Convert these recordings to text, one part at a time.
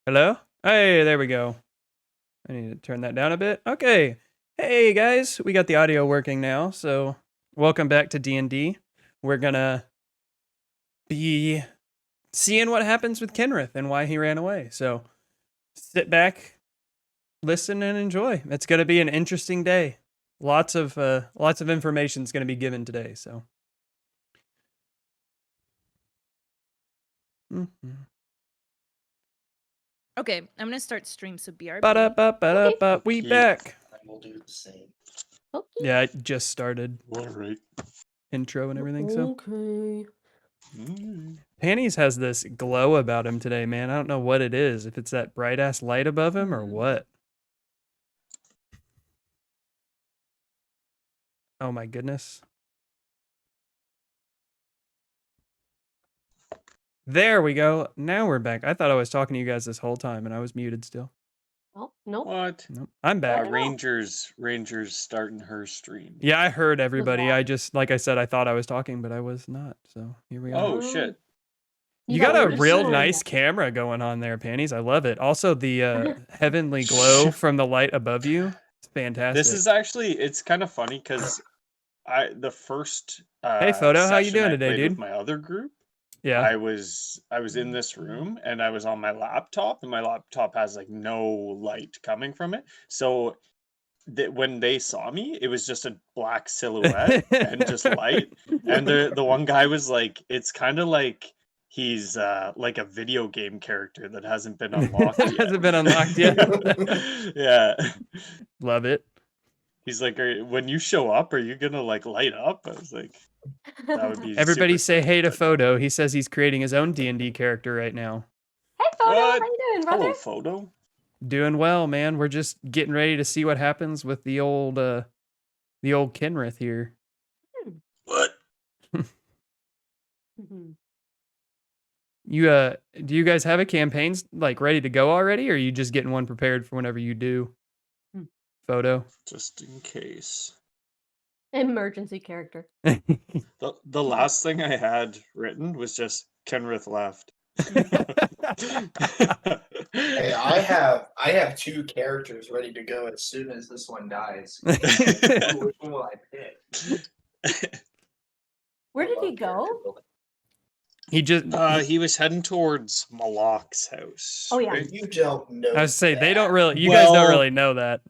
Hello? Hey, there we go. I need to turn that down a bit. Okay. Hey guys, we got the audio working now, so welcome back to D&D. We're gonna be seeing what happens with Kenrith and why he ran away. So sit back, listen, and enjoy. It's gonna be an interesting day. Lots of information is gonna be given today. So. Okay, I'm gonna start stream, so BRB. Ba-da-ba-ba-da-ba. We back. I will do the same. Okay. Yeah, I just started All right. intro and everything. So. Okay. Panties has this glow about him today, man. I don't know what it is. If it's that bright ass light above him or what. Oh my goodness. There we go. Now we're back. I thought I was talking to you guys this whole time and I was muted still. Oh, nope. What? Nope. I'm back. Rangers starting her stream. Yeah, I heard everybody. I just, like I said, I thought I was talking, but I was not. So here we are. Oh shit. You got a real nice camera going on there, Panties. I love it. Also, the heavenly glow from the light above you. It's fantastic. This is actually, it's kind of funny because the first hey, Photo, how you doing today, dude? With my other group. Yeah. I was in this room and I was on my laptop, and my laptop has like no light coming from it. So when they saw me, it was just a black silhouette and just light. And the one guy was like, it's kind of like he's like a video game character that hasn't been unlocked yet. Hasn't been unlocked yet. Yeah. Love it. He's like, when you show up, are you gonna like light up? I was like, that would be everybody say hey to Photo. He says he's creating his own D&D character right now. Hey Photo, how you doing, brother? Hello, Photo. Doing well, man. We're just getting ready to see what happens with the old Kenrith here. What? You do you guys have a campaign like ready to go already, or are you just getting one prepared for whenever you do? Photo. Just in case. Emergency character. The last thing I had written was just Kenrith left. Hey, I have two characters ready to go as soon as this one dies. Which one will I pick? Where did he go? He just he was heading towards Malak's house. Oh yeah. Right? You don't know. I was say they don't really. You guys don't really know that.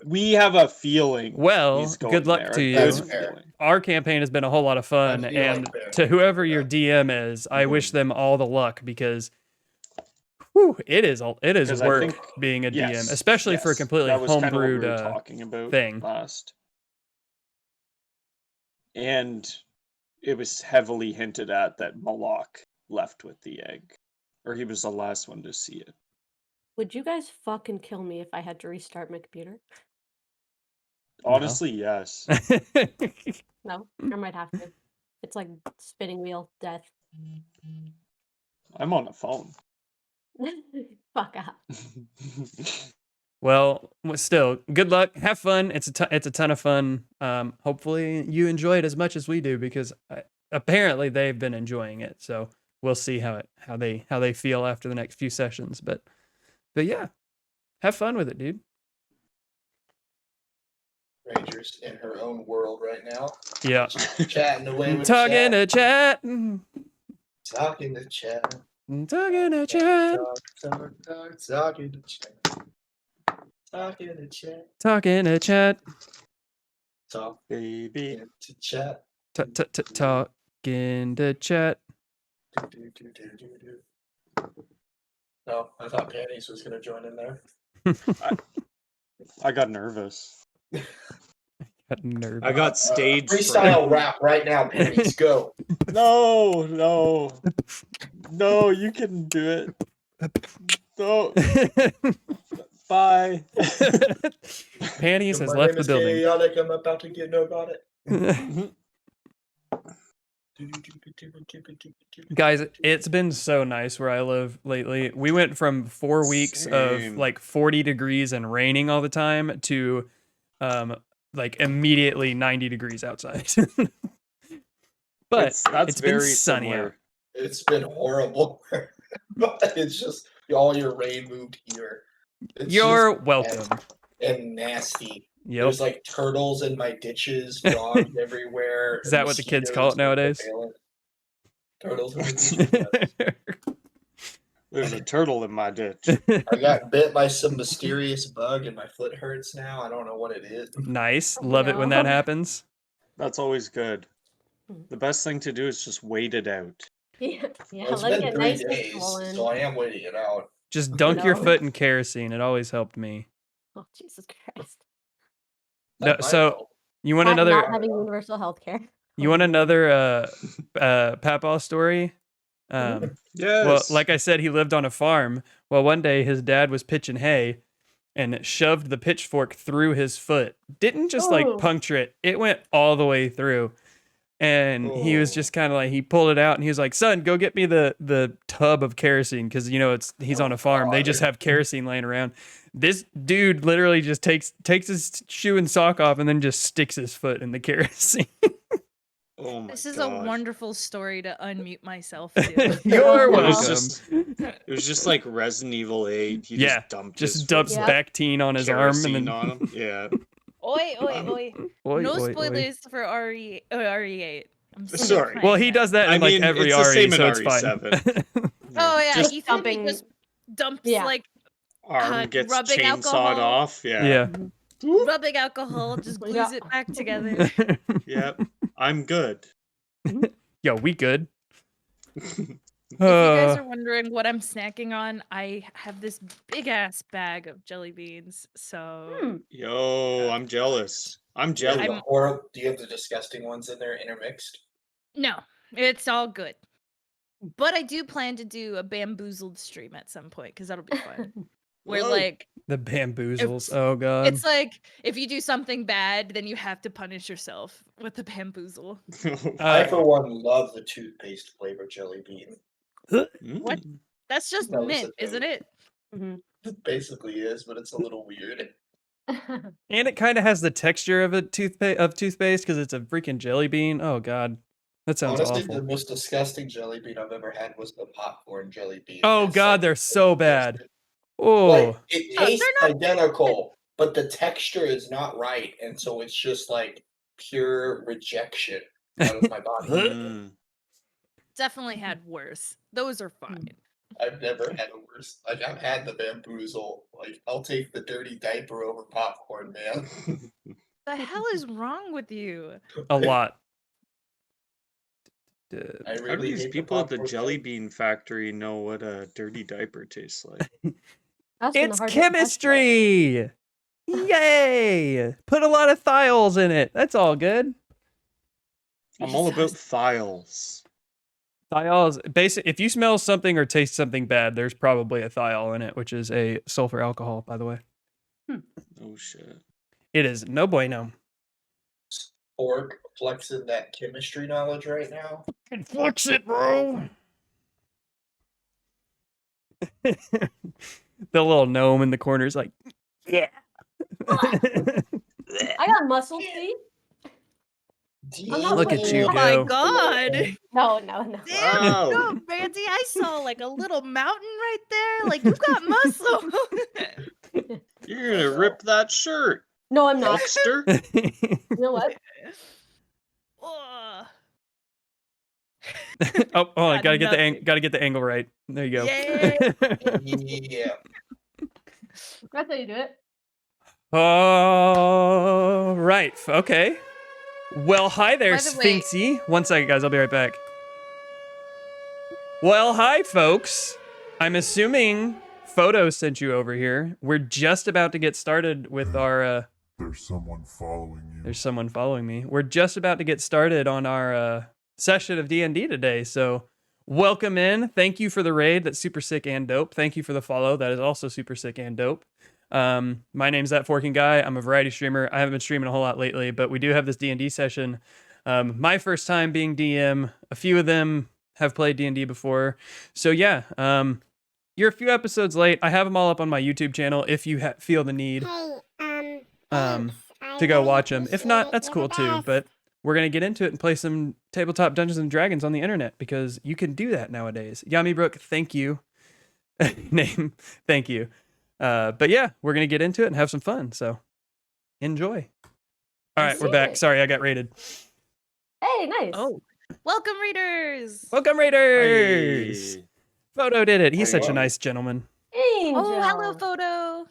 We have a feeling. Well, good luck there. to you. Fair. Our campaign has been a whole lot of fun, and to whoever your DM is, I wish them all the luck because, whew, it is work being a DM, especially for a completely homebrewed thing. Last. And it was heavily hinted at that Malak left with the egg, or he was the last one to see it. Would you guys fucking kill me if I had to restart my computer? Honestly, yes. No, I might have to. It's like spinning wheel death. I'm on the phone. Fuck up. Well, still, good luck. Have fun. It's a ton of fun. Hopefully you enjoy it as much as we do because apparently they've been enjoying it. So we'll see how they feel after the next few sessions. But yeah, have fun with it, dude. Rangers in her own world right now. Yeah. Chatting away with Talking to chat. Talking to chat. Talking to chat. Talking to chat. Talking to chat. Talking to chat. Talk, baby. To chat. Talking to chat. No, I thought Panties was going to join in there. I got nervous. Nervous. I got stage freestyle rap right now, Panties. Go. No, you can do it. No. Bye. Panties has left the building. Chaotic. I'm about to get no about it. Guys, it's been so nice where I live lately. We went from 4 weeks of like 40 degrees and raining all the time to like immediately 90 degrees outside. But it's been sunny out. It's been horrible. But it's just all your rain moved here. It's You're just welcome. bad and nasty. Yep. There's like turtles in my ditches, frogs everywhere. Is that what the kids call it mosquitoes nowadays? prevalent. Turtles in the ditches. There's a turtle in my ditch. I got bit by some mysterious bug and my foot hurts now. I don't know what it is. Nice. Oh, Love it when that no. happens. That's always good. The best thing to do is just wait it out. Yeah, Well, it's let it been get 3 nice and days, swollen. so I am waiting it out. Just dunk your No. foot in kerosene. It always helped me. Oh, Jesus Christ. No, That might so help. you want Not another having universal health care. Papaw story? Yes. Well, like I said, he lived on a farm. Well, one day his dad was pitching hay and shoved the pitchfork through his foot. Didn't just like Oh. puncture it. It went all the way through. And he was just kind of like, he pulled it out and he was like, son, go get me the tub of kerosene. Cause you know, he's on a farm. They just have kerosene laying around. This dude literally just takes his shoe and sock off and then just sticks his foot in the kerosene. Oh my This is gosh. a wonderful story to unmute myself to. You're It welcome. was just like Resident Evil 8. He Yeah, just dumped Just his dumps Yeah. Bactine on his arm and kerosene then on him. Yeah. Oi, oi, oi. Oi, No oi, oi. spoilers for RE8. I'm so Sorry. kind Well, he of- does that in I like mean, every it's the RE, same in so it's fine. RE7. Oh yeah, Just Ethan dumping- just dumps Yeah. like arm gets rubbing chainsawed alcohol. off. Yeah. Yeah. rubbing alcohol, just glues Yeah. it back together. Yep. I'm good. Yo, we good. If you guys are wondering what I'm snacking on, I have this big ass bag of jelly beans. So Yo, I'm jealous. I'm Do you have jelly. the do you have the disgusting ones in there intermixed? no, it's all good. But I do plan to do a bamboozled stream at some point because that'll be fun. Where Whoa. like The bamboozles. It's- Oh god. it's like if you do something bad, then you have to punish yourself with the bamboozle. I, for one, love the toothpaste flavored jelly bean. What? That's just That was mint, a isn't it? It basically is, but it's a little weird. And it kind of has the texture of a toothpaste because it's a freaking jelly bean. Oh god. That sounds Honestly, awful. the most disgusting jelly bean I've ever had was the popcorn jelly bean. Oh It's god, like- they're so bad. Oh. Like, it they're tastes identical, but the texture is not right, and so it's just like pure rejection out of my body. Mm. Definitely had worse. Those are fine. I've never had a worse. Like, I've had the bamboozle. Like, I'll take the dirty diaper over popcorn, man. The hell is wrong with you? A lot. I How do really these hate people at the popcorn jelly taste. bean factory know what a dirty diaper tastes like? That's when the It's hard hit comes. chemistry. Yay! Put a lot of thiols in it. That's all good. I'm all about thiles. Thiols, basic. If you smell something or taste something bad, there's probably a thiol in it, which is a sulfur alcohol, by the way. Oh shit. It is no bueno. Orc flexing that chemistry knowledge right now. Flex it, bro. The little gnome in the corner is like, yeah. I got muscle teeth. I'm not Look at like- you Oh my go. god! No. Damn, Wow. no, Mandy, I saw like a little mountain right there. Like you got muscle. You're gonna rip that shirt, No, I'm not. Dexter. You know what? Ugh. Oh, hold on, Got gotta get the nothing. gotta get the angle right. There you go. Yay. Yeah. That's how you do it. All right. Okay. Well, hi there, By the way- Sphinxy. 1 second, guys. I'll be right back. Well, hi, folks. I'm assuming Photo sent you over here. We're just about to get started with our. There's someone following you. There's someone following me. We're just about to get started on our session of D&D today. So, welcome in. Thank you for the raid. That's super sick and dope. Thank you for the follow. That is also super sick and dope. My name's That Forking Guy. I'm a variety streamer. I haven't been streaming a whole lot lately, but we do have this D&D session. My first time being DM. A few of them have played D&D before. So yeah, you're a few episodes late. I have them all up on my YouTube channel if you feel the need to go watch them. If not, that's cool too. But we're going to get into it and play some tabletop Dungeons and Dragons on the internet because you can do that nowadays. Yami Brook, thank you. name. Thank you. But yeah, we're gonna get into it and have some fun. So enjoy. All right, Let's we're do back. it. Sorry, I got raided. Hey, nice. Oh, welcome, readers. Welcome, raiders. Hey, Photo did it. He's Hey. such a nice gentleman. Angel. Oh, hello, photo.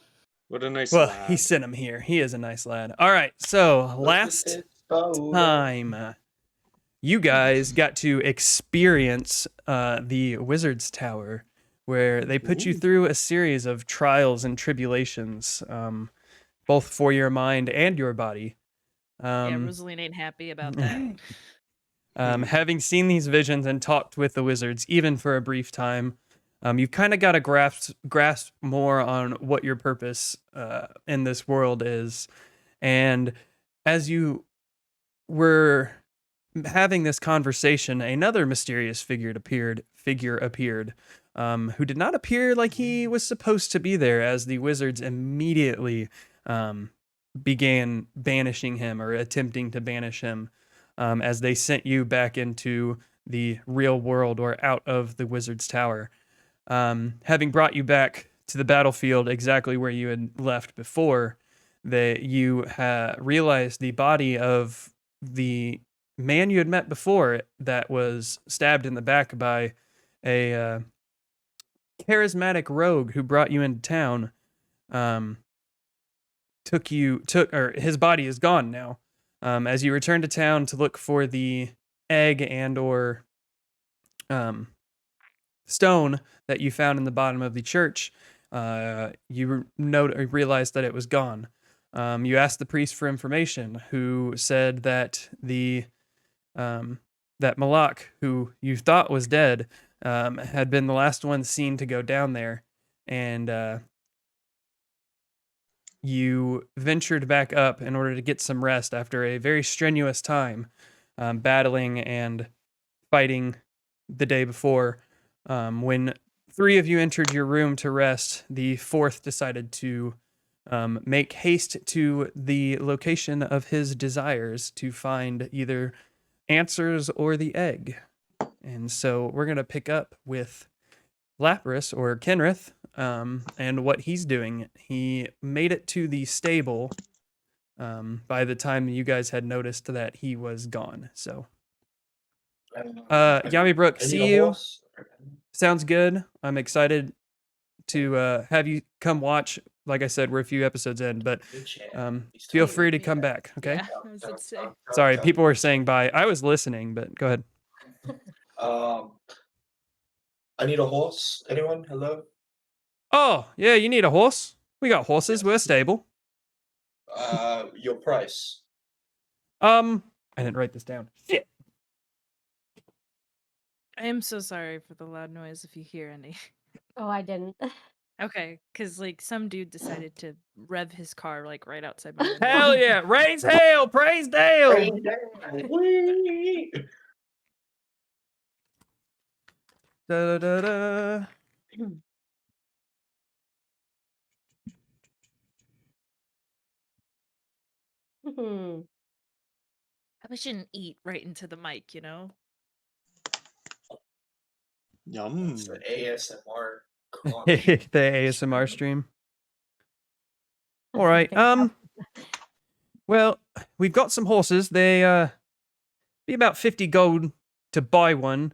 what a nice Well, lad. he sent him here. He is a nice lad. All right, so last time you guys got to experience the Wizard's Tower, where they put you through a series of trials and tribulations, both for your mind and your body. Yeah, Rosaline ain't happy about that. Having seen these visions and talked with the wizards, even for a brief time, you've kind of got to grasp more on what your purpose in this world is. And as you were having this conversation, another mysterious figure appeared, who did not appear like he was supposed to be there, as the wizards immediately began banishing him or attempting to banish him, as they sent you back into the real world or out of the wizard's tower. Having brought you back to the battlefield exactly where you had left before, that you realized the body of the man you had met before that was stabbed in the back by a charismatic rogue who brought you into town. His body is gone now. As you return to town to look for the egg and or stone that you found in the bottom of the church, you realized that it was gone. You asked the priest for information, who said that that Malak, who you thought was dead, had been the last one seen to go down there, and you ventured back up in order to get some rest after a very strenuous time, battling and fighting the day before. When three of you entered your room to rest, the fourth decided to make haste to the location of his desires to find either answers or the egg. And so we're going to pick up with Lapras, or Kenrith, and what he's doing. He made it to the stable by the time you guys had noticed that he was gone. So, Yami Brook, see you. Sounds good. I'm excited to have you come watch. Like I said, we're a few episodes in, but feel free to come back, okay? Yeah, I was about to say. Sorry, people were saying bye. I was listening, but go ahead. I need a horse. Anyone? Hello? Oh, yeah, you need a horse? We got horses. We're stable. Your price. I didn't write this down. Shit. I am so sorry for the loud noise if you hear any. Oh, I didn't. Okay, because like some dude decided to rev his car like right outside my window. Hell yeah. Raise hail. Praise Dale. Whee! Da, da, da. Hmm. I shouldn't eat right into the mic, you know? Yum. It's an ASMR. The ASMR stream. All right. Well, we've got some horses. They be about 50 gold to buy one.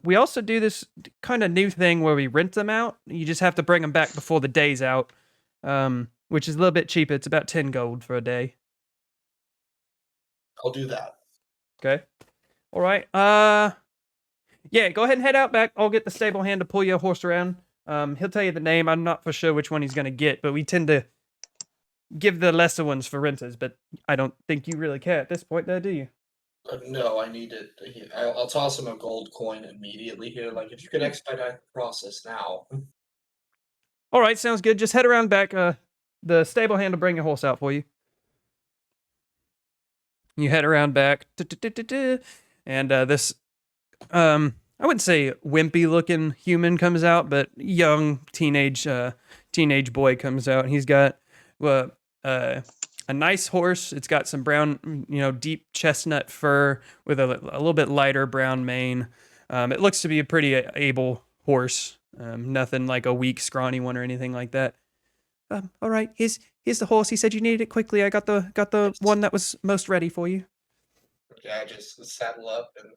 We also do this kind of new thing where we rent them out. You just have to bring them back before the day's out, which is a little bit cheaper. It's about 10 gold for a day. I'll do that. Okay. All right. Yeah, go ahead and head out back. I'll get the stable hand to pull your horse around. He'll tell you the name. I'm not for sure which one he's going to get, but we tend to give the lesser ones for renters, but I don't think you really care at this point there, do you? No, I need it. I'll toss him a gold coin immediately here. Like, if you could expedite the process now. All right, sounds good. Just head around back. The stable hand will bring your horse out for you. You head around back, and this, I wouldn't say wimpy-looking human comes out, but young teenage boy comes out. He's got a nice horse. It's got some brown, deep chestnut fur with a little bit lighter brown mane. It looks to be a pretty able horse. Nothing like a weak, scrawny one or anything like that. All right, here's the horse. He said you needed it quickly. I got the one that was most ready for you. Okay, I just saddle up and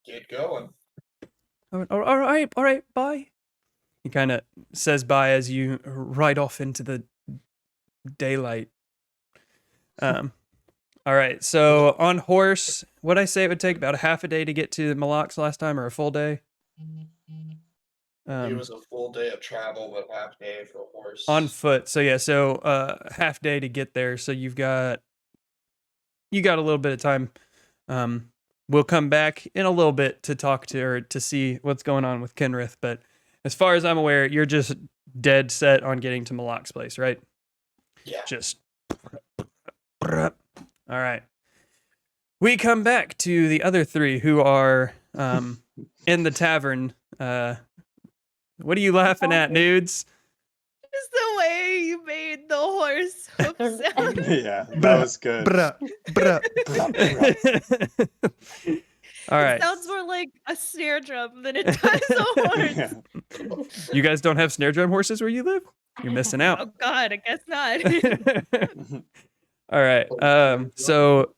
get going. All right, bye. He kind of says bye as you ride off into the daylight. All right, so on horse, what'd I say it would take about a half a day to get to Malak's last time, or a full day? It was a full day of travel, but half day for a horse. On foot. So yeah, half day to get there. So you got a little bit of time. We'll come back in a little bit to talk to her to see what's going on with Kenrith, but as far as I'm aware, you're just dead set on getting to Malak's place, right? Yeah. Just all right. We come back to the other three who are in the tavern. What are you laughing at, nudes? Just the way you made the horse hoof sound. Yeah, that was good. All right. It sounds more like a snare drum than it does a horse. Yeah. You guys don't have snare drum horses where you live? You're missing Oh out. God, I guess not. All right. So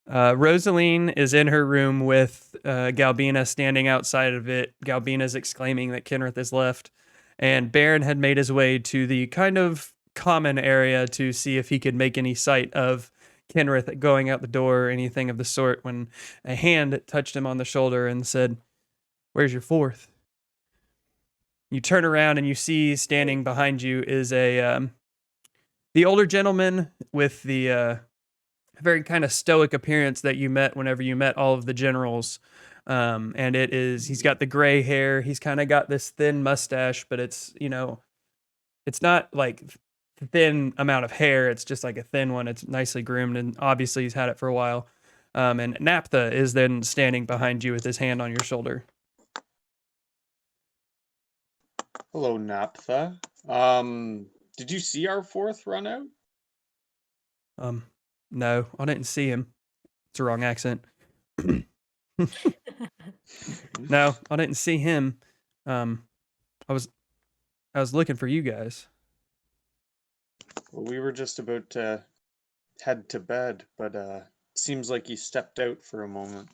Rosaline is in her room with Galbina standing outside of it. Galbina's exclaiming that Kenrith is left. And Baron had made his way to the kind of common area to see if he could make any sight of Kenrith going out the door or anything of the sort when a hand touched him on the shoulder and said, "Where's your fourth?" You turn around and you see standing behind you is the older gentleman with the very kind of stoic appearance that you met whenever you met all of the generals. And he's got the gray hair. He's kind of got this thin mustache, but it's not like thin amount of hair. It's just like a thin one. It's nicely groomed, and obviously he's had it for a while. And Naphtha is then standing behind you with his hand on your shoulder. Hello, Naphtha. Did you see our fourth run out? No, I didn't see him. It's a wrong accent. No, I didn't see him. I was looking for you guys. Well, we were just about to head to bed, but seems like you stepped out for a moment.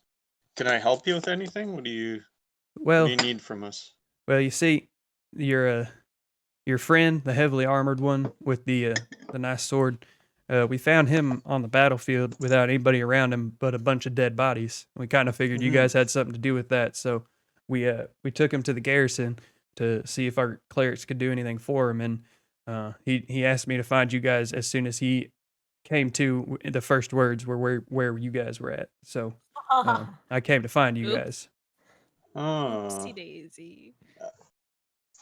Can I help you with anything? What do you need from us? Well, you see, your friend, the heavily armored one with the nice sword, we found him on the battlefield without anybody around him but a bunch of dead bodies. We kind of figured you guys had something to do with that, so we took him to the garrison to see if our clerics could do anything for him, and he asked me to find you guys as soon as he came to. The first words were where you guys were at, so I came to find you guys. Oh. Oopsie daisy.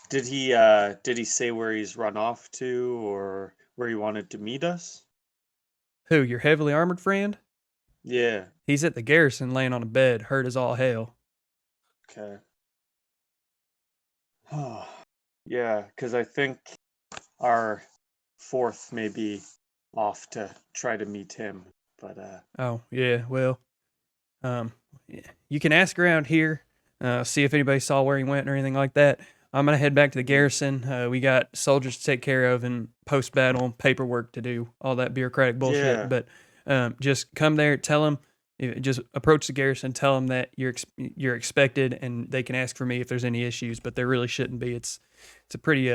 Did he say where he's run off to or where he wanted to meet us? Who, your heavily armored friend? Yeah. He's at the garrison laying on a bed, hurt as all hell. Okay. Yeah, because I think our fourth may be off to try to meet him, but Oh, yeah, well, you can ask around here, see if anybody saw where he went or anything like that. I'm going to head back to the garrison. We got soldiers to take care of and post-battle paperwork to do, all that bureaucratic bullshit. Yeah. But just come there, tell them, just approach the garrison, tell them that you're expected, and they can ask for me if there's any issues, but there really shouldn't be. It's a pretty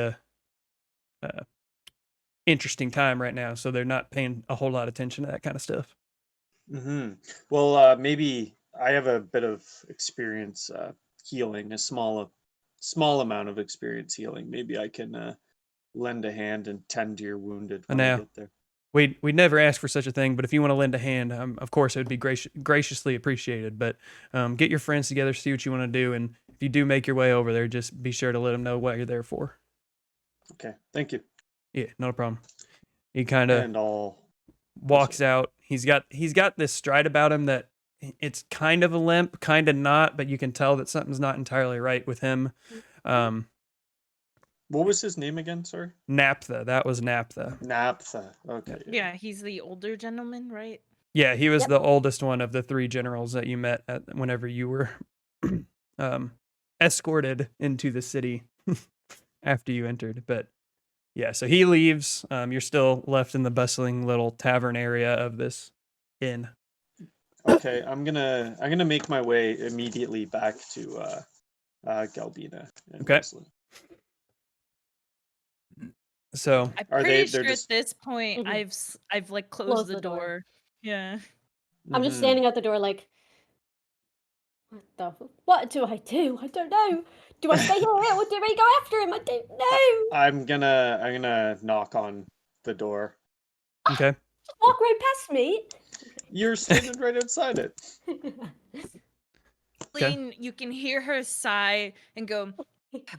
interesting time right now, so they're not paying a whole lot of attention to that kind of stuff. Well, maybe I have a bit of experience healing, a small amount of experience healing. Maybe I can lend a hand and tend to your wounded when I get there. We'd never ask for such a thing, but if you want to lend a hand, of course, it would be graciously appreciated. But get your friends together, see what you want to do, and if you do make your way over there, just be sure to let them know what you're there for. Okay, thank you. Yeah, not a problem. He kind of walks out. He's got this stride about him that it's kind of a limp, kind of not, but you can tell that something's not entirely right with him. What was his name again? Sorry. Naphtha. That was Naphtha. Naphtha. Okay. Yeah, he's the older gentleman, right? Yeah, he was the oldest one of the three generals that you met whenever you were escorted into the city after you entered. But yeah, so he leaves. You're still left in the bustling little tavern area of this inn. Okay, I'm gonna make my way immediately back to Galbina and Okay. Roslyn. So I'm Are pretty they're sure just at this point Mhm. I've like closed Close the the door. door. Yeah. I'm just Mhm. standing at the door like, what do I do? I don't know. Do I stay here or do we go after him? I don't know. I'm gonna knock on the door. okay. Just walk right past me. You're standing right outside it. Lean, you can hear her sigh and go,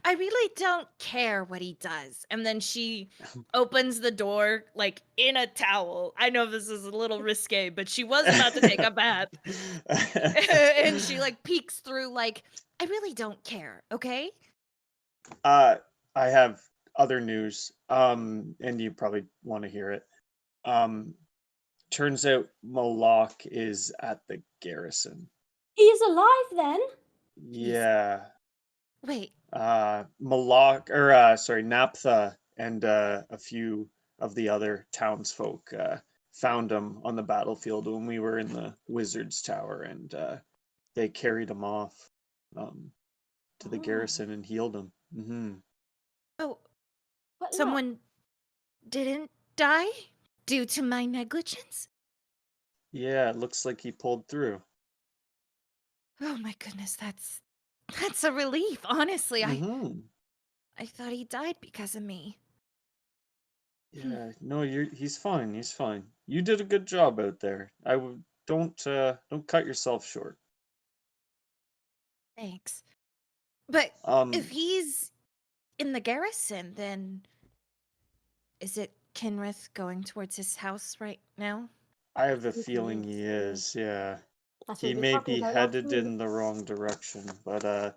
I really don't care what he does. And then she opens the door like in a towel. I know this is a little risque, but she was about to take a bath. And she like peeks through like, I really don't care, okay? I have other news. And you probably want to hear it. Turns out Malak is at the garrison. He is alive then? Yeah. Wait, Malak, sorry, Naphtha and a few of the other townsfolk found him on the battlefield when we were in the Wizard's Tower, and they carried him off to the garrison and healed him. Mm-hmm. oh, What luck? someone didn't die due to my negligence? Yeah, it looks like he pulled through. Oh my goodness, that's a relief. Honestly, Mm-hmm. I thought he died because of me. Yeah, no, he's fine. He's fine. You did a good job out there. Don't cut yourself short. Thanks. But Um, if he's in the garrison, then is it Kinrith going towards his house right now? I have a He feeling is, he yeah. is. Yeah. That's what He we were may talking be about last headed week. in the wrong direction, but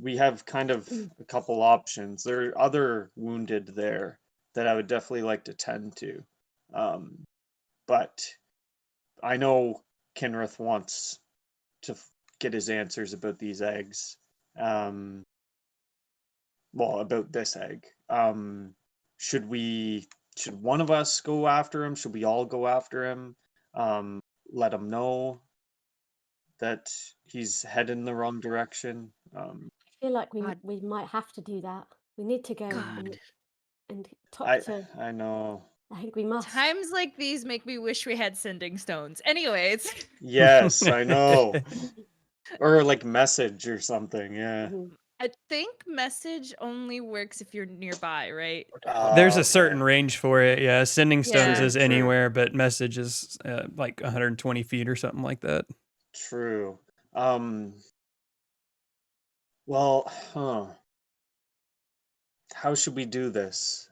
we have kind of a couple options. There are other wounded there that I would definitely like to tend to. But I know Kinrith wants to get his answers about these eggs. Well, about this egg. Should one of us go after him? Should we all go after him? Let him know that he's heading the wrong direction. I feel like God. we might have to do that. We need to go God. and talk to. I know. I think we must. Times like these make me wish we had sending stones. Anyways, Yes, I know. Or like message or something. Yeah. Mhm. I think message only works if you're nearby, right? There's a Okay. certain range for it. Yeah, sending stones Yeah. is True. anywhere, but message is like 120 feet or something like that. True. Well, how should we do this?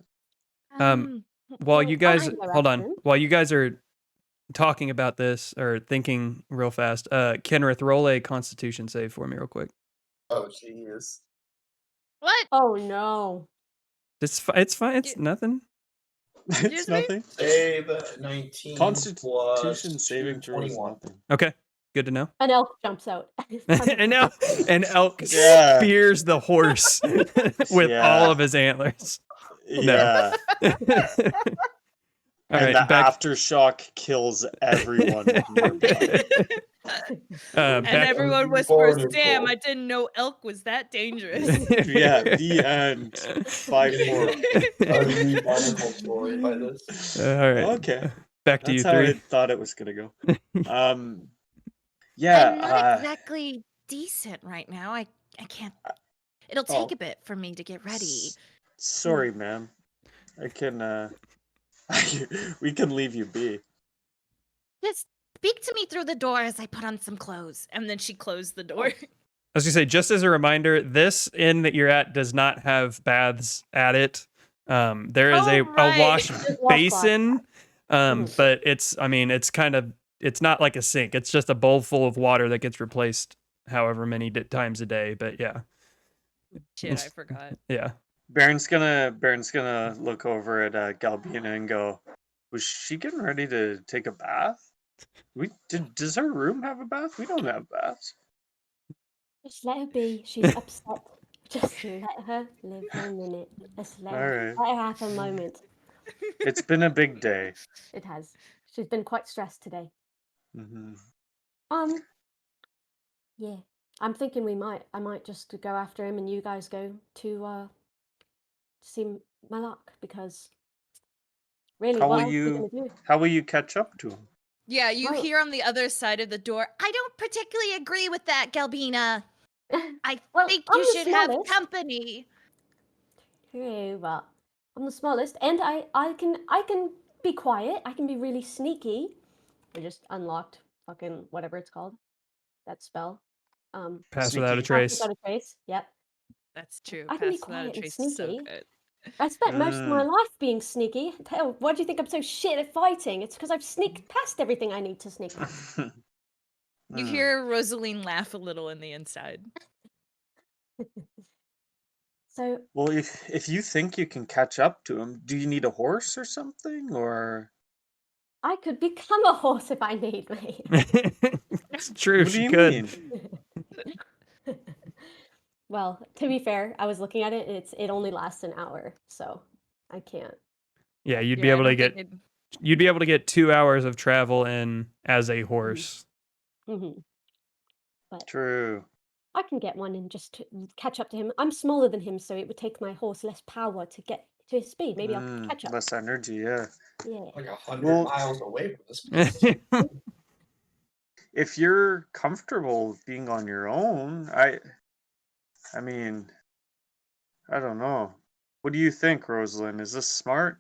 While Well, you I guys can go hold after on, him. while you guys are talking about this or thinking real fast, Kenrith, roll a Constitution save for me real quick. Oh, jeez. What? Oh no. It's fine. It's You- nothing. It's Excuse me? nothing. Save 19 Constitution plus saving 2, throw is 21. nothing. Okay, good to know. An elk jumps out. And now an elk Yeah. spears the horse with all Yeah. of his antlers. Yeah. All And right, the back. aftershock kills everyone nearby. And Back. everyone whispers, Barnacle. damn, I didn't know elk was that dangerous. Yeah, the end. 5-4. Ugly barnacle story by this. All right. Okay. Back to That's you how I three. thought it was gonna go. I'm not Yeah. exactly decent right now. I can't. It'll Oh. take a bit for me to get ready. Sorry, ma'am. I can we can leave you be. Just speak to me through the door as I put on some clothes. And then she closed the door. I was gonna say, just as a reminder, this inn that you're at does not have baths at it. There is Oh, a right. wash Just wash basin, but it's not like a sink. It's just a bowl full of water that gets replaced however many times a day. But yeah, Shit, I forgot. yeah. Baron's gonna look over at Galbina and go, was she getting ready to take a bath? Does her room have a bath? We don't have baths. Just let her be. She's upset. Just let her live her minute. Just let her have her moment. It's been a big day. It has. She's been quite stressed today. Hmm. Yeah. I'm thinking I might just go after him and you guys go to see my luck, because really, How what will else are we you? gonna do? How will you catch up to him? Yeah, you Well- hear on the other side of the door, I don't particularly agree with that, Galbina. I Well, think I'm you the should have smallest. company. True, but I'm the smallest, and I can be quiet. I can be really sneaky. I just unlocked fucking whatever it's called, that spell. Pass without a Sneaky. Pass trace. without a trace. Yep. That's true. I can be Pass without a quiet and trace is so sneaky. good. I spent most of my Mm. life being sneaky. Hell, why do you think I'm so shit at fighting? It's because I've sneaked past everything I need to sneak past. You hear Rosaline laugh a little in the inside. So Well, if you think you can catch up to him, do you need a horse or something, or I could become a horse if I need me. It's true. what do She you could. mean? Well, to be fair, I was looking at it, and it only lasts an hour, so I can't. Yeah, you'd be Yeah, I able to don't get. think You'd be able to get 2 hours of travel in as a horse. Hmm. But True. I can get one and just catch up to him. I'm smaller than him, so it would take my horse less power to get to his speed. Maybe I'll catch up. Less energy, yeah. Yeah. Like 100 Well- miles away from this place. If you're comfortable being on your own, I mean, I don't know. What do you think, Rosalind? Is this smart?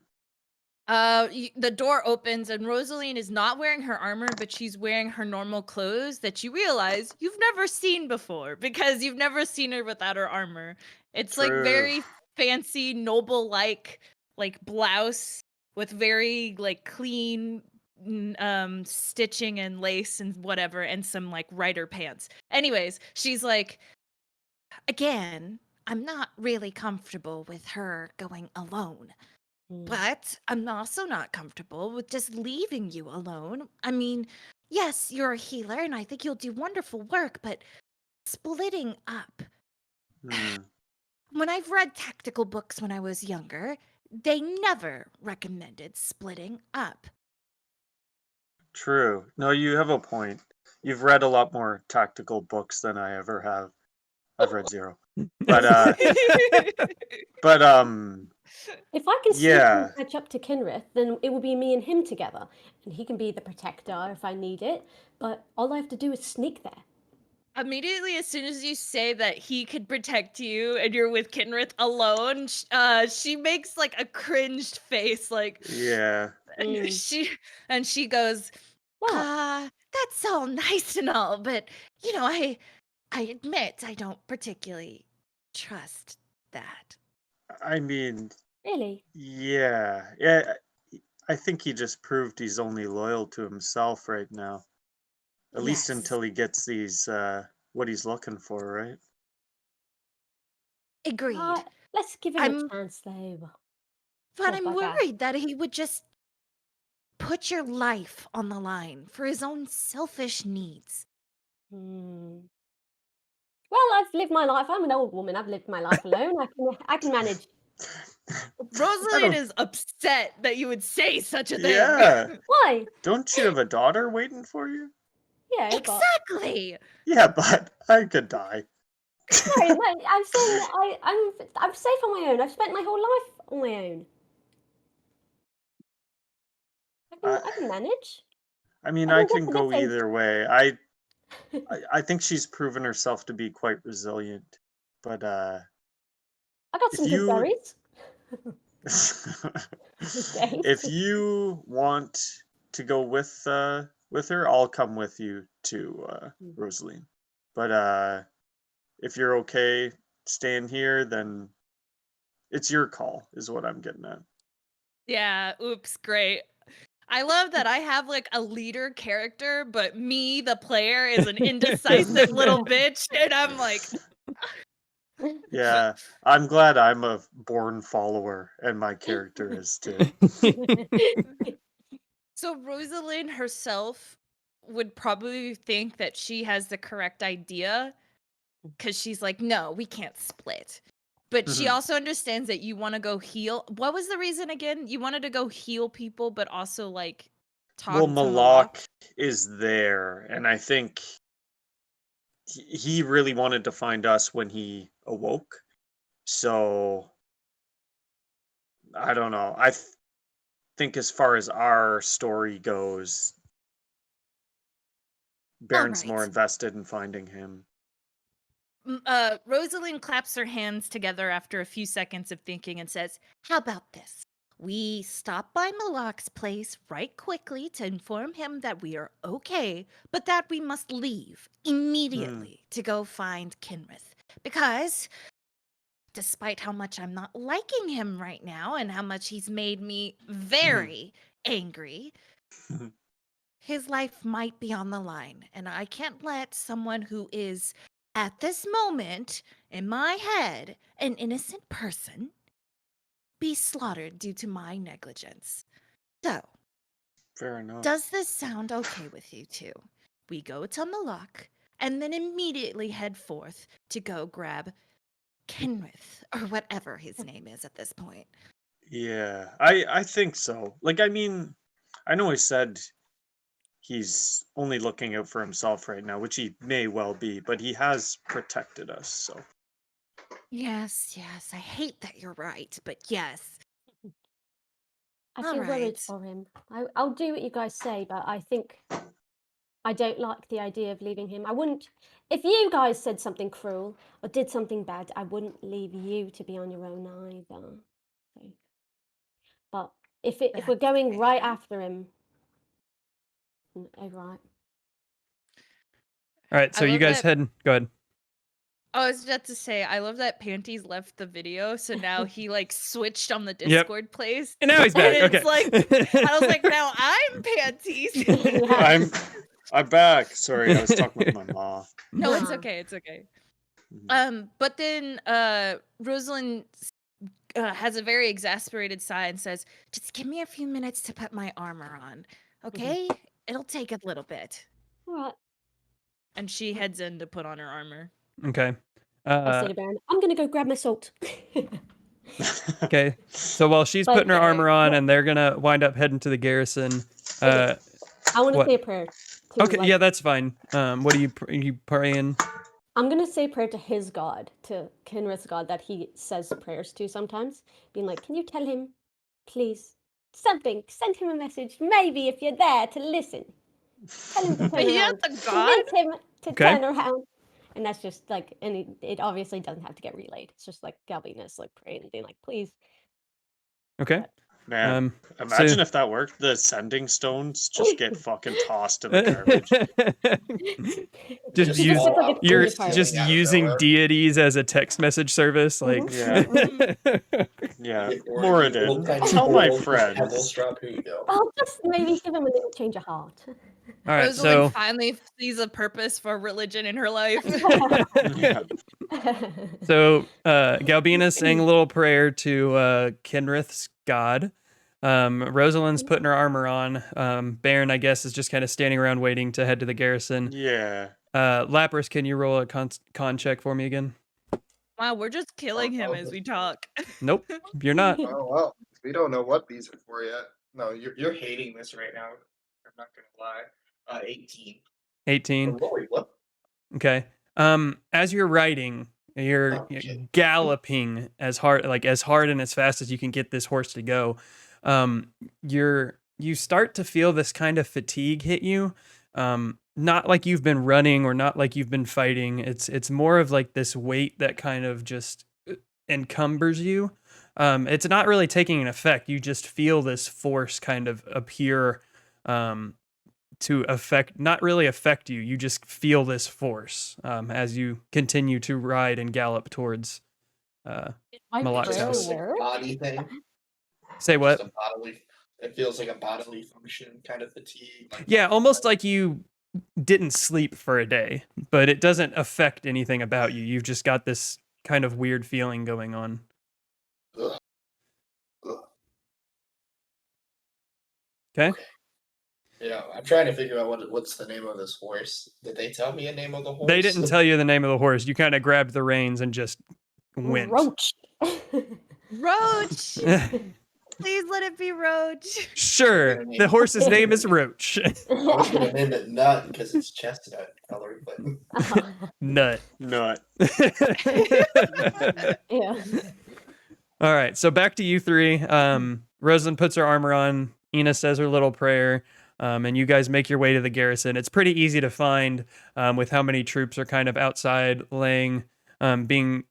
The door opens and Rosaline is not wearing her armor, but she's wearing her normal clothes that you realize you've never seen before because you've never seen her without her armor. It's like True. very fancy, noble like blouse with very like clean stitching and lace and whatever, and some like rider pants. Anyways, she's like, again, I'm not really comfortable with her going alone. But I'm also not comfortable with just leaving you alone. I mean, yes, you're a healer and I think you'll do wonderful work, but splitting up. Hmm. When I've read tactical books when I was younger, they never recommended splitting up. True. No, you have a point. You've read a lot more tactical books than I ever have. I've read 0. But If I can sneak Yeah. and catch up to Kinrith, then it will be me and him together, and he can be the protector if I need it. But all I have to do is sneak there. Immediately, as soon as you say that he could protect you and you're with Kinrith alone, she makes like a cringed face, like Yeah. she goes, What? that's all nice and all, but you know, I admit I don't particularly trust that. I mean, Really? yeah. Yeah. I think he just proved he's only loyal to himself right now. At least Yes. until he gets these what he's looking for, right? Agreed. Let's give him I'm- a chance, though. But Oh, I'm bugger. worried that he would just put your life on the line for his own selfish needs. Well, I've lived my life. I'm an old woman. I've lived my life alone. I can manage. Rosalind is upset that you would say such a thing. Yeah. Why? Don't you have a daughter waiting for you? Yeah, but Exactly. Yeah, but I could die. sorry, no, I'm saying that I'm safe on my own. I've spent my whole life on my own. I can manage. I mean, I I can get can to go this age. either way. I think she's proven herself to be quite resilient. But I got if some good you berries. Okay. if you want to go with her, I'll come with you to Rosaline. But if you're okay staying here, then it's your call, is what I'm getting at. Yeah, oops, great. I love that I have like a leader character, but me, the player, is an indecisive little bitch, and I'm like, Yeah, I'm glad I'm a born follower, and my character is too. so Rosalind herself would probably think that she has the correct idea, because she's like, no, we can't split. But she Mhm. also understands that you want to go heal. What was the reason again? You wanted to go heal people, but also like talk Well, to Malak is there, and I think he really wanted to find us when he awoke. So I don't know. I think as far as our story goes, Baron's more right. invested in finding him. Rosalind claps her hands together after a few seconds of thinking and says, how about this? We stop by Malak's place right quickly to inform him that we are okay, but that we must leave immediately to go find Kinrith. Because despite how much I'm not liking him right now and how much he's made me very angry, his life might be on the line. And I can't let someone who is, at this moment, in my head, an innocent person, be slaughtered due to my negligence. So, Fair enough. does this sound okay with you two? We go to Malak and then immediately head forth to go grab Kenrith, or whatever his name is at this point. Yeah, I think so. Like, I mean, I know he said he's only looking out for himself right now, which he may well be, but he has protected us, so. Yes, I hate that you're right, but yes. I All feel worried right. for him. I'll do what you guys say, but I think I don't like the idea of leaving him. I wouldn't, if you guys said something cruel or did something bad, I wouldn't leave you to be on your own either. So, but if we're That's going right fair. after him, oh right. All right, so I you love guys that. go ahead. I was about to say, I love that Panties left the video, so now he like switched on the Yep. Discord place. And now he's And back. it's like, I was like, now I'm Panties. Yeah. I'm back. Sorry, I was talking with my mom. No, it's Nah. okay. It's okay. Mhm. But then Rosalind has a very exasperated sigh and says, "Just give me a few minutes to put my armor on, okay? It'll take a little bit." All right. And she heads in to put on her armor. Okay. I say to Baron, I'm gonna go grab my salt. Okay. So while she's But putting her armor on what- and they're gonna wind up heading to the garrison, I want to what? say a prayer. To, Okay, like, yeah, that's fine. What are you praying? I'm gonna say a prayer to his god, to Kinrith's god that he says prayers to sometimes, being like, can you tell him, please, something, send him a message, maybe if you're there to listen. Tell him to Are turn you around. the god? Convince him to Okay. turn around. And that's just like, and it obviously doesn't have to get relayed. It's just like Galvinus like praying and being like, please. Okay. Man, so- imagine if that worked. The sending stones just get fucking tossed in the garbage. just He use just looks like a you're ginger just pirate. using deities as a text message service, like. Yeah. Yeah, Or Moradin, little tiny tell my holes with pebbles friends. drop who you know. I'll just maybe give him a little change of heart. All right, Rosalind so finally sees a purpose for religion in her life. Yeah. so Galbina's saying a little prayer to Kenrith's god. Rosalind's putting her armor on. Baron, I guess, is just kind of standing around waiting to head to the garrison. Yeah. Lapras, can you roll a con check for me again? Wow, we're just killing him as we talk. Nope, you're not. Oh well, we don't know what these are for yet. No, you're hating this right now. I'm not gonna lie. 18. 18. Oh, wait, what? Okay. As you're riding, you're Oh, shit. galloping as hard and as fast as you can get this horse to go. You start to feel this kind of fatigue hit you. Not like you've been running or not like you've been fighting. It's more of like this weight that kind of just encumbers you. It's not really taking an effect. You just feel this force kind of appear to not really affect you. You just feel this force as you continue to ride and gallop towards Malak's prayer house. work? Body thing. Say what? Just a bodily. It feels like a bodily function kind of fatigue. Like Yeah, almost like you didn't sleep for a day, but it doesn't affect anything about you. You've just got this kind of weird feeling going on. Ugh. Ugh. Okay. Yeah, I'm trying to figure out what's the name of this horse. Did they tell me a name of the horse? They didn't tell you the name of the horse. You kind of grabbed the reins and just went. Roach. Roach. Please let it be Roach. Sure. The horse's name is Roach. I was gonna name it Nut because it's chestnut colored, but Nut. Nut. Yeah. All right, so back to you three. Rosalind puts her armor on. Ina says her little prayer, and you guys make your way to the garrison. It's pretty easy to find with how many troops are kind of outside laying, having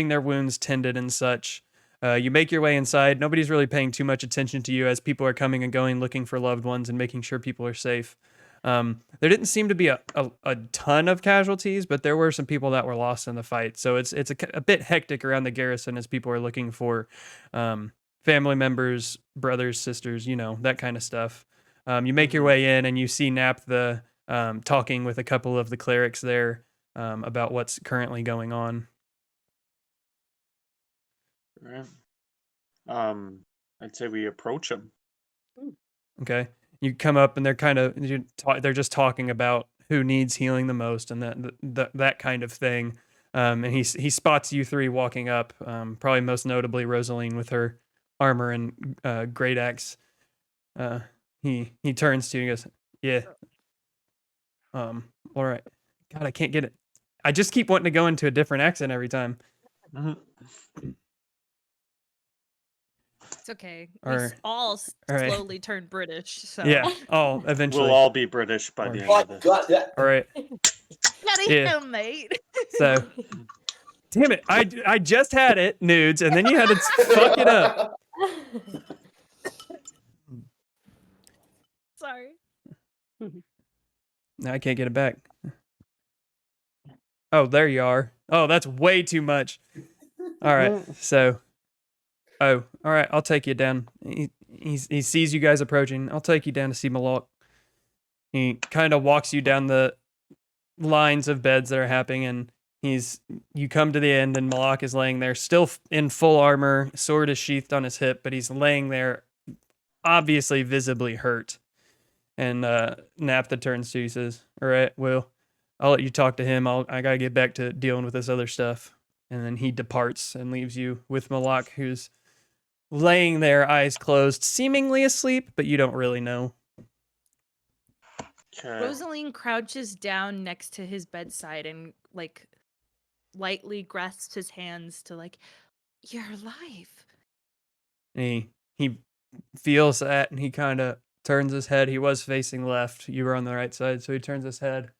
their wounds tended and such. You make your way inside. Nobody's really paying too much attention to you as people are coming and going, looking for loved ones and making sure people are safe. There didn't seem to be a ton of casualties, but there were some people that were lost in the fight. So it's a bit hectic around the garrison as people are looking for family members, brothers, sisters, that kind of stuff. You make your way in and you see Nap talking with a couple of the clerics there about what's currently going on. Right. I'd say we approach him. Okay. You come up and they're just talking about who needs healing the most and that kind of thing. And he spots you three walking up, probably most notably Rosaline with her armor and great axe. He turns to you and goes, "Yeah. All right. God, I can't get it. I just keep wanting to go into a different accent every time." It's okay. Or- We all right. slowly turn British. So Yeah. Oh, eventually. We'll all be British by the end oh of this. god, that All right. Gotta Yeah. him, mate. So, damn it. I just had it, nudes, and then you had to fuck it up. Sorry. Now I can't get it back. Oh, there you are. Oh, that's way too much. All right. So, all right. I'll take you down. He sees you guys approaching. I'll take you down to see Malak. He kind of walks you down the lines of beds that are happening, and you come to the end, and Malak is laying there, still in full armor, sword is sheathed on his hip, but he's laying there, obviously visibly hurt. And Naphtha turns to you, says, "All right, well, I'll let you talk to him. I gotta get back to dealing with this other stuff." And then he departs and leaves you with Malak, who's laying there, eyes closed, seemingly asleep, but you don't really know. Okay. Rosaline crouches down next to his bedside and lightly grasps his hands to you're alive. And he feels that, and he kind of turns his head. He was facing left. You were on the right side, so he turns his head,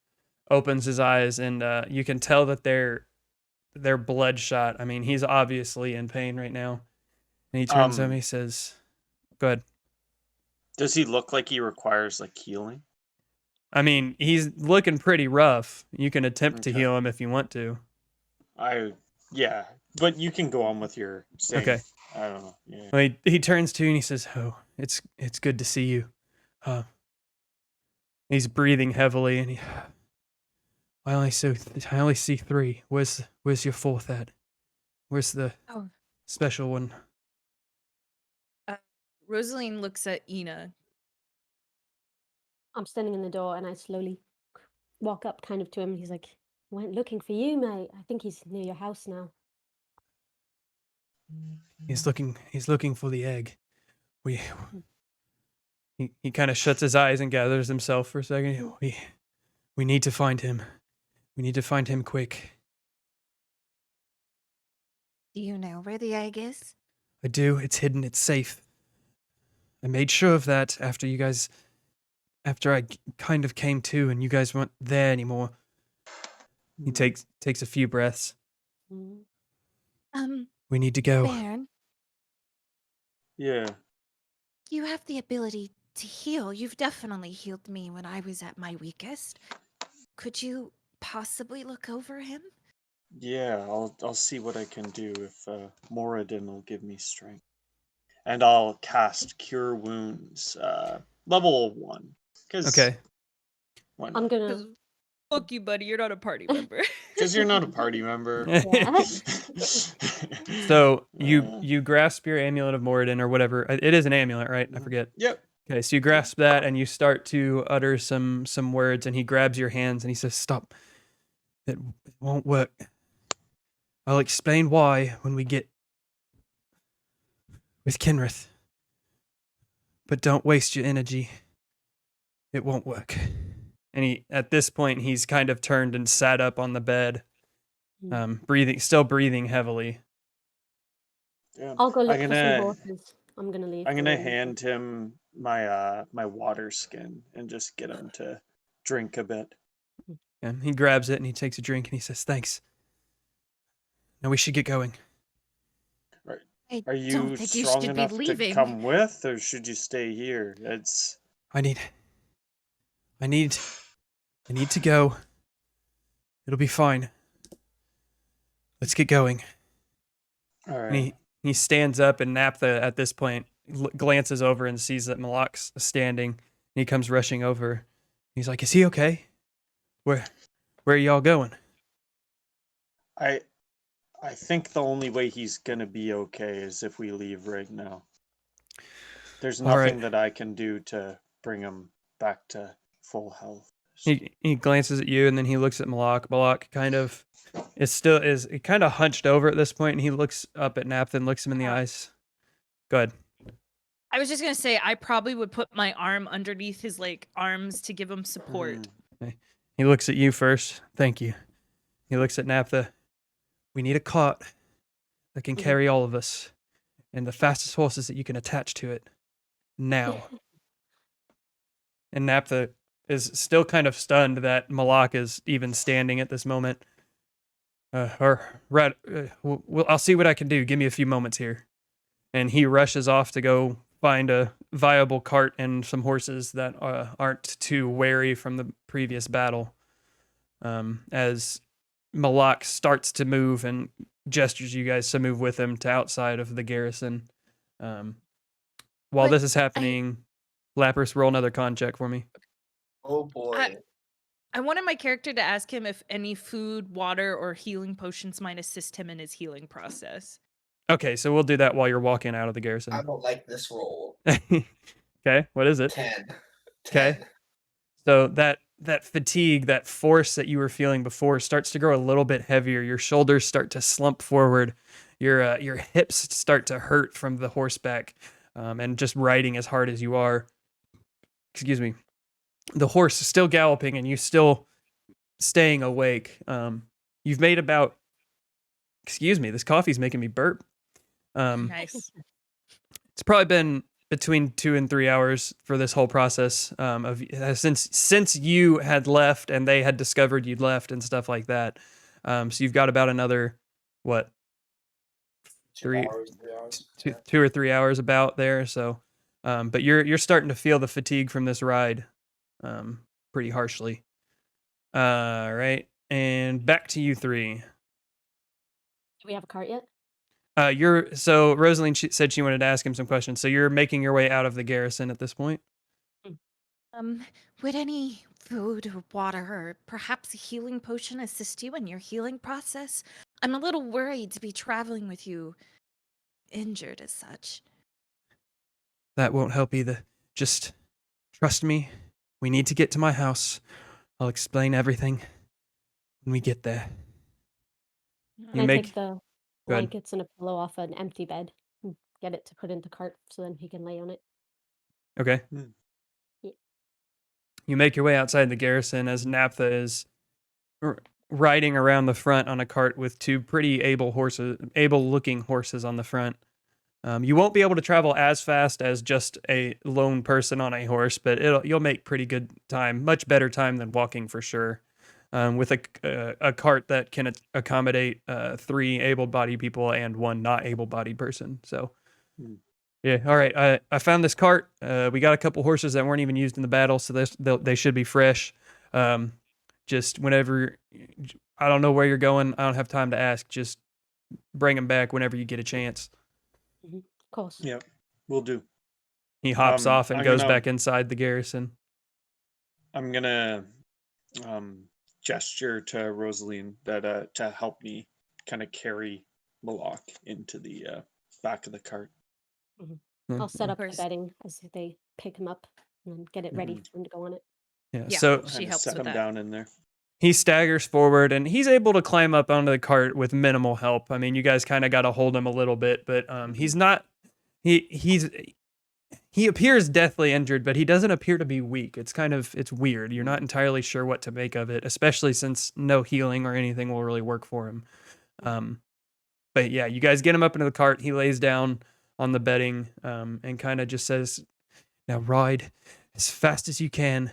opens his eyes, and you can tell that they're bloodshot. I mean, he's obviously in pain right now. And he turns to him. He says, "Go ahead." Does he look like he requires healing? I mean, he's looking pretty rough. You can attempt to Okay. heal him if you want to. Yeah, but you can go on with your saying. Okay. I don't know. Yeah. Well, he turns to you and he says, "Oh, it's good to see you." He's breathing heavily, and I only see three. Where's your fourth at? Where's the special one? Rosaline looks at Ina. I'm standing in the door and I slowly walk up kind of to him. He's like, "I went looking for you, mate. I think he's near your house now." He's looking for the egg. He kind of shuts his eyes and gathers himself for a second. We need to find him. We need to find him quick. Do you know where the egg is? I do. It's hidden. It's safe. I made sure of that after I kind of came to and you guys weren't there anymore. He takes a few breaths. We need to go. Baron, Yeah. you have the ability to heal. You've definitely healed me when I was at my weakest. Could you possibly look over him? Yeah, I'll see what I can do if Moradin will give me strength. And I'll cast Cure Wounds, level 1. Okay. I'm gonna. Fuck you, buddy. You're not a party member. Because you're not a party member. Yeah. So you grasp your amulet of Moradin or whatever. It is an amulet, right? I forget. Yep. Okay, so you grasp that and you start to utter some words, and he grabs your hands and he says, "Stop. It won't work. I'll explain why when we get with Kenrith. But don't waste your energy. It won't work." And at this point, he's kind of turned and sat up on the bed, still breathing heavily. Yeah. I'll go look I'm for some gonna horses. I'm gonna leave. I'm the gonna room. hand him my my water skin and just get him to drink a bit. And he grabs it and he takes a drink and he says, "Thanks. Now we should get going." I Are don't you think you strong should be enough to leaving. come with, or should you stay here? I need to go. It'll be fine. Let's get going. All And right. he stands up, and Naphtha at this point glances over and sees that Malak's standing. And he comes rushing over. He's like, "Is he okay? Where are y'all going?" I think the only way he's gonna be okay is if we leave right now. There's All right. nothing that I can do to bring him back to full health. He glances at you, and then he looks at Malak. Malak kind of is kind of hunched over at this point, and he looks up at Naphtha and looks him in the eyes. Go ahead. I was just gonna say I probably would put my arm underneath his like arms to give him support. He looks at you first. Thank you. He looks at Naphtha. "We need a cart that can carry all of us, and the fastest horses that you can attach to it. Now." And Naphtha is still kind of stunned that Malak is even standing at this moment. I'll see what I can do. Give me a few moments here. And he rushes off to go find a viable cart and some horses that aren't too wary from the previous battle. As Malak starts to move and gestures you guys to move with him to outside of the garrison. While But this is happening, Lapras, roll another con check for me. Oh boy. I wanted my character to ask him if any food, water, or healing potions might assist him in his healing process. Okay, so we'll do that while you're walking out of the garrison. I don't like this roll. Okay, what is it? 10. Okay. 10. So that fatigue, that force that you were feeling before starts to grow a little bit heavier. Your shoulders start to slump forward. Your hips start to hurt from the horseback, and just riding as hard as you are. Excuse me. The horse is still galloping, and you still staying awake. You've made about. Excuse me. This coffee's making me burp. Nice. It's probably been between 2 and 3 hours for this whole process of since you had left and they had discovered you'd left and stuff like that. So you've got about another what 2 hours, 3 hours. Yeah. 2 or 3 hours about there. So, but you're starting to feel the fatigue from this ride, pretty harshly. Right, and back to you three. Do we have a cart yet? So Rosaline said she wanted to ask him some questions. So you're making your way out of the garrison at this point. Would any food or water or perhaps a healing potion assist you in your healing process? I'm a little worried to be traveling with you injured as such. That won't help either. Just trust me. We need to get to my house. I'll explain everything when we get there. Can I make- take the Go ahead. blankets and a pillow off an empty bed and get it to put into cart so then he can lay on it? Okay. Yeah. You make your way outside the garrison as Naphtha is riding around the front on a cart with two pretty able-looking horses on the front. You won't be able to travel as fast as just a lone person on a horse, but you'll make pretty good time, much better time than walking for sure. With a cart that can accommodate 3 able-bodied people and 1 not able-bodied person. So, yeah. All right. I found this cart. We got a couple horses that weren't even used in the battle, so they should be fresh. Just whenever, I don't know where you're going. I don't have time to ask. Just bring them back whenever you get a chance. Of course. Yep, we'll do. He hops off and I'm goes gonna- back inside the garrison. I'm gonna gesture to Rosaline that to help me kind of carry Malak into the back of the cart. I'll set up the course. bedding as they pick him up and then get it ready for him to go on it. Yeah. Yeah. So She Kinda helps set with him that. down in there. he staggers forward and he's able to climb up onto the cart with minimal help. I mean, you guys kind of got to hold him a little bit, but he's not. He appears deathly injured, but he doesn't appear to be weak. It's weird. You're not entirely sure what to make of it, especially since no healing or anything will really work for him. But yeah, you guys get him up into the cart. He lays down on the bedding and kind of just says, "Now ride as fast as you can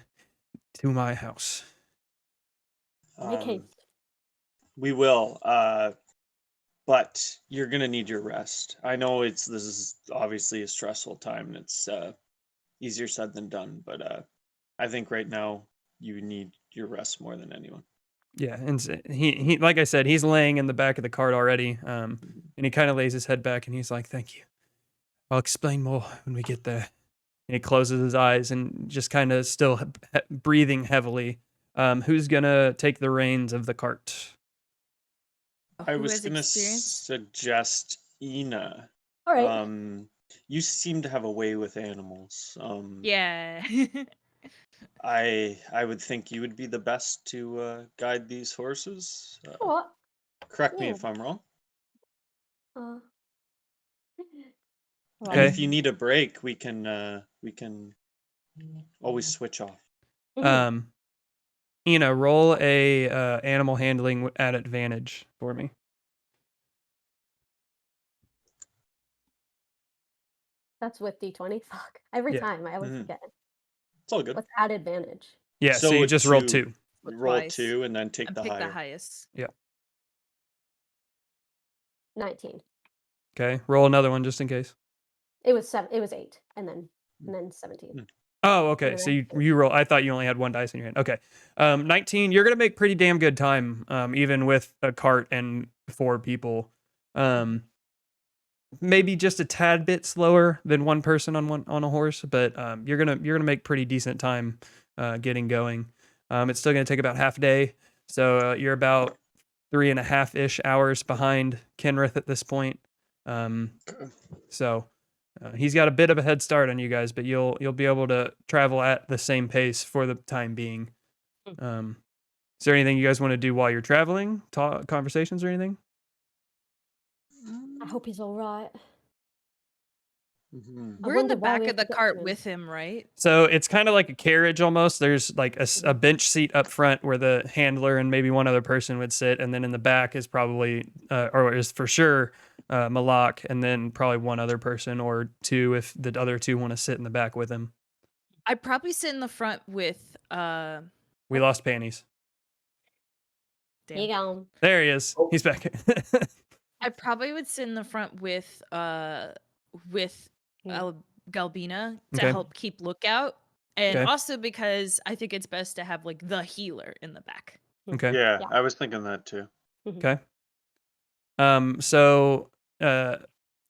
to my house." Make Um, haste. we will, but you're gonna need your rest. I know this is obviously a stressful time, and it's easier said than done. But I think right now you need your rest more than anyone. Yeah, and he like I said, he's laying in the back of the cart already, and he kind of lays his head back and he's like, "Thank you. I'll explain more when we get there." And he closes his eyes and just kind of still breathing heavily. Who's gonna take the reins of the cart? I Who was has gonna experience? suggest Ina. All right. You seem to have a way with animals. Yeah. I would think you would be the best to guide these horses. What? Correct me Yeah. if I'm wrong. Uh, And Okay. if you need a break, we can always switch off. mhm. Ina, roll a animal handling at advantage for me. That's with D20. Fuck. Every Yeah. time I always Mhm. forget. It's all good. What's at advantage? Yeah, so you just roll 2. Roll Twice. 2 and then take And the pick the higher. highest. 19. Okay, roll another one just in case. It was 7. It was 8, and then 17. Oh, okay. then So I you failed. you roll. I thought you only had one dice in your hand. Okay, 19. You're gonna make pretty damn good time, even with a cart and 4 people. Maybe just a tad bit slower than one person on a horse, but you're gonna make pretty decent time getting going. It's still gonna take about half a day, so you're about 3.5-ish hours behind Kenrith at this point. So he's got a bit of a head start on you guys, but you'll be able to travel at the same pace for the time being. Is there anything you guys want to do while you're traveling? Talk, conversations or anything? I hope he's all right. Mhm. We're in wonder the why we back have of the to get cart to him. with him, right? So it's kind of like a carriage almost. There's like a bench seat up front where the handler and maybe one other person would sit, and then in the back is probably, or is for sure, Malak, and then probably one other person or 2 if the other 2 want to sit in the back with him. I'd probably sit in the front with We lost panties. Here you go. There he is. Oh. He's back. I probably would sit in the front with Mm. Galbina to Okay. help keep lookout. And Okay. also because I think it's best to have like the healer in the back. Okay. Yeah, Yeah. I was thinking that too. Okay. So,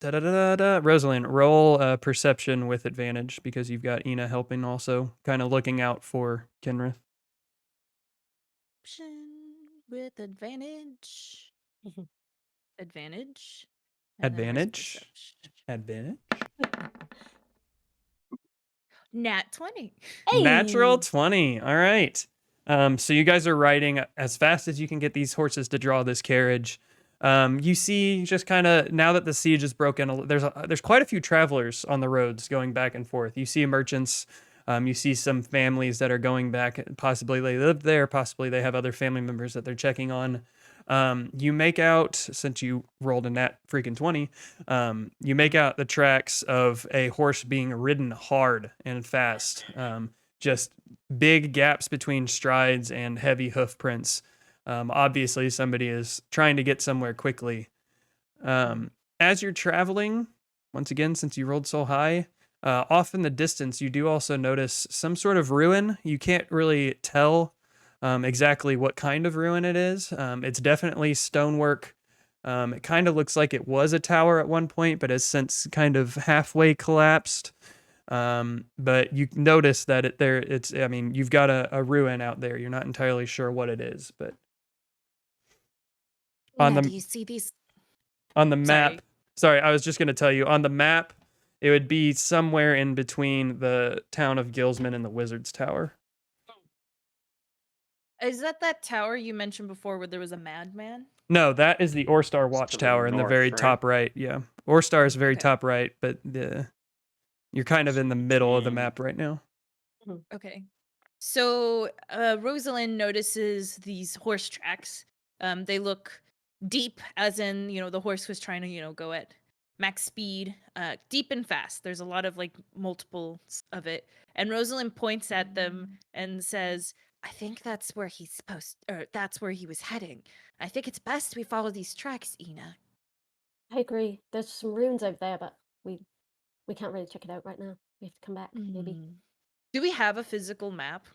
Rosalind, roll perception with advantage because you've got Ina helping also, kind of looking out for Kenrith. Option with advantage. Mhm. Advantage. And then where's Advantage. perception? Advantage. Nat 20. Natural Hey! 20. All right. So you guys are riding as fast as you can get these horses to draw this carriage. You see, just kind of now that the siege is broken, there's quite a few travelers on the roads going back and forth. You see merchants. You see some families that are going back. Possibly they live there. Possibly they have other family members that they're checking on. You make out, since you rolled a nat freaking 20, you make out the tracks of a horse being ridden hard and fast. Just big gaps between strides and heavy hoof prints. Obviously, somebody is trying to get somewhere quickly. As you're traveling, once again, since you rolled so high, off in the distance, you do also notice some sort of ruin. You can't really tell exactly what kind of ruin it is. It's definitely stonework. It kind of looks like it was a tower at one point, but has since kind of halfway collapsed. But you notice that you've got a ruin out there. You're not entirely sure what it is, but on Now, the do you see these? map. Sorry, I was just going to tell you on the map. It would be somewhere in between the town of Gilsman and the Wizard's Tower. Is that tower you mentioned before where there was a madman? No, that is the Orstar It's to Watchtower the in the north, very right? top right. Yeah, Orstar is very Okay. top right, but you're kind of in the middle of the 17. map right now. Okay. So Rosalind notices these horse tracks. They look deep, as in, the horse was trying to, go at max speed, deep and fast. There's a lot of like multiples of it. And Rosalind points at them and says, I think that's where he's that's where he was heading. I think it's best we follow these tracks, Ina. I agree. There's some ruins over there, but we can't really check it out right now. We have to come back, maybe. do we have a physical map?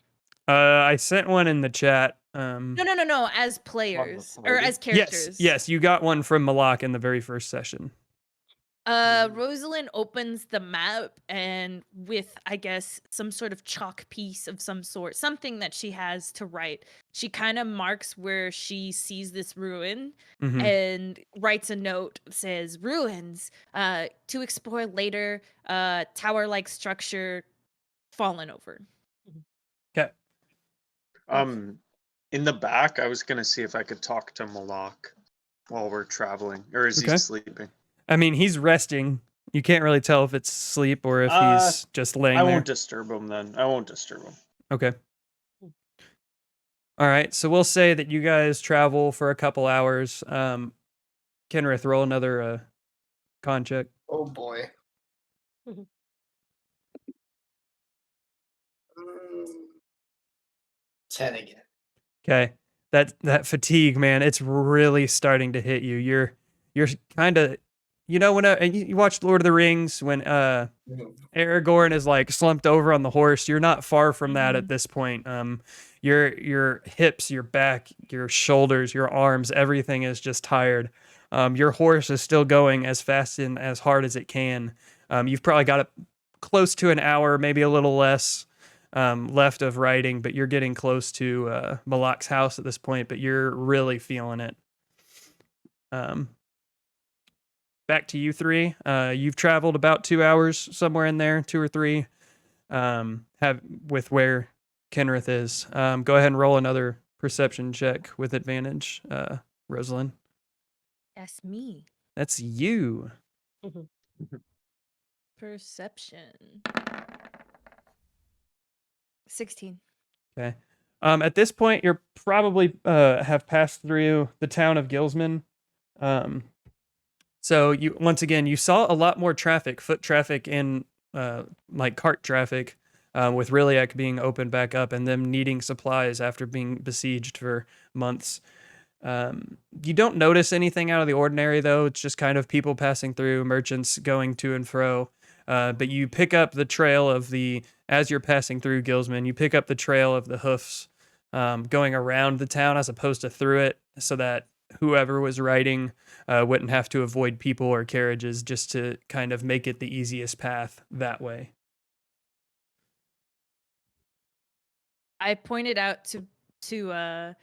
I sent one in the chat. No, as players or party? as characters. Yes, you got one from Malak in the very first session. Rosalind opens the map and with, I guess, some sort of chalk piece of some sort, something that she has to write, she kind of marks where she sees this ruin Mhm. and writes a note, says, ruins, to explore later, tower-like structure fallen over. Okay. In the back, I was gonna see if I could talk to Malak while we're traveling, or is Okay. he sleeping? I mean, he's resting. You can't really tell if it's sleep or if Uh, he's just laying I there. won't disturb him then. I won't disturb him. Okay. All right. So we'll say that you guys travel for a couple hours. Kenrith, roll another con check. Oh boy. Mhm. 10 again. Okay. That fatigue, man, it's really starting to hit you. You're kind of, when you watch Lord of the Rings when Aragorn is like slumped over on the horse, you're not far from that at this point. Your hips, your back, your shoulders, your arms, everything is just tired. Your horse is still going as fast and as hard as it can. You've probably got close to an hour, maybe a little less, left of riding, but you're getting close to Malak's house at this point, but you're really feeling it. Back to you three. You've traveled about 2 hours, somewhere in there, 2 or 3, have with where Kenrith is. Go ahead and roll another perception check with advantage, Rosalind. That's me. That's you. Perception. 16. Okay. At this point, you're probably have passed through the town of Gilsman. So you once again you saw a lot more traffic, foot traffic, and like cart traffic, with Riliac being opened back up and them needing supplies after being besieged for months. You don't notice anything out of the ordinary though. It's just kind of people passing through, merchants going to and fro. But you pick up the trail of as you're passing through Gilsman, you pick up the trail of the hoofs going around the town as opposed to through it, so that whoever was riding wouldn't have to avoid people or carriages, just to kind of make it the easiest path that way. I pointed out to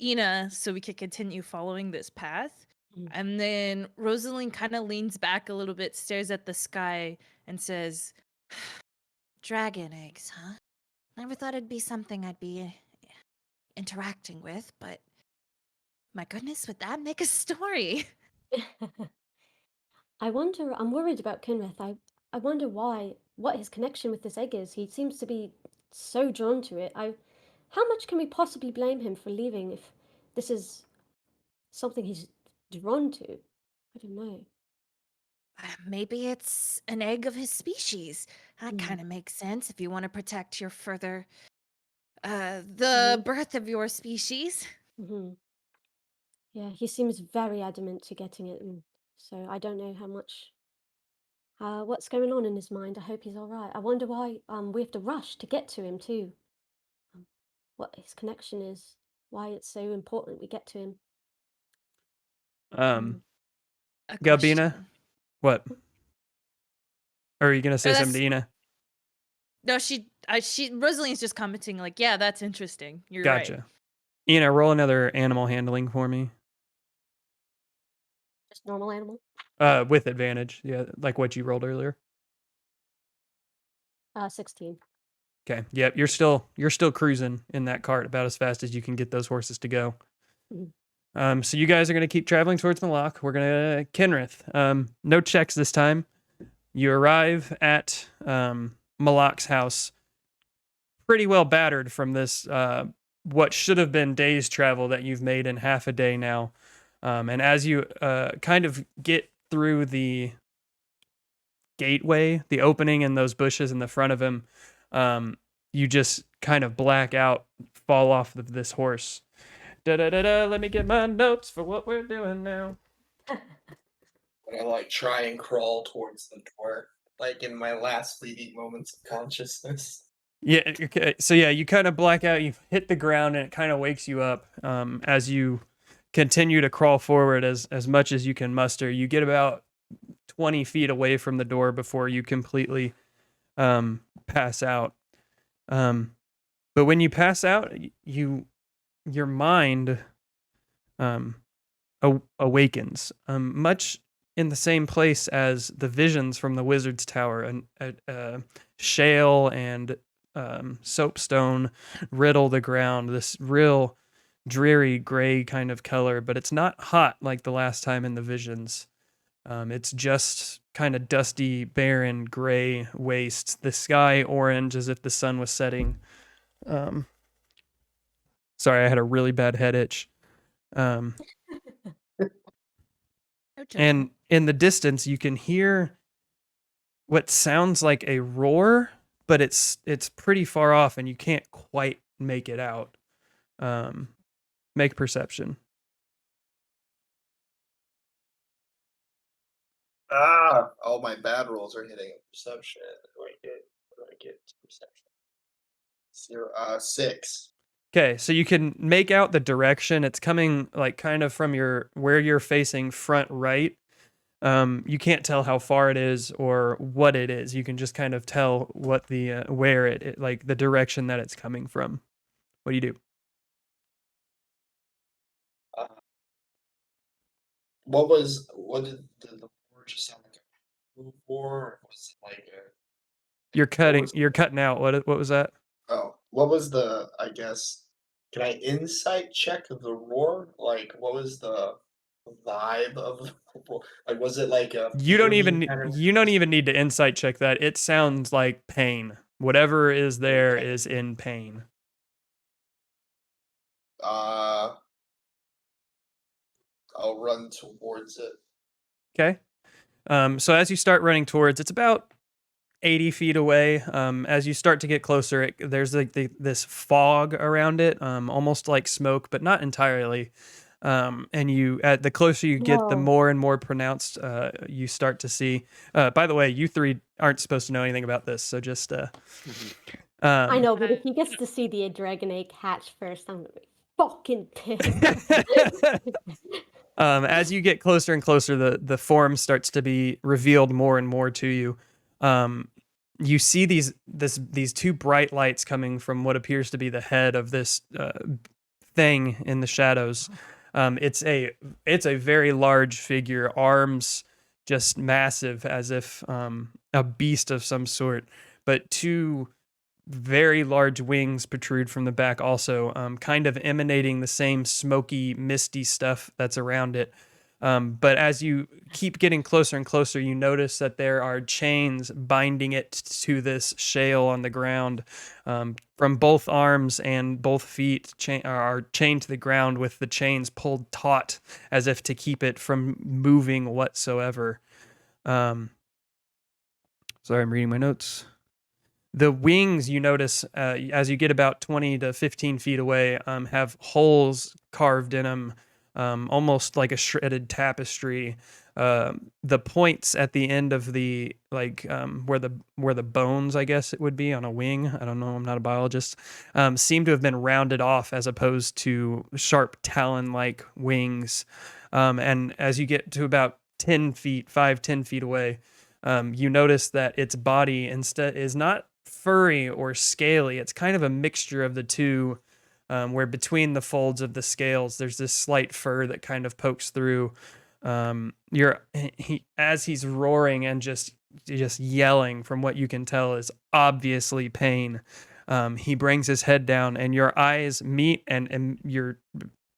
Ina so we could continue following this path. And then Rosalind kind of leans back a little bit, stares at the sky, and says, Dragon eggs, huh? Never thought it'd be something I'd be interacting with, but my goodness, would that make a story? I'm worried about Kinrith. I wonder what his connection with this egg is. He seems to be so drawn to it. How much can we possibly blame him for leaving if this is something he's drawn to? I don't know. Maybe it's an egg of his species. That Mm. kind of makes sense if you want to protect your further, the birth of your species. Hmm. Yeah, he seems very adamant to getting it, and so I don't know how much. What's going on in his mind? I hope he's all right. I wonder why we have to rush to get to him too. What his connection is, why it's so important we get to him. a Gabina, question. what? Or are you gonna say Oh, something to Ina? No, Rosalind's just commenting like, yeah, that's interesting. You're Gotcha. right. Ina, roll another animal handling for me. Just normal animal. With advantage, yeah, like what you rolled earlier. 16. Okay. Yep. You're still cruising in that cart about as fast as you can get those horses to go. So you guys are gonna keep traveling towards the lock. We're gonna Kenrith. No checks this time. You arrive at Malak's house, pretty well battered from this what should have been days travel that you've made in half a day now. And as you kind of get through the gateway, the opening in those bushes in the front of him, you just kind of black out, fall off of this horse. Da-da-da-da, let me get my notes for what we're doing now. But I like try and crawl towards the door, like in my last fleeting moments of consciousness. Yeah, okay. So yeah, you kind of black out, you hit the ground, and it kind of wakes you up as you continue to crawl forward as much as you can muster. You get about 20 feet away from the door before you completely pass out. But when you pass out, your mind awakens, much in the same place as the visions from the wizard's tower, and shale and soapstone riddle the ground, this real dreary gray kind of color, but it's not hot like the last time in the visions. It's just kind of dusty, barren, gray waste. The sky orange as if the sun was setting. Sorry, I had a really bad head itch. No And judgment. in the distance, you can hear what sounds like a roar, but it's pretty far off, and you can't quite make it out. Make perception. All my bad rolls are hitting perception. What do I get to perception? 6. Okay, so you can make out the direction. It's coming like kind of from where you're facing front right. You can't tell how far it is or what it is. You can just kind of tell what the where it like the direction that it's coming from. What do you do? What did the word just sound like a move or was it like a You're cutting. was- You're cutting out. What was that? what was the, I guess, can I insight check the roar? Like what was the vibe of the roar? Like was it like a You don't fuming even kind of you don't even need to insight check that. It sounds like pain. Whatever is there Okay. is in pain. I'll run towards it. Okay. So as you start running towards, it's about 80 feet away. As you start to get closer, there's like this fog around it, almost like smoke, but not entirely. And at the closer you get, the No. more and more pronounced you start to see. By the way, you three aren't supposed to know anything about this, so just. I know, but if he gets to see the dragon egg hatch first, I'm gonna be fucking pissed. As you get closer and closer, the form starts to be revealed more and more to you. You see these two bright lights coming from what appears to be the head of this thing in the shadows. It's a very large figure, arms just massive, as if a beast of some sort, but two very large wings protrude from the back also, kind of emanating the same smoky, misty stuff that's around it. But as you keep getting closer and closer, you notice that there are chains binding it to this shale on the ground. From both arms and both feet are chained to the ground with the chains pulled taut as if to keep it from moving whatsoever. Sorry, I'm reading my notes. The wings, you notice as you get about 20 to 15 feet away, have holes carved in them, almost like a shredded tapestry. The points at the end of the where the bones, I guess it would be on a wing. I don't know. I'm not a biologist. Seem to have been rounded off as opposed to sharp talon-like wings. And as you get to about 10 feet away, you notice that its body instead is not furry or scaly. It's kind of a mixture of the two, where between the folds of the scales, there's this slight fur that kind of pokes through. As he's roaring and just yelling, from what you can tell is obviously pain. He brings his head down and your eyes meet and your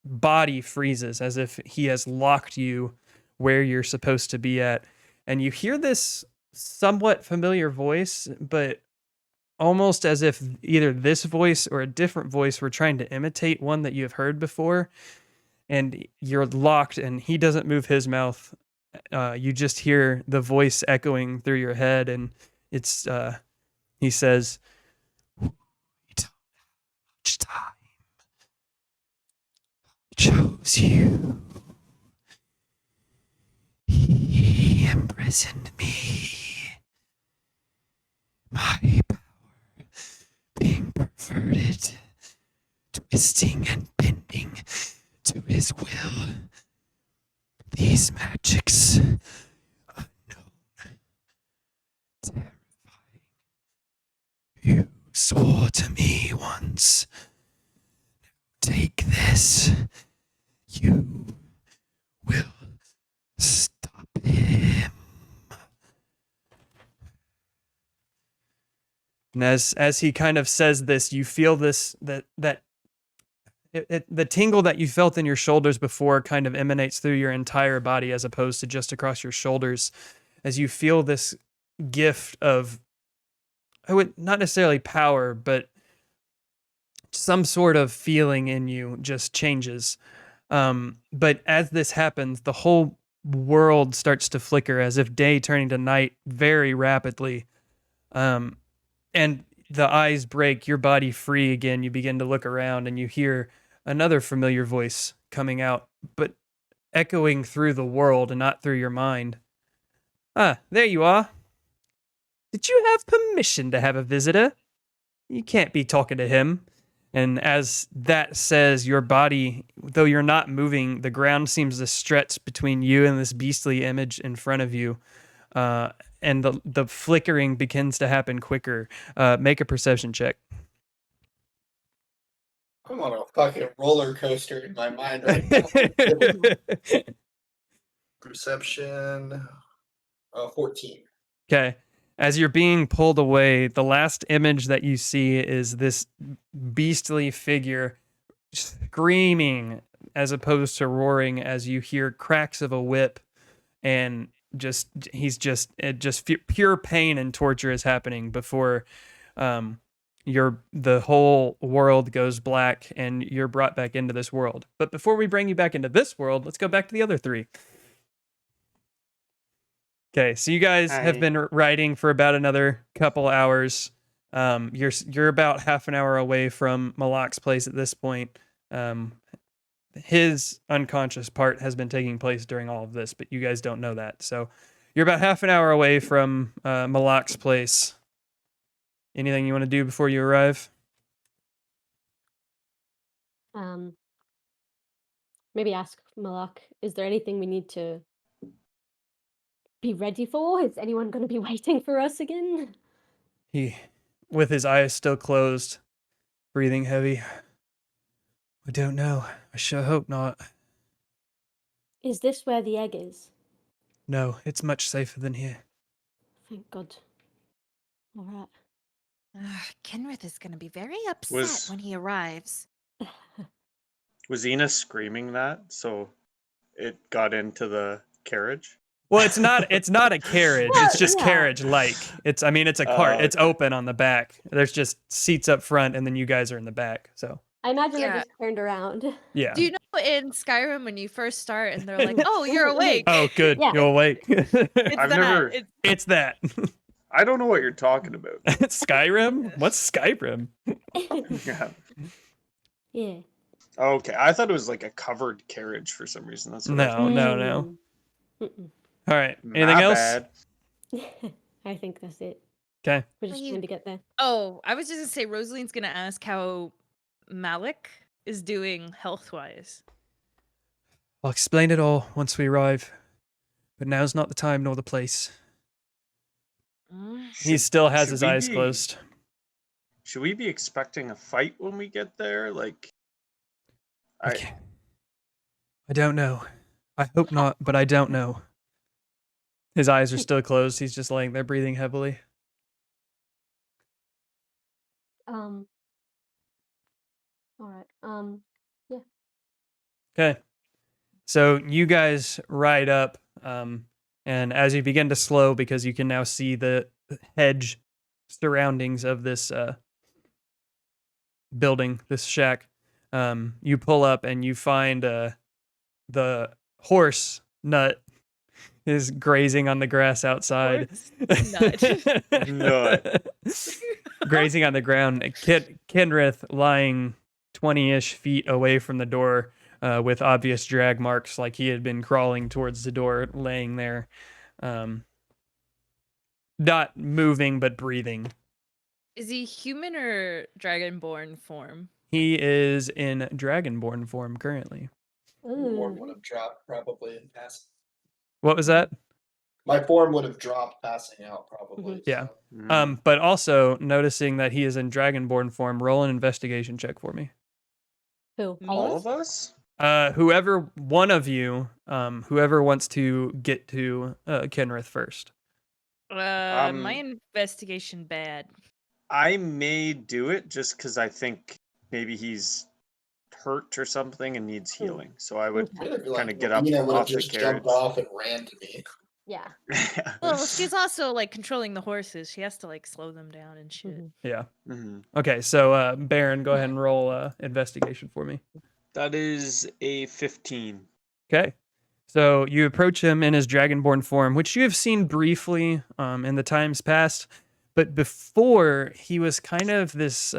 body freezes as if he has locked you where you're supposed to be at. And you hear this somewhat familiar voice, but almost as if either this voice or a different voice were trying to imitate one that you have heard before. And you're locked and he doesn't move his mouth. You just hear the voice echoing through your head, and it's he says, "We don't have much time. I chose you. He imprisoned me. My power being perverted, twisting and bending to his will. These magics, unknown, terrifying. You swore to me once. Take this. You will stop him." And as he kind of says this, you feel this the tingle that you felt in your shoulders before kind of emanates through your entire body as opposed to just across your shoulders, as you feel this gift of, I would not necessarily power, but some sort of feeling in you just changes. But as this happens, the whole world starts to flicker as if day turning to night very rapidly. And the eyes break, your body free again. You begin to look around and you hear another familiar voice coming out, but echoing through the world and not through your mind. "Ah, there you are. Did you have permission to have a visitor? You can't be talking to him." And as that says, your body, though you're not moving, the ground seems to stretch between you and this beastly image in front of you. And the flickering begins to happen quicker. Make a perception check. I'm on a fucking roller coaster in my mind right now. Perception, 14. Okay. As you're being pulled away, the last image that you see is this beastly figure screaming as opposed to roaring, as you hear cracks of a whip, and pure pain and torture is happening before the whole world goes black and you're brought back into this world. But before we bring you back into this world, let's go back to the other three. Okay, so you guys have been riding for about another couple hours. You're about half an hour away from Malak's place at this point. His unconscious part has been taking place during all of this, but you guys don't know that. So you're about half an hour away from Malak's place. Anything you want to do before you arrive? Maybe ask Malak, is there anything we need to be ready for? Is anyone going to be waiting for us again? He, with his eyes still closed, breathing heavy. "I don't know. I sure hope not. Is this where the egg is? No, it's much safer than here." Thank God. All right. Kenrith is going to be very upset when he arrives. Was Ina screaming that so it got into the carriage? Well, it's not a carriage. It's just yeah. carriage-like. It's a cart. It's okay. open on the back. There's just seats up front, and then you guys are in the back. So I imagine I Yeah. just turned around. yeah. Do you know in Skyrim when you first start and they're like, "Oh, you're awake." Oh, good. Yeah. You're awake. It's I've that. never- It's It's that. I don't know what you're talking about. Skyrim? What's Skyrim? Yeah. Yeah. Okay, I thought it was like a covered carriage for some reason. That's what I No, no. Mm. All right. thought. Anything My else? bad. I think that's it. Okay. We're just you- trying to get there. Oh, I was just gonna say Rosaline's gonna ask how Malik is doing health-wise. I'll explain it all once we arrive. But now's not the time nor the place. He Should- still has should his we eyes be- closed. Should we be expecting a fight when we get there? Like, Okay. I don't know. I hope not, but I don't know. His eyes are still closed. He's just laying there breathing heavily. All right. Yeah. Okay. So you guys ride up, and as you begin to slow, because you can now see the hedge surroundings of this building, this shack, you pull up and you find the horse Nut is grazing on the grass outside. Nut. Grazing on the ground. Kenrith lying 20-ish feet away from the door with obvious drag marks, like he had been crawling towards the door, laying there. Not moving, but breathing. Is he human or dragonborn form? He is in dragonborn form currently. Form would have dropped probably in passing. What was that? My form would have dropped passing out probably. Yeah. So. But also noticing that he is in dragonborn form, roll an investigation check for me. Who? All of us? Whoever one of you, whoever wants to get to Kenrith first. My investigation bad. I may do it just because I think maybe he's hurt or something and needs healing. So I would kind of get up Nina would have off the just carriage. jumped off and ran to me. Yeah. Well, she's also like controlling the horses. She has to like slow them down and shit. Yeah. Mhm. Okay, so Baron, go ahead and roll investigation for me. That is a 15. Okay. So you approach him in his dragonborn form, which you have seen briefly in the times past, but before he was kind of this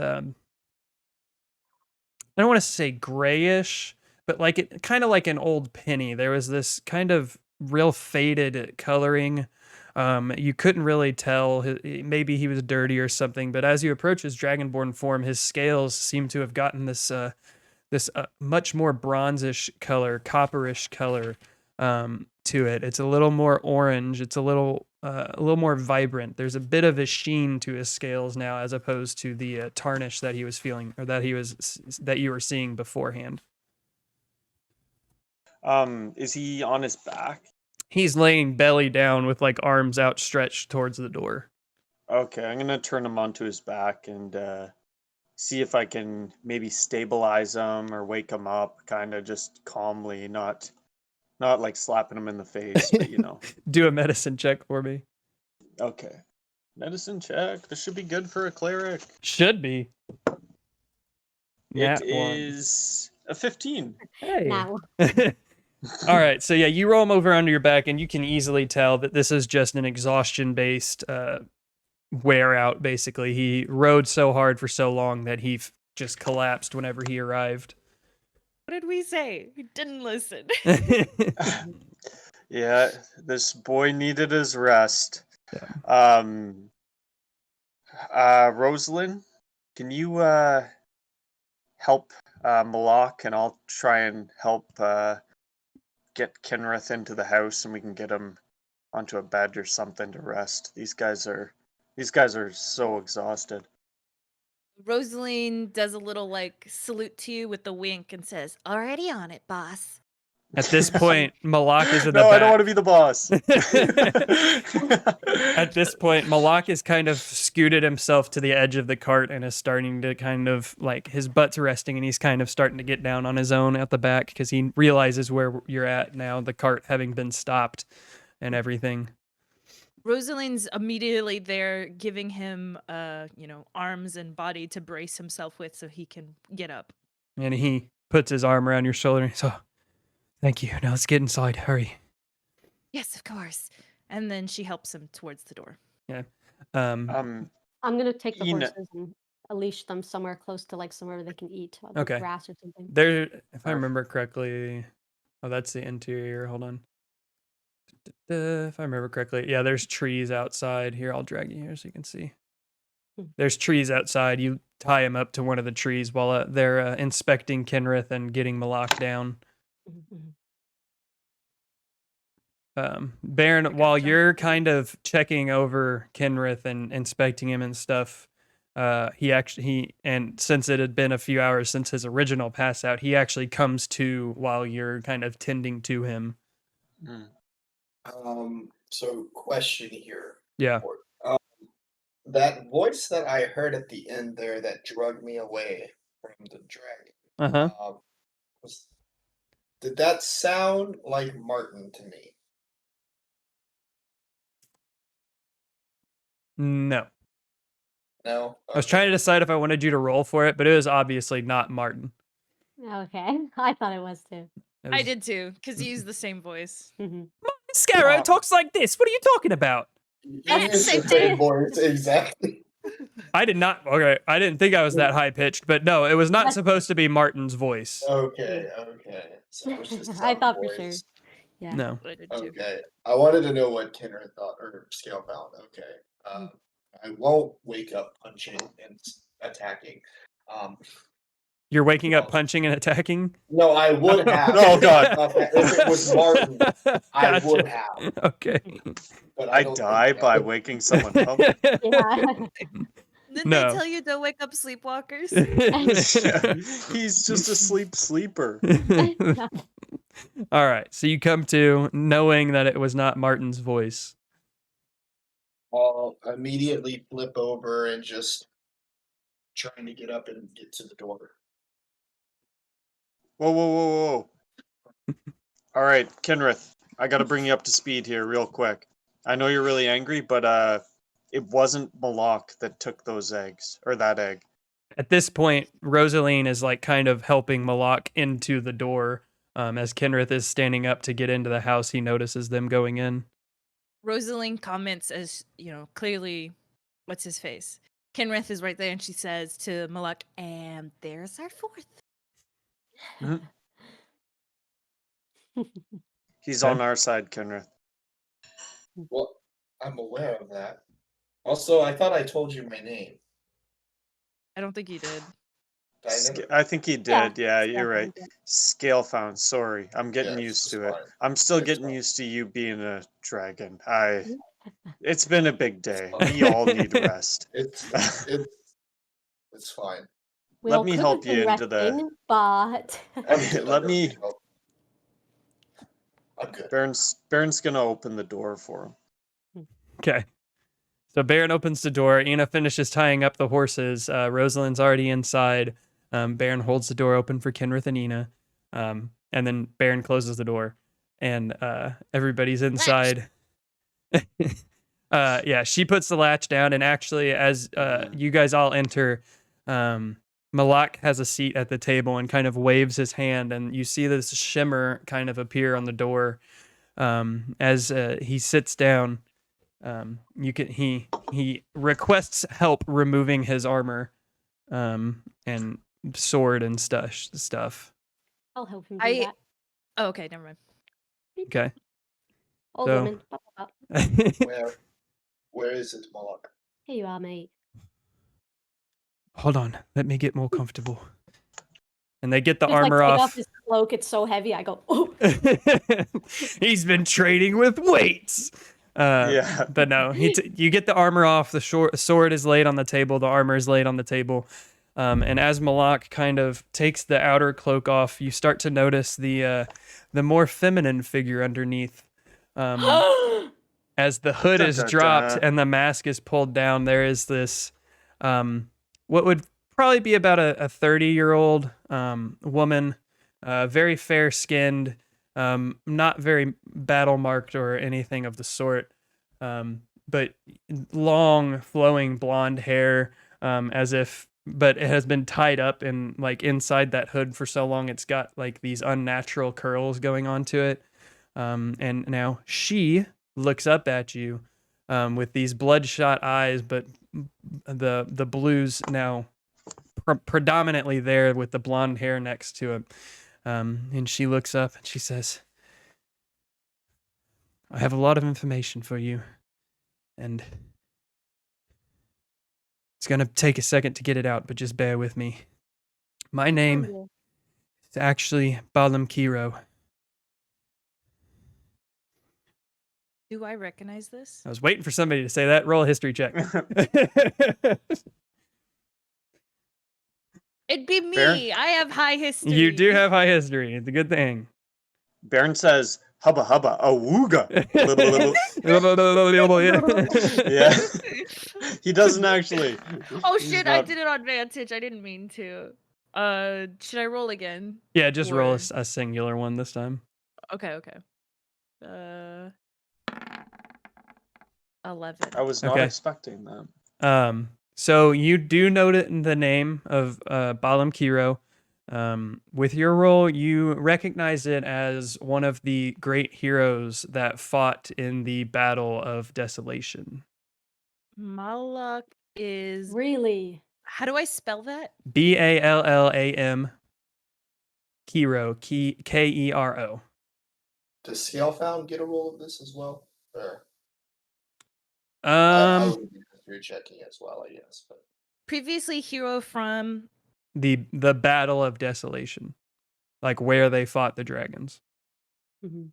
I don't want to say grayish, but like it kind of like an old penny. There was this kind of real faded coloring. You couldn't really tell. Maybe he was dirty or something, but as you approach his dragonborn form, his scales seem to have gotten this much more bronzish color, copperish color to it. It's a little more orange. It's a little more vibrant. There's a bit of a sheen to his scales now, as opposed to the tarnish that he was feeling, or that you were seeing beforehand. Is he on his back? He's laying belly down with like arms outstretched towards the door. Okay, I'm gonna turn him onto his back and see if I can maybe stabilize him or wake him up, kind of just calmly, not like slapping him in the face, but you know. Do a medicine check for me. Okay. Medicine check. This should be good for a cleric. Should be. It is a 15. Hey. Now. All right, so yeah, you roll him over under your back, and you can easily tell that this is just an exhaustion-based wear out, basically. He rode so hard for so long that he just collapsed whenever he arrived. What did we say? We didn't listen. Yeah, this boy needed his rest. Yeah. Rosalind, can you help Malak, and I'll try and help get Kenrith into the house, and we can get him onto a bed or something to rest. These guys are so exhausted. Rosaline does a little like salute to you with a wink and says, "Already on it, boss." At this point, Malak is in the No, back. I don't want to be the boss. At this point, Malak has kind of scooted himself to the edge of the cart and is starting to kind of like his butt's resting, and he's kind of starting to get down on his own at the back because he realizes where you're at now, the cart having been stopped and everything. Rosaline's immediately there giving him arms and body to brace himself with so he can get up. And he puts his arm around your shoulder and says, "Oh, thank you. Now let's get inside. Hurry." Yes, of course. And then she helps him towards the door. Yeah. I'm gonna take the Ina- horses and unleash them somewhere close to like somewhere they can eat, like Okay. grass or something. There, if I remember correctly, oh, that's the interior. Hold on. If I remember correctly, yeah, there's trees outside. Here, I'll drag you here so you can see. There's trees outside. You tie him up to one of the trees while they're inspecting Kenrith and getting Malak down. Baron, while you're kind of checking over Kenrith and inspecting him and stuff, and since it had been a few hours since his original pass out, he actually comes to while you're kind of tending to him. So question here. Yeah. Um, that voice that I heard at the end there that drugged me away from the dragon. Uh-huh. Was, did that sound like Martin to me? No. No. I was trying to decide if I wanted you to roll for it, but it was obviously not Martin. Okay, I thought it was too. It I was- did too, because you use the same voice. Scarrow Wow. talks like this. What are you talking about? It is Same the same thing. voice, exactly. I did not. Okay, I didn't think I was that high pitched, but no, it was not supposed to be Martin's voice. Okay. So it was just I some thought for sure. voice. Yeah. No. I did too. Okay. I wanted to know what Kenner thought or Scale found. Okay. I won't wake up punching and attacking. You're waking up Oh. punching and attacking? No, I would have. Oh, God. Okay, if it was Martin, I Gotcha. would have. Okay. But I don't die think by that. waking someone up. Yeah. Didn't No. they tell you don't wake up sleepwalkers? He's just a sleeper. All right. So you come to knowing that it was not Martin's voice. I'll immediately flip over and just trying to get up and get to the door. Whoa. All right, Kenrith, I got to bring you up to speed here real quick. I know you're really angry, but it wasn't Malak that took those eggs, or that egg. At this point, Rosaline is like kind of helping Malak into the door. As Kenrith is standing up to get into the house, he notices them going in. Rosaline comments as, clearly, what's his face? Kenrith is right there, and she says to Malak, and there's our fourth. He's Okay. on our side, Kenrith. Well, I'm aware of that. Also, I thought I told you my name. I don't think you did. Did I never? I think he did. Yeah, Scale you're right. found, yeah. Scale found. Sorry, I'm getting Yes, used it's to it. fine. I'm still It's getting fine. used to you being a dragon. It's been a big day. fine. We all need rest. It's fine. We Let all me could help have been you into the- resting, but I'm good. Let I don't me- need help. I'm good. Baron's gonna open the door for him. Okay. So Baron opens the door. Ina finishes tying up the horses. Rosalind's already inside. Baron holds the door open for Kenrith and Ina. And then Baron closes the door. And everybody's inside. Yeah, she puts the latch down. And actually, as you guys all enter, Malak has a seat at the table and kind of waves his hand. And you see this shimmer kind of appear on the door as he sits down. He requests help removing his armor and sword and stuff. I'll help him do I- that. Oh, okay, never mind. Okay. Old so- woman. Blah, blah, blah. Where is it, Moloch? Here you are, mate. Hold on, let me get more comfortable. And they get the Just, armor take off. off his cloak. It's so heavy. I go, oh. He's been training with weights. Yeah. But no, you get the armor off. The sword is laid on the table. The armor is laid on the table. And as Malak kind of takes the outer cloak off, you start to notice the more feminine figure underneath. As the hood Dun, is dun, dropped dun. and the mask is pulled down, there is this, what would probably be about a 30-year-old woman, very fair-skinned, not very battle-marked or anything of the sort, but long, flowing blonde hair, but it has been tied up in like inside that hood for so long, it's got like these unnatural curls going on to it. And now she looks up at you with these bloodshot eyes, but the blues now predominantly there with the blonde hair next to it. And she looks up and she says, I have a lot of information for you, and it's going to take a second to get it out, but just bear with me. My name is actually Valnaarmn Kero. Do I recognize this? I was waiting for somebody to say that. Roll a history check. It'd be me. Baron? I have high history. You do have high history. It's a good thing. Baron says, Hubba hubba, awooga. Yeah. He doesn't actually. Oh He's shit, I not- did it on Vantage. I didn't mean to. Should I roll again? Yeah, just roll Or- a singular one this time. Okay. 11. I was not Okay. expecting that. So you do note it in the name of Balam Kero. With your roll, you recognize it as one of the great heroes that fought in the Battle of Desolation. Malak is. Really? How do I spell that? Ballam Kero, Kero. Does Scalefound get a roll of this as well? Or I would be through checking as well, I guess. But Previously hero from. the Battle of Desolation, like where they fought the dragons. Mhm.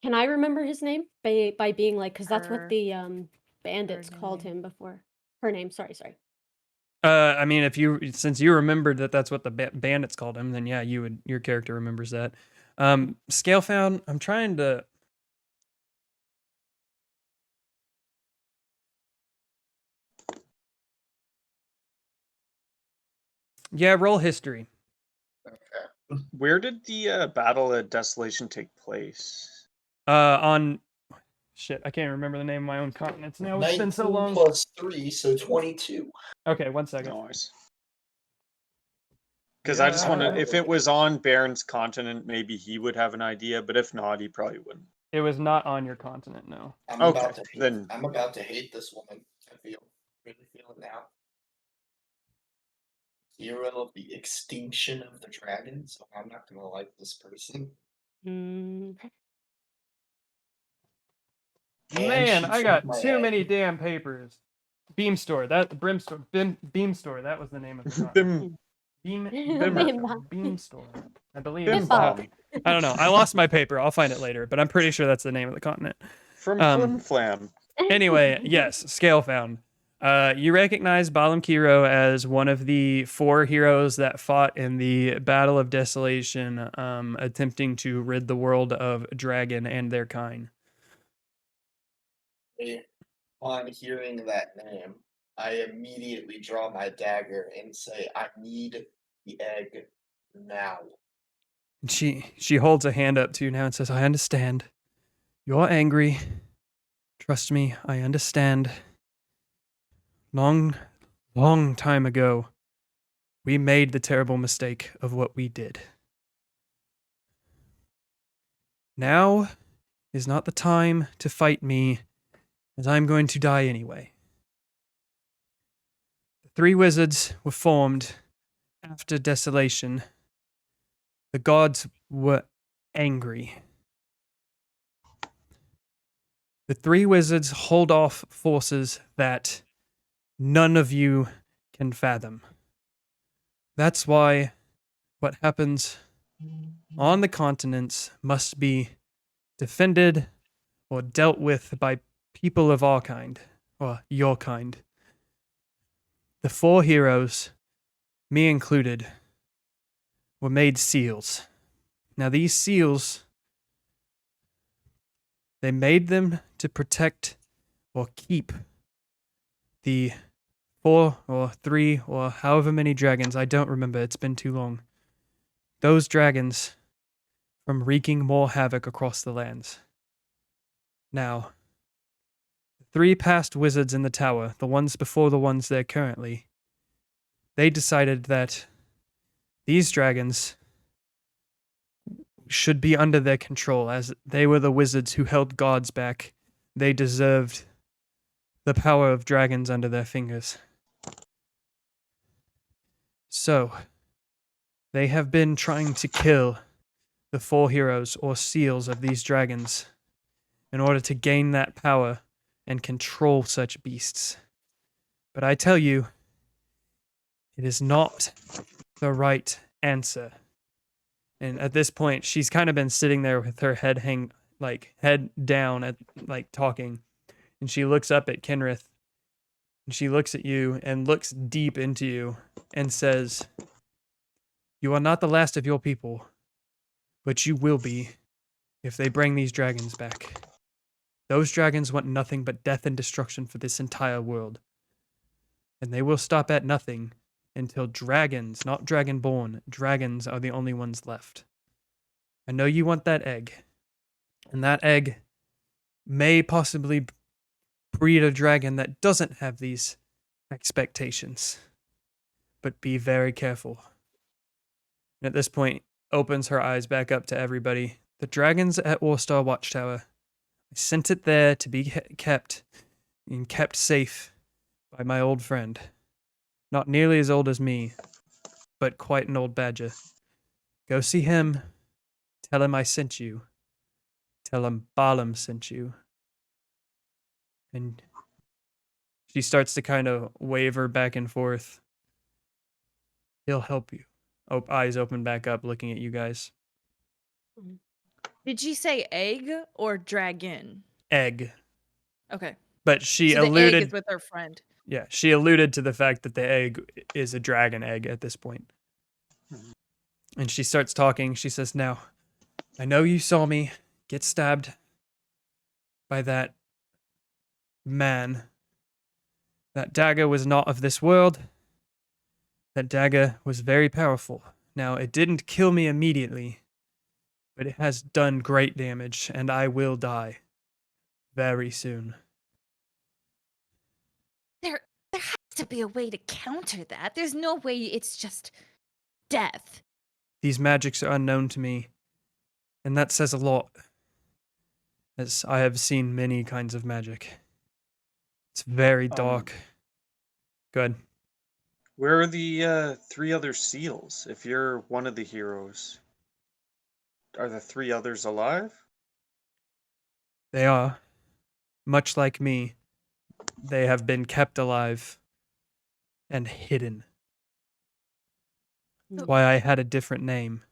Can I remember his name by being like, because that's what Her- the bandits her called name. him before. Her name. Sorry. I mean, since you remembered that's what the bandits called him, then yeah, your character remembers that. Scalefound, I'm trying to. Yeah, roll history. Where did the Battle of Desolation take place? On shit, I can't remember the name of my own continents now. It's been so 19 long. plus 3, so 22. Okay, 1 second. Nice. Because I just wanted, if it was on Baron's continent, maybe he would have an idea, but if not, he probably wouldn't. It was not on your continent, no. I'm Okay, about to hate, then- I'm about to hate this woman. I really feel it now. Hero of the extinction of the dragon, so I'm not gonna like this person. Mm. And Man, she I took got my too egg. many damn papers. Beam store, Beam store. That was the name of the continent. Bim, Beam store. I believe. Bim it's Bop. that. I don't know. I lost my paper. I'll find it later, but I'm pretty sure that's the name of the continent. from Um, Flim Flam. Anyway, yes, Scalefound. You recognize Balam Kero as one of the 4 heroes that fought in the Battle of Desolation, attempting to rid the world of dragon and their kind. On hearing that name, I immediately draw my dagger and say, I need the egg now. She holds a hand up to you now and says, I understand. You're angry. Trust me, I understand. Long time ago, we made the terrible mistake of what we did. Now is not the time to fight me, as I'm going to die anyway. The 3 wizards were formed after Desolation. The gods were angry. The 3 wizards hold off forces that none of you can fathom. That's why what happens on the continents must be defended or dealt with by people of our kind, or your kind. The 4 heroes, me included, were made seals. Now these seals, they made them to protect or keep the 4 or 3 or however many dragons, I don't remember, it's been too long. Those dragons from wreaking more havoc across the lands. Now, the 3 past wizards in the tower, the ones before the ones there currently, they decided that these dragons should be under their control, as they were the wizards who held gods back. They deserved the power of dragons under their fingers. So, they have been trying to kill the 4 heroes or seals of these dragons in order to gain that power and control such beasts. But I tell you, it is not the right answer. And at this point, she's kind of been sitting there with her head head down at talking. And she looks up at Kenrith. And she looks at you and looks deep into you and says, "You are not the last of your people, but you will be if they bring these dragons back. Those dragons want nothing but death and destruction for this entire world. And they will stop at nothing until dragons, not dragonborn, dragons are the only ones left. I know you want that egg. And that egg may possibly breed a dragon that doesn't have these expectations. But be very careful. And at this point, opens her eyes back up to everybody. The dragons at Warstar Watchtower. I sent it there to be kept and kept safe by my old friend. Not nearly as old as me, but quite an old badger. Go see him. Tell him I sent you. Tell him Balam sent you. And she starts to kind of waver back and forth. He'll help you. Eyes open back up, looking at you guys. Did she say egg or dragon? Egg. Okay. But she So the egg alluded. is with her friend. Yeah, she alluded to the fact that the egg is a dragon egg at this point. And she starts talking. She says, "Now, I know you saw me get stabbed by that man. That dagger was not of this world. That dagger was very powerful. Now, it didn't kill me immediately, but it has done great damage, and I will die very soon." There has to be a way to counter that. There's no way it's just death. These magics are unknown to me, and that says a lot, as I have seen many kinds of magic. It's very dark. Good. Where are the 3 other seals? If you're one of the heroes, are the 3 others alive? They are, much like me, they have been kept alive and hidden. That's why I had a different name.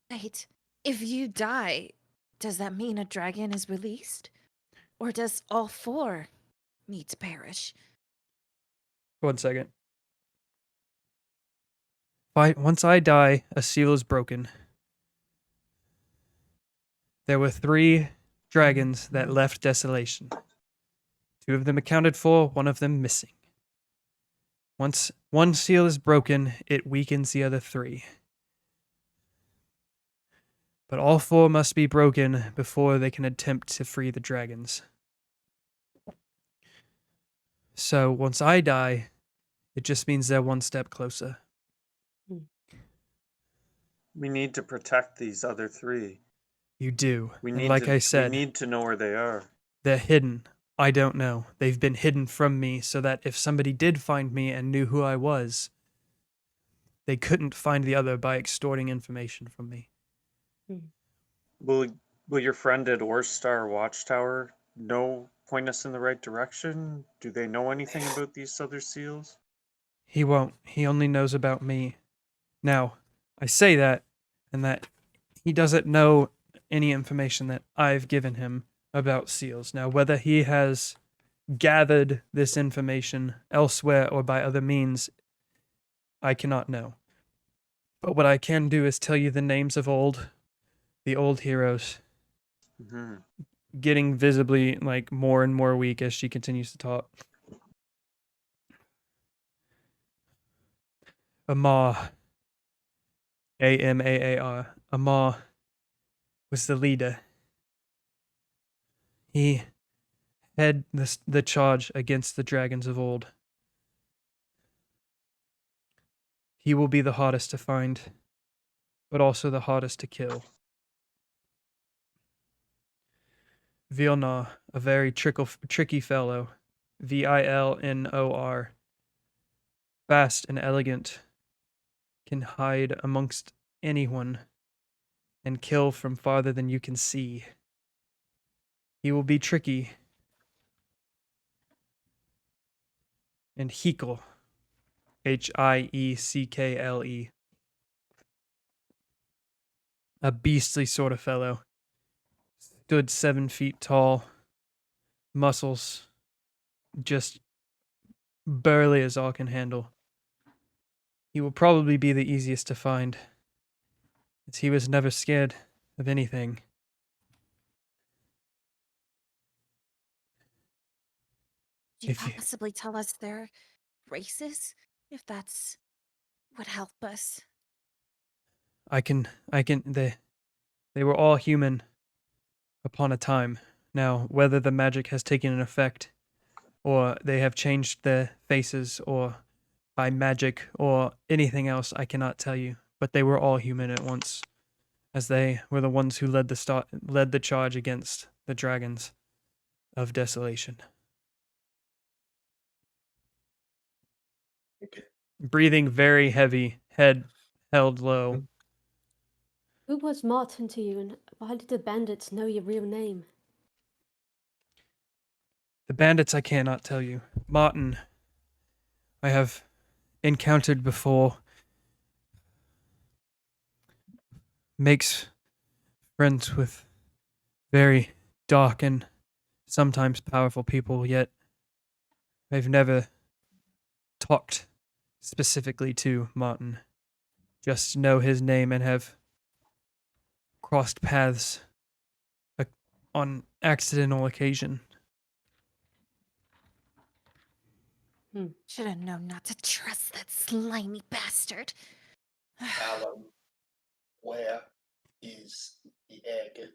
Right. If you die, does that mean a dragon is released? Or does all 4 need to perish? 1 second. Once I die, a seal is broken. There were 3 dragons that left Desolation. 2 of them accounted for, 1 of them missing. Once one seal is broken, it weakens the other 3. But all 4 must be broken before they can attempt to free the dragons. So once I die, it just means they're 1 step closer. We need to protect these other 3. You do. We And need like I said, we need to know where they are. they're hidden. I don't know. They've been hidden from me so that if somebody did find me and knew who I was, they couldn't find the other by extorting information from me. Will your friend at Orstar Watchtower point us in the right direction? Do they know anything about these other seals? He won't. He only knows about me. Now, I say that, and that he doesn't know any information that I've given him about seals. Now, whether he has gathered this information elsewhere or by other means, I cannot know. But what I can do is tell you the names of the old heroes, getting visibly more and more weak as she continues to talk. Amar, Amaar. Amar was the leader. He had the charge against the dragons of old. He will be the hardest to find, but also the hardest to kill. Vilnar, a very tricky fellow. Vilnor. Fast and elegant. Can hide amongst anyone and kill from farther than you can see. He will be tricky. And Hikle. Hiekle. A beastly sort of fellow. Stood 7 feet tall. Muscles just burly as all can handle. He will probably be the easiest to find, as he was never scared of anything. Could you If you, possibly tell us their races? If that's would help us. they were all human upon a time. Now, whether the magic has taken an effect, or they have changed their faces, or by magic, or anything else, I cannot tell you. But they were all human at once, as they were the ones who led the charge against the dragons of desolation. Okay. Breathing very heavy, head held low. Who was Martin to you, and why did the bandits know your real name? The bandits I cannot tell you. Martin, I have encountered before. Makes friends with very dark and sometimes powerful people, yet I've never talked specifically to Martin. Just know his name and have crossed paths on accidental occasion. Should have known not to trust that slimy bastard. Alan, where is the egg?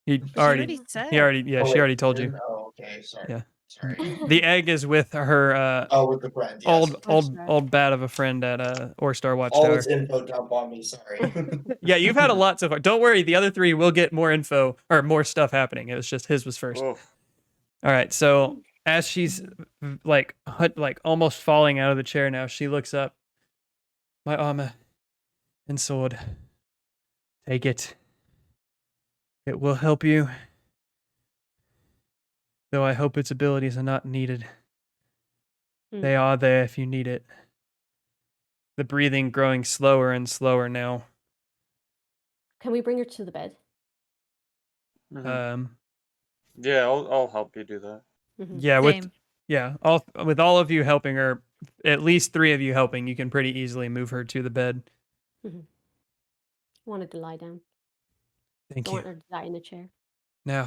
He She already, said. he already, yeah, Oh, she wait, already told you you. didn't? Oh, okay, sorry. Yeah. Sorry. The egg is with her Oh, with the friend, yes. old bat of a friend at Orstar All Watchtower. this info dump on me, sorry. Yeah, you've had a lot so far. Don't worry, the other three will get more info or more stuff happening. It was just his was first. Oh, All right, so as she's like almost falling out of the chair now, she looks up. My armor and sword. Take it. It will help you. Though I hope its abilities are not needed. They are there if you need it. The breathing growing slower and slower now. Can we bring her to the bed? mhm. Yeah, I'll help you do that. Yeah, Same. with all of you helping her, at least 3 of you helping, you can pretty easily move her to the bed. Wanted to lie down. Thank Don't you. want her to die in a chair. Now,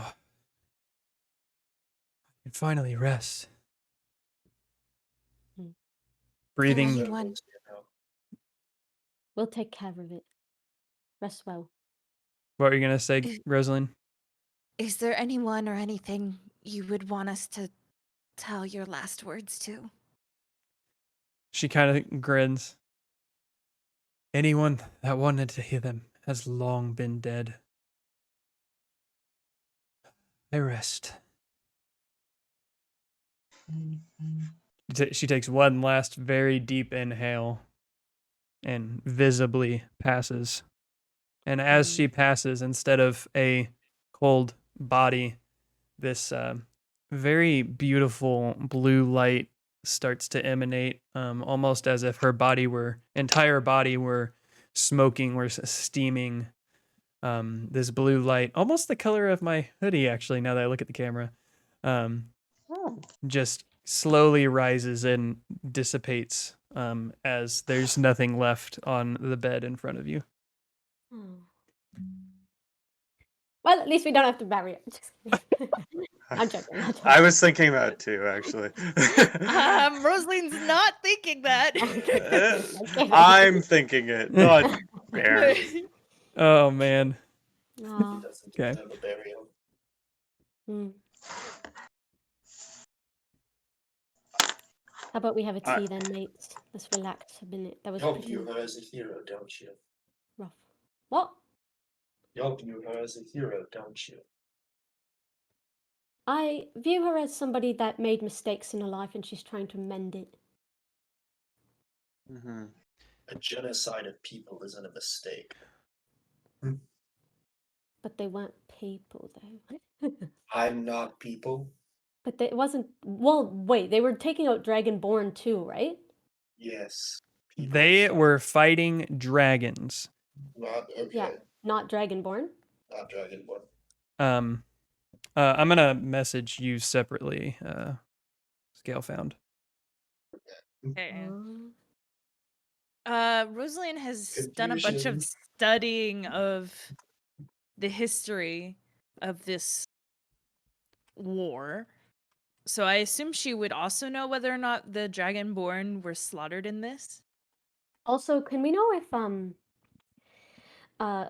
I can finally rest. Breathing. Anyone? We'll take care of it. Rest well. What were you gonna say, Rosalind? Is there anyone or anything you would want us to tell your last words to? She kind of grins. Anyone that wanted to hear them has long been dead. I rest. She takes one last very deep inhale and visibly passes. And as she passes, instead of a cold body, this very beautiful blue light starts to emanate, almost as if her entire body were smoking, were steaming. This blue light, almost the color of my hoodie, actually, now that I look at the camera, just slowly rises and dissipates as there's nothing left on the bed in front of you. Well, at least we don't have to bury it. Just kidding. I'm joking. I'm joking. I was thinking that too, actually. Rosalind's not thinking that. I'm thinking it, not Baron. Oh man. Aw. Doesn't Okay. deserve a burial. How about we have a tea then, mates? Let's relax a minute. That was Y'all pretty view her as a hero, don't you? rough. What? Y'all view her as a hero, don't you? I view her as somebody that made mistakes in her life and she's trying to mend it. Mhm. A genocide of people isn't a mistake. But they weren't people, though. I'm not people. But it wasn't. Well, wait, they were taking out Dragonborn too, right? Yes. People They suck. were fighting dragons. Not okay. Yeah, not Dragonborn. Not Dragonborn. I'm gonna message you separately, Scale found. Okay. Uh, Rosalind has done a bunch Confusion. of studying of the history of this war. So I assume she would also know whether or not the Dragonborn were slaughtered in this. Also, can we know if uh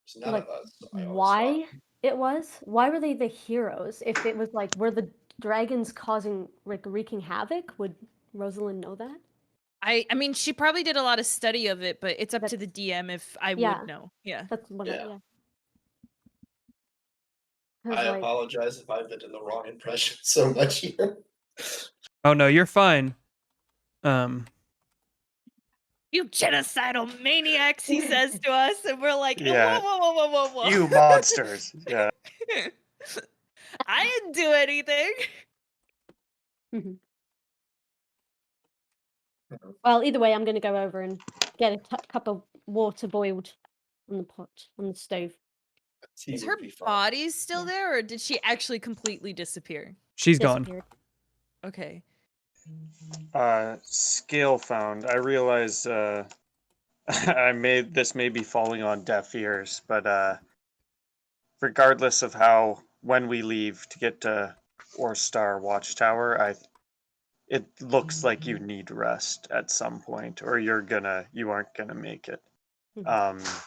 It's none like of us. I always thought. why it was? Why were they the heroes? If it was like were the dragons causing like wreaking havoc? Would Rosalind know that? I mean, she probably did a lot of study of it, but it's up to the That's DM if I yeah. would know. Yeah. That's what Yeah. yeah. I Because like apologize if I've been in the wrong impression so much here. Oh no, you're fine. You genocidal maniacs, he says to us, and we're like, Yeah. whoa. You monsters. Yeah. I didn't do anything. Mhm. Well, either way, I'm going to go over and get a cup of water boiled on the pot on the stove. Tea Is would her be fun. body still Yeah. there, or did she actually completely disappear? She's gone. Disappeared. Okay. Scale found. I realize this may be falling on deaf ears, but regardless of when we leave to get to Orstar Watchtower, it looks like you need rest at some point, or you aren't gonna make it. Mhm.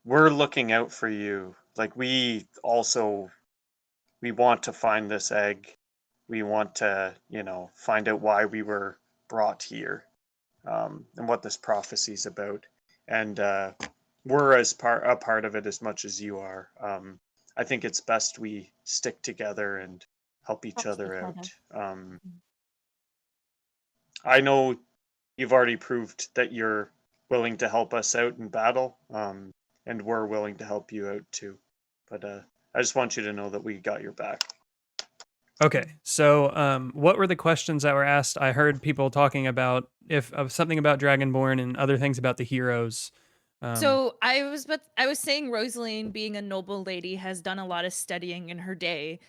We're looking out for you. Like we want to find this egg. We want to, find out why we were brought here, and what this prophecy is about. And we're a part of it as much as you are. I think it's best we stick together and help each Trust other each out. other. I know you've already proved that you're willing to help us out in battle, and we're willing to help you out too. But I just want you to know that we got your back. Okay, so what were the questions that were asked? I heard people talking about something about Dragonborn and other things about the heroes. So I was saying Rosaline, being a noble lady, has done a lot of studying in her day.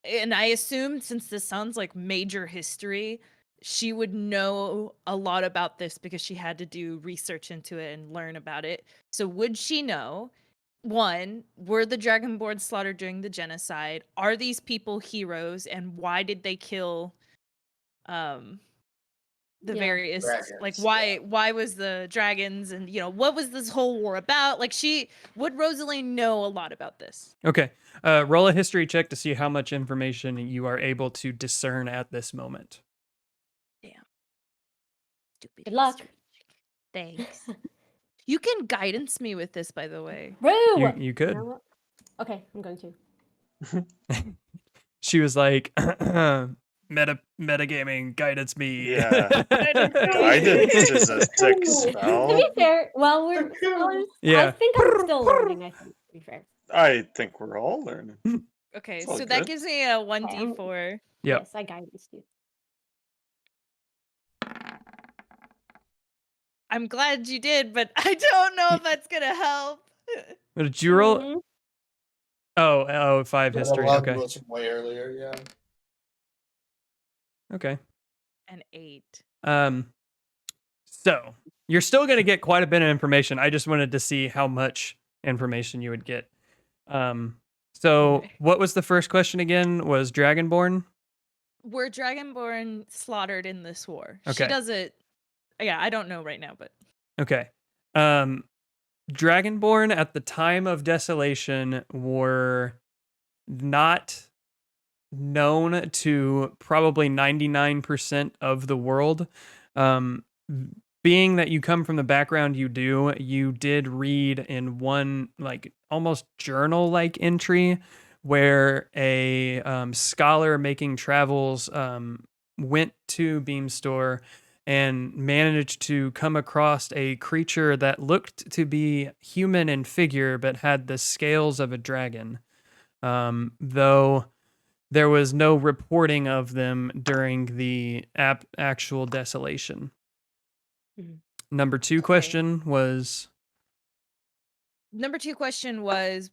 And I assumed, since this sounds like major history, she would know a lot about this because she had to do research into it and learn about it. So would she know, one, were the Dragonborn slaughtered during the genocide? Are these people heroes, and why did they kill the Yeah. various like Dragons, why was the dragons, and what was this whole war about? Like, would Rosaline know a lot about this? Okay, roll a history check to see how much information you are able to discern at this moment. Damn. Stupid Good luck. history. Thanks. You can guidance me with this, by the way. Roo! You could. know what? Okay, I'm going to. She was like, metagaming guidance me. Yeah. Guidance is a sick To spell. be fair, well, we're scholars. Yeah. I think I'm still learning, I think, to be fair. I think we're all learning. Okay, It's all so that good. gives me a 1d4. Yep. Yes, I guidance you. I'm glad you did, but I don't know if that's gonna help. What did you roll? Mhm. Oh, 5 Yeah, the history. one Okay. was from way earlier, yeah. Okay. An 8. So you're still going to get quite a bit of information. I just wanted to see how much information you would get. So Okay. what was the first question again? Was Dragonborn? Were Dragonborn slaughtered in this war? Okay. She does it. Yeah, I don't know right now, but Okay. Dragonborn at the time of desolation were not known to probably 99% of the world. Being that you come from the background you did read in one like almost journal-like entry where a scholar making travels went to Beamstore and managed to come across a creature that looked to be human in figure but had the scales of a dragon. Though there was no reporting of them during the actual desolation. Mhm. Number 2 question was number 2 question was,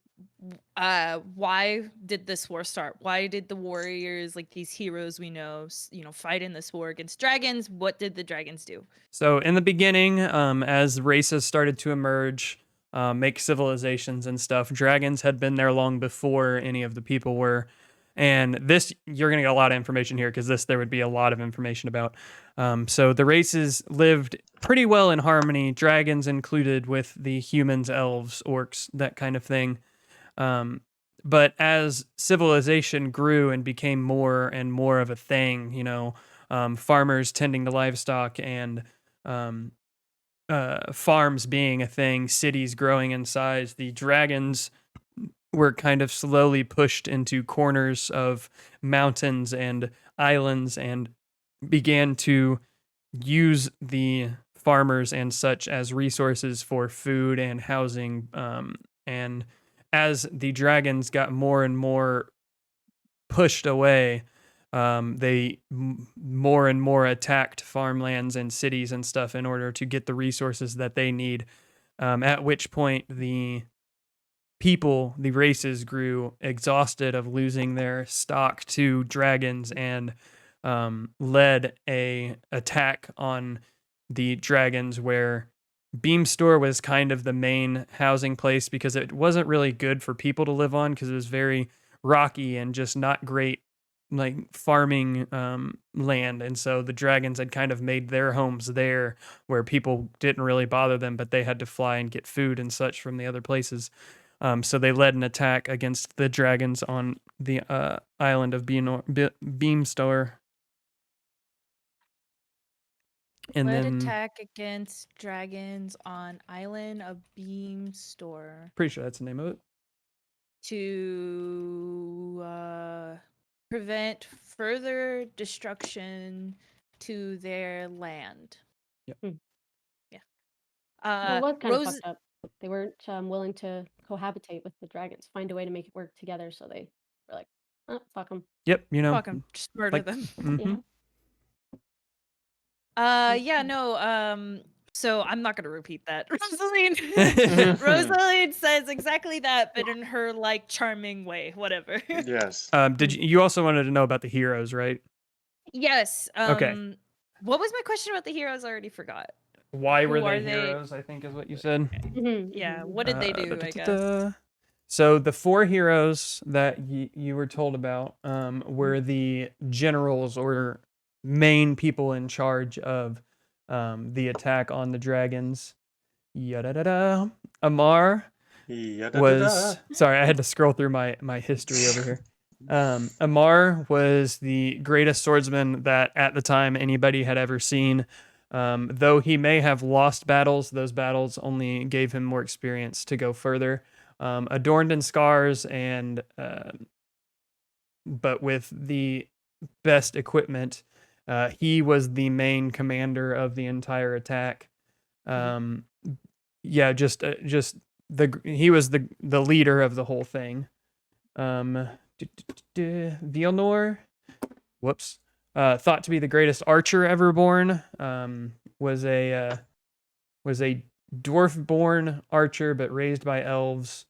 why did this war start? Why did the warriors, like these heroes we know, fight in this war against dragons? What did the dragons do? so in the beginning, as races started to emerge, make civilizations and stuff, dragons had been there long before any of the people were. And this, you're going to get a lot of information here because this there would be a lot of information about. So the races lived pretty well in harmony, dragons included with the humans, elves, orcs, that kind of thing. But as civilization grew and became more and more of a thing, farmers tending to livestock and farms being a thing, cities growing in size, the dragons were kind of slowly pushed into corners of mountains and islands and began to use the farmers and such as resources for food and housing. And as the dragons got more and more pushed away, they more and more attacked farmlands and cities and stuff in order to get the resources that they need. At which point the races grew exhausted of losing their stock to dragons and led a attack on the dragons where Beamstore was kind of the main housing place because it wasn't really good for people to live on because it was very rocky and just not great like farming land. And so the dragons had kind of made their homes there where people didn't really bother them, but they had to fly and get food and such from the other places. So they led an attack against the dragons on the island of Beamstore. And Led then, attack against dragons on island of Beamstore pretty sure that's the name of it. to prevent further destruction to their land. Yep. Yeah. Well, it was kind of Rose. fucked up. They weren't willing to cohabitate with the dragons, find a way to make it work together. So they were like, oh, fuck them. Yep, Fuck 'em, just murder like- them. mhm. Yeah, no, so I'm not gonna repeat that. Rosaline says exactly that, but in her like charming way, whatever. Yes. Did you also wanted to know about the heroes, right? Yes. Okay. What was my question about the heroes? I already forgot. Why were Who are they they? heroes, I think is what you said. Yeah, what did they do, I guess? Da-da-da-da. So the four heroes that you were told about were the generals or main people in charge of the attack on the dragons. Yada-da-da. Amar was... Sorry, I had to scroll through my history over here. Amar was the greatest swordsman that at the time anybody had ever seen. Though he may have lost battles, those battles only gave him more experience to go further. Adorned in scars and but with the best equipment, he was the main commander of the entire attack. Yeah, just he was the leader of the whole thing. Valnaarmn, whoops, thought to be the greatest archer ever born, was a dwarf-born archer, but raised by elves.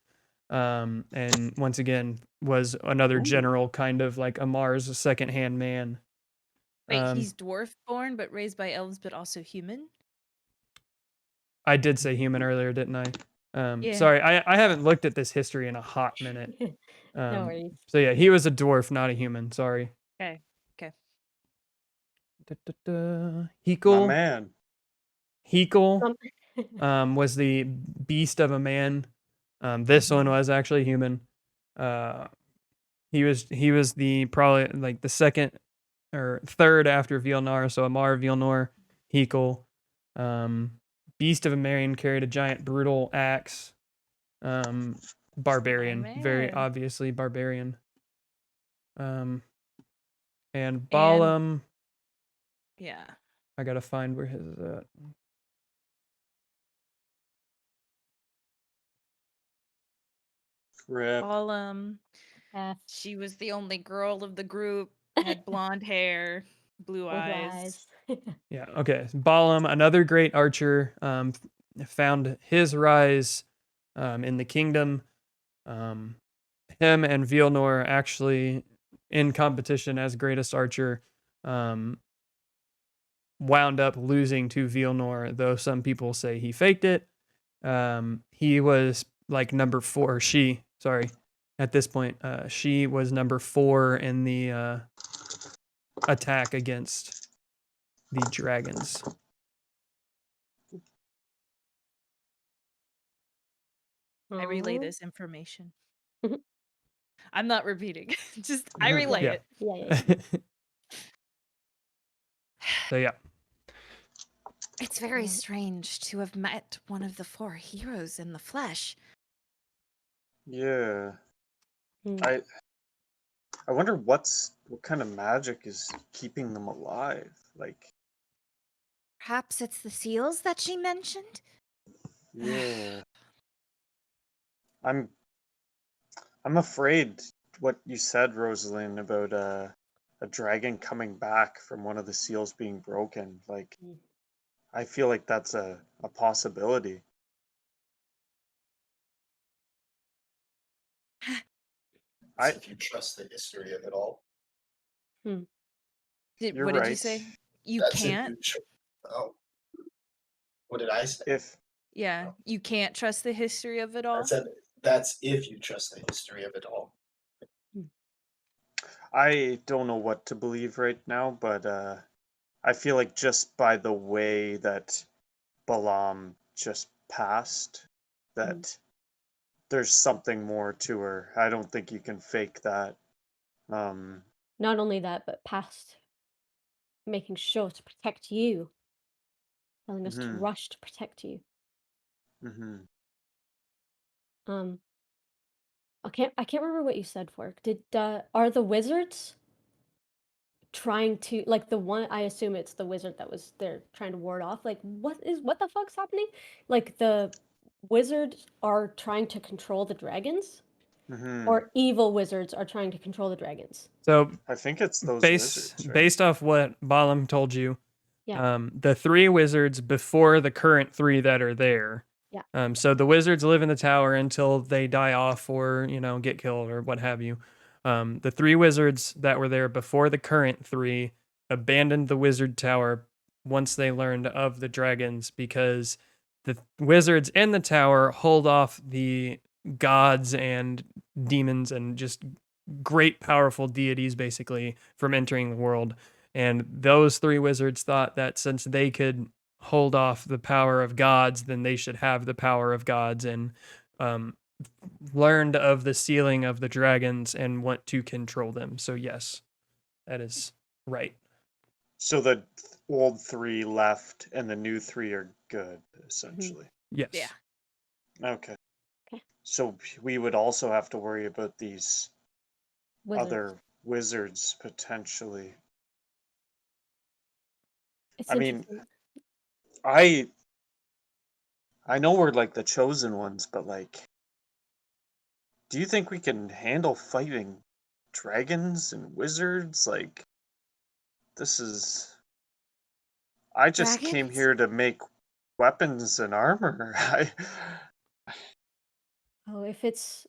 And once again, was another general, kind of like Amar's second-hand man. Wait, he's dwarf born, but raised by elves, but also human? I did say human earlier, didn't I? Yeah. Sorry, I haven't looked at this history in a hot minute. No worries. So yeah, he was a dwarf, not a human. Sorry. Okay. My Hekel. man. Hekel was the beast of a man. This one was actually human. He was the probably like the second or third after Valnaarmn. So Amar, Valnaarmn, Hekel. Beast of a man, carried a giant brutal axe. Barbarian, very man. obviously barbarian. And Balam, Yeah. I gotta find where his is at. Rip. Yeah, She was the only girl of the group, had blonde hair, blue blue eyes. Yeah, okay. Balam, another great archer, found his rise in the kingdom. Him and Valnaarmn actually in competition as greatest archer wound up losing to Valnaarmn, though some people say he faked it. He was like number 4. at this point. She was number 4 in the attack against the dragons. I relay Aw. this information. Mhm. I'm not repeating. Just I relay Yeah. it. Yeah. So yeah. It's very Right. strange to have met one of the 4 heroes in the flesh. Yeah. Hmm. I wonder what kind of magic is keeping them alive. Like, Perhaps it's the seals that she mentioned? yeah. I'm afraid what you said, Rosalind, about a dragon coming back from one of the seals being broken. Like, Mm. I feel like that's a possibility. That's I if you trust the history of it all. You're What did you right. say? You That's if can't? you oh, what did I say? If Yeah, Oh. you can't trust the history of it all. I said that's if you trust the history of it all. I don't know what to believe right now, but I feel like just by the way that Balaam just passed, that there's something more to her. I don't think you can fake that. Not only that, but past making sure to protect you, telling us to Mhm, rush to protect you. mhm. Um, I can't remember what you said, Fork. Are the wizards trying to, like, the one, I assume it's the wizard that was there trying to ward off, like, what the fuck's happening? Like, the wizards are trying to control the dragons, Mhm. or evil wizards are trying to control the dragons? So I think it's those wizards, right? based off what Balaam told you, Yeah. the 3 wizards before the current 3 that are there. Yeah. So the wizards live in the tower until they die off or get killed or what have you. The 3 wizards that were there before the current 3 abandoned the wizard tower once they learned of the dragons, because the wizards in the tower hold off the gods and demons and just great powerful deities basically from entering the world. And those 3 wizards thought that since they could hold off the power of gods, then they should have the power of gods, and um, learned of the sealing of the dragons and want to control them. So yes, that is right. So the old 3 left and the new 3 are good, essentially. Yes. Yeah. Okay. Okay. So we would also have to worry about these Wizards. other wizards potentially. It's I mean, interesting. I know we're like the chosen ones, but like, do you think we can handle fighting dragons and wizards? Like, this is. I just came Dragons? here to make weapons and armor. Oh, if it's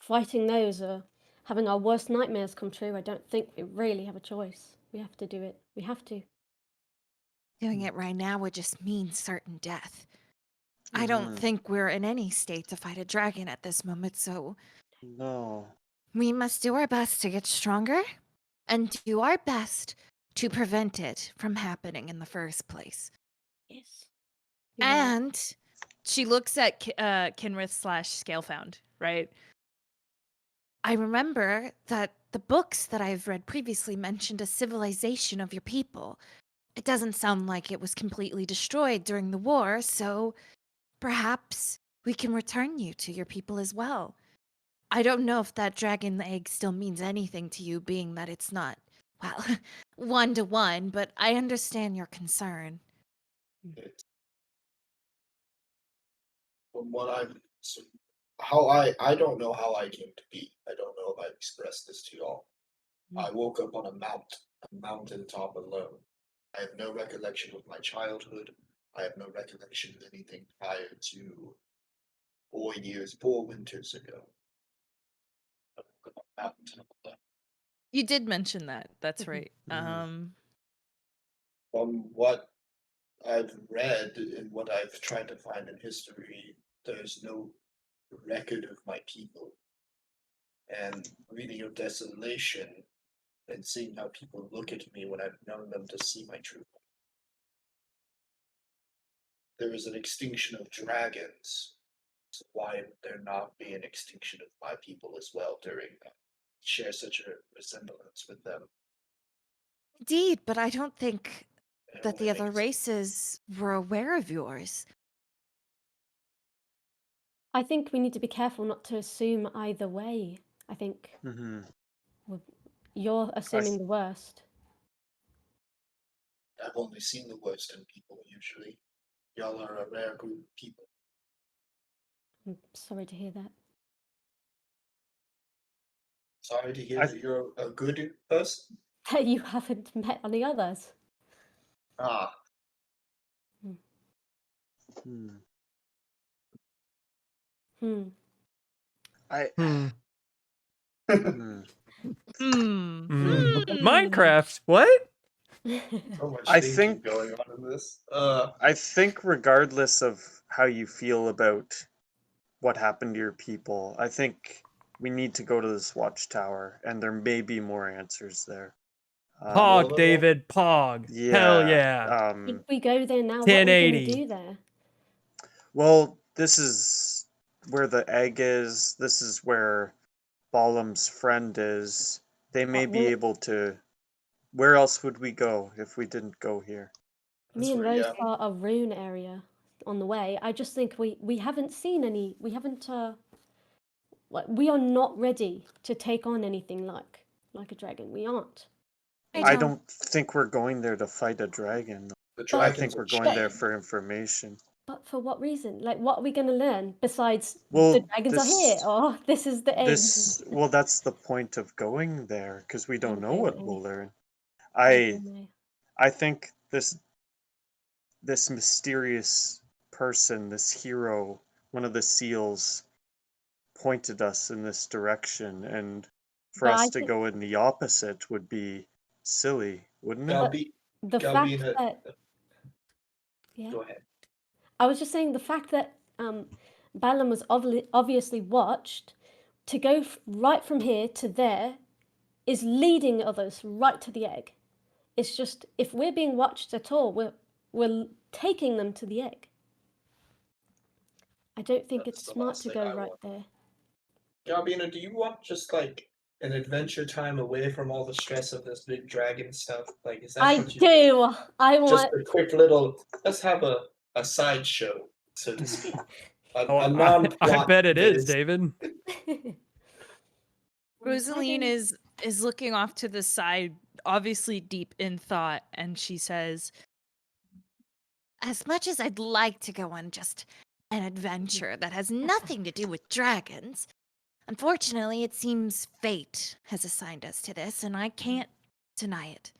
fighting those or having our worst nightmares come true, I don't think we really have a choice. We have to do it. We have to. Doing it right now would just mean certain death. I don't Mhm. think we're in any state to fight a dragon at this moment, so No. we must do our best to get stronger and do our best to prevent it from happening in the first place. Yes. You're right. And she looks at Kinrith / Scalefound, right? I remember that the books that I've read previously mentioned a civilization of your people. It doesn't sound like it was completely destroyed during the war, so perhaps we can return you to your people as well. I don't know if that dragon egg still means anything to you, being that it's not, well, 1-to-1, but I understand your concern. It's, from what I'm so how I don't know how I came to be. I don't know if I've expressed this to y'all. I woke up on a mountaintop alone. I have no recollection of my childhood. I have no recollection of anything prior to 4 winters ago. I woke up on a mountain alone. You did mention that. That's right. Mhm. From what I've read and what I've tried to find in history, there's no record of my people. and reading your desolation and seeing how people look at me when I've known them to see my true form. There is an extinction of dragons. So why would there not be an extinction of my people as well during that? Share such a resemblance with them. Indeed, but I don't think It that the only other makes- races were aware of yours. I think we need to be careful not to assume either way. I think Mm-hmm. you're assuming the worst. I've only seen the worst in people usually. Y'all are a rare group of people. I'm sorry to hear that. Sorry to hear I- that you're a good person. That you haven't met any others. Ah, Hmm. Hmm. I. Hmm. Hmm. Hmm. Hmm. Hmm. Minecraft. What? so much I thinking think- going on in this. I think regardless of how you feel about what happened to your people, I think we need to go to this watchtower, and there may be more answers there. Pog, well, David. Pog. Hell yeah. Should we go there now? What are we going to 1080. do there? Well, this is where the egg is. This is where Balam's friend is. They may be well- able to. Where else would we go if we didn't go here? Me That's and where- Rose yeah. are a rune area on the way. I just think we haven't seen any. We haven't. Like we are not ready to take on anything like a dragon. We aren't. I don't think we're going there to fight a dragon. The I dragons think are we're going there chained. for information. But for what reason? Like, what are we going to learn besides Well, the dragons are here, this- or this is the egg? Well, that's the point of going there, because we don't know what Okay. we'll learn. I don't know. I think this mysterious person, this hero, one of the seals, pointed us in this direction, and for But us I to think- go in the opposite would be silly, wouldn't it? Galbi, The Galbi, fact that yeah, go ahead. I was just saying the fact that Balan was obviously watched to go right from here to there is leading others right to the egg. It's just if we're being watched at all, we're taking them to the egg. I don't think That's it's the smart last to thing go I right want. there. Gabina, do you want just like an adventure time away from all the stress of this big dragon stuff? Like, is that I what you do. I Just want. a quick little. Let's have a sideshow, so to speak. Oh, A non-plot. I bet it is, based- David. Rosaline Dragon- is looking off to the side, obviously deep in thought, and she says, As much as I'd like to go on just an adventure that has nothing to do with dragons, unfortunately, it seems fate has assigned us to this, and I can't deny it.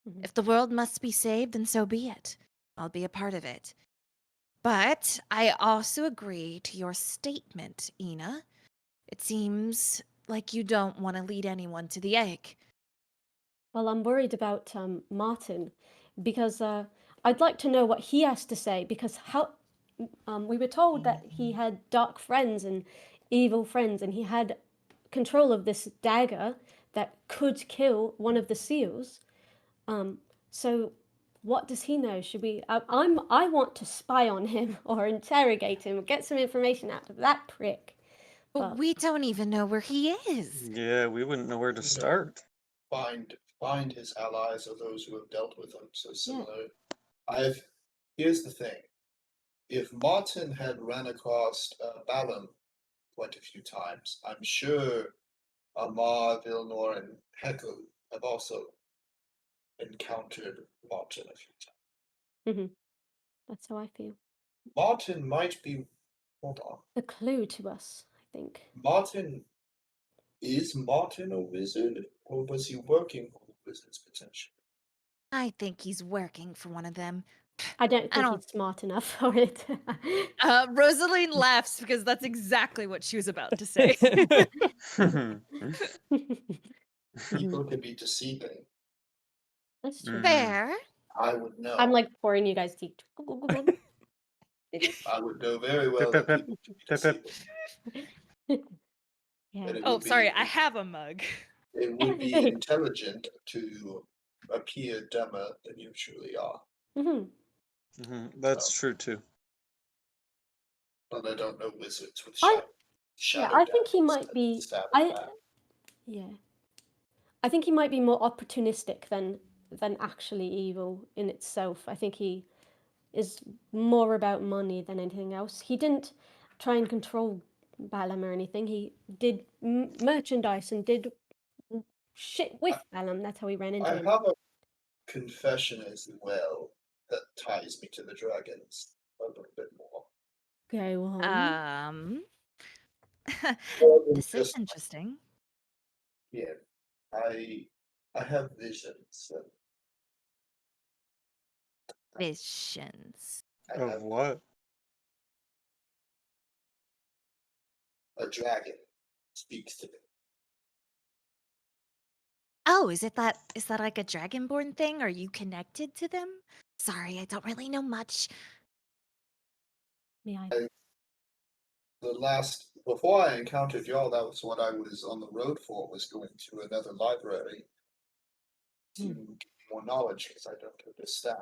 Mhm. If the world must be saved, then so be it. I'll be a part of it. But I also agree to your statement, Ina. It seems like you don't want to lead anyone to the egg. Well, I'm worried about Martin because I'd like to know what he has to say because how we were told that he had dark friends and evil friends and he had control of this dagger that could kill one of the seals. So what does he know? Should we? I want to spy on him or interrogate him, get some information out of that prick. But we don't even know where he is. Yeah, we wouldn't know where to start. Find his allies or those who have dealt with him. So similar. Here's the thing. If Martin had ran across Balam quite a few times, I'm sure Amar, Vilnor, and Heckle have also encountered Martin a few times. That's how I feel. Martin might be. Hold on. A clue to us, I think. Is Martin a wizard, or was he working for the wizards potentially? I think he's working for one of them. I don't think don't- he's smart enough for it. Rosaline laughs because that's exactly what she was about to say. People can be deceiving. That's true. Mhm. Fair. I would know. I'm like pouring you guys tea. I would know very well Pip, that pip, people can be pip, pip. deceiving. Yeah. And it Oh, would sorry, be I have a mug. it would be intelligent to appear dumber than you truly are. That's So, true too. but I don't know wizards with I shadow. I think he daggers might that be. stab at I back. yeah. I think he might be more opportunistic than actually evil in itself. I think he is more about money than anything else. He didn't try and control Balam or anything. He did merchandise and did shit with Balam. That's how he ran into I him. have a confession as well that ties me to the dragons a little bit more. Go on. More than This is just interesting. yeah, I have visions. And Visions. I Of have what? a dragon speaks to me. Oh, is that like a dragonborn thing? Are you connected to them? Sorry, I don't really know much. Me I- Before I encountered y'all, that was what I was on the road for, was going to another library to get more knowledge because I don't understand.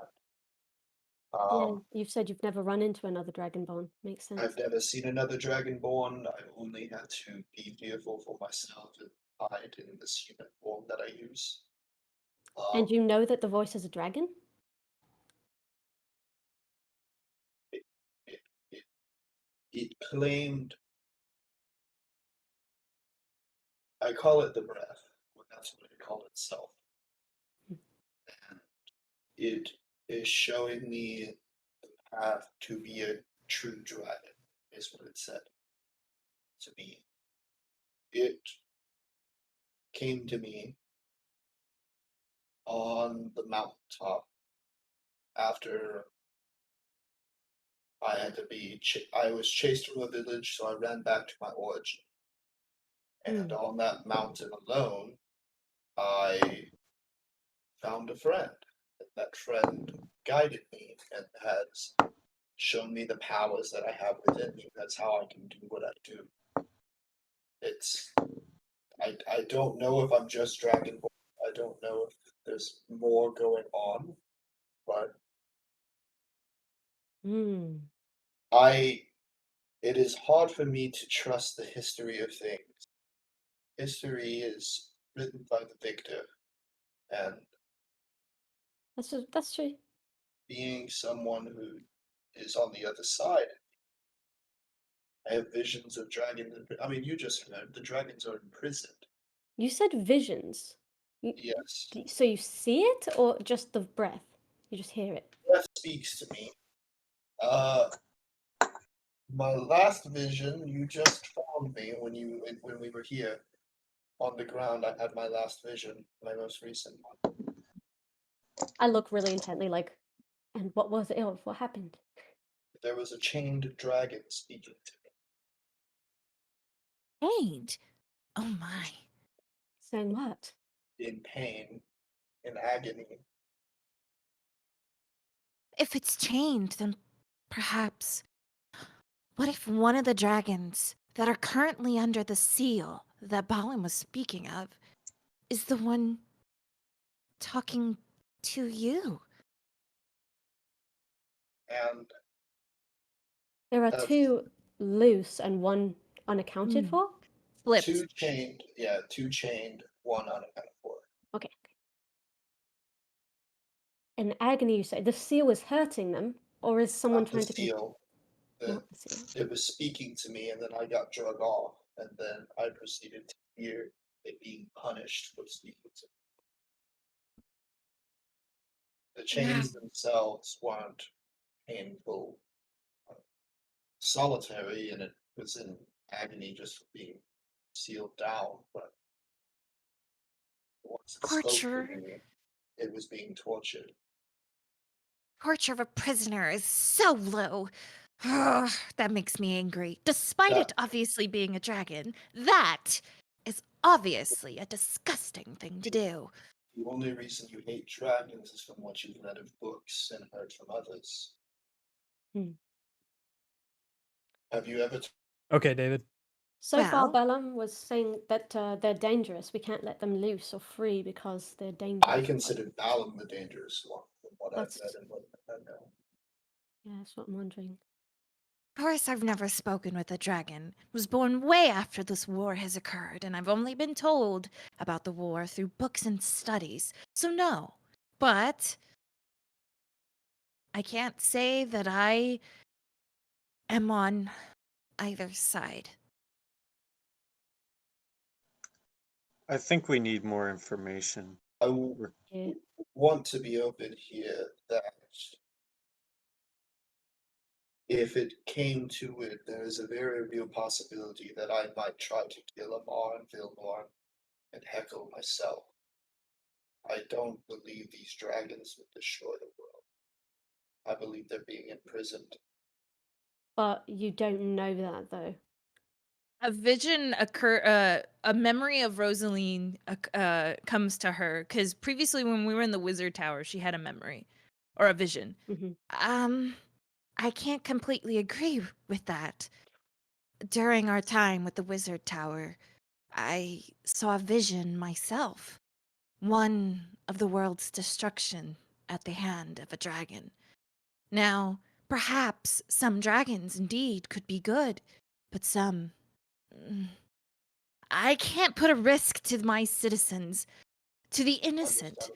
Yeah, you've said you've never run into another dragonborn. Makes sense. I've never seen another dragonborn. I've only had to be fearful for myself and hide in this human form that I use. And you know that the voice is a dragon? It claimed, I call it the breath, but that's what it called itself. And it is showing me the path to be a true dragon, is what it said to me. It came to me on the mountaintop after I had to be. I was chased from a village, so I ran back to my origin. And on that mountain alone, I found a friend. And that friend guided me and has shown me the powers that I have within me. That's how I can do what I do. It's I don't know if I'm just Dragon Ball. I don't know if there's more going on, but it is hard for me to trust the history of things. History is written by the victor, and That's true. being someone who is on the other side, I have visions of dragons. I mean, you just heard the dragons are imprisoned. You said visions. Yes, So you see it or just the breath? You just hear it? that speaks to me. My last vision, you just found me when we were here on the ground. I had my last vision, my most recent one. I look really intently like, and what was it? What happened? There was a chained dragon speaking to Chained? Oh my. Saying what? me in pain, in agony. If it's chained, then perhaps. What if one of the dragons that are currently under the seal that Balin was speaking of is the one talking to you? And There are uh, two loose and one unaccounted Hmm. for? Flipped. two chained, one unaccounted for. Okay. In agony, you say the seal is hurting them, or is someone Not the trying to seal. not the seal? It was speaking to me, and then I got drug off, and then I proceeded to hear it being punished for speaking to me. The chains themselves weren't painful, solitary, and it was in agony just for being sealed down. But once it spoke to Torture. me, it was being tortured. Torture of a prisoner is so low. Ugh, that makes me angry. Despite That it obviously being a dragon, that is obviously a disgusting thing to do. the only reason you hate dragons is from what you've read of books and heard from others. Hmm. Have you ever Okay, David. So far, Well- Bellum was saying that they're dangerous. We can't let them loose or free because they're dangerous. I consider Valum the dangerous one, from what I've That's- read and what I know. Yeah, that's what I'm wondering. Of course, I've never spoken with a dragon. Was born way after this war has occurred, and I've only been told about the war through books and studies. So no. But I can't say that I am on either side. I think we need more information. I Yeah. want to be open here that if it came to it, there is a very real possibility that I might try to kill Amar and Vilmorn and Heckle myself. I don't believe these dragons would destroy the world. I believe they're being imprisoned. But you don't know that, though. A vision a memory of Rosaline comes to her because previously when we were in the wizard tower, she had a memory or a vision. Mhm. I can't completely agree with that. During our time with the wizard tower, I saw a vision myself. One of the world's destruction at the hand of a dragon. Now, perhaps some dragons indeed could be good, but some. I can't put a risk to my citizens, to the innocent.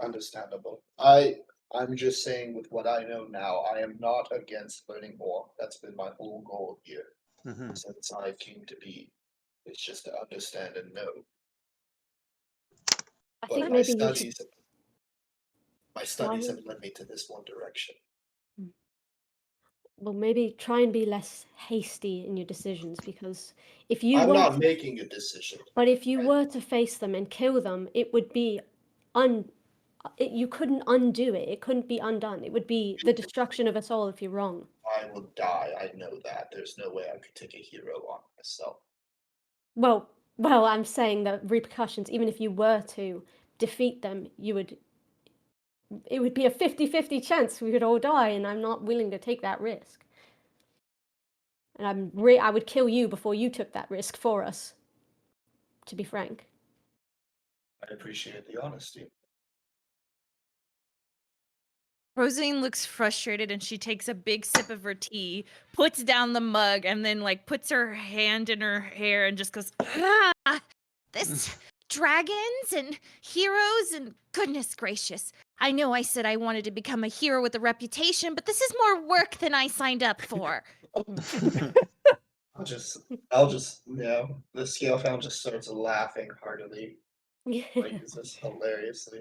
Understandable. I'm just saying with what I know now, I am not against learning more. That's been my whole goal here Mhm. since I came to be. It's just to understand and know. I But think my maybe you studies, should. my studies Sorry? have led me to this one direction. Well, maybe try and be less hasty in your decisions because if you I'm were not to, making a decision. but if you right? were to face them and kill them, it would be you couldn't undo it. It couldn't be undone. It would be the destruction of us all if you're wrong. I will die. I know that. There's no way I could take a hero on myself. Well, I'm saying the repercussions, even if you were to defeat them, it would be a 50-50 chance we would all die, and I'm not willing to take that risk. And I would kill you before you took that risk for us, to be frank. I appreciate the honesty. Rosine looks frustrated and she takes a big sip of her tea, puts down the mug, and then like puts her hand in her hair and just goes, This dragons and heroes and goodness gracious. I know I said I wanted to become a hero with a reputation, but this is more work than I signed up for. I'll just, the Scalefound just starts laughing heartily. Like, this is hilariously.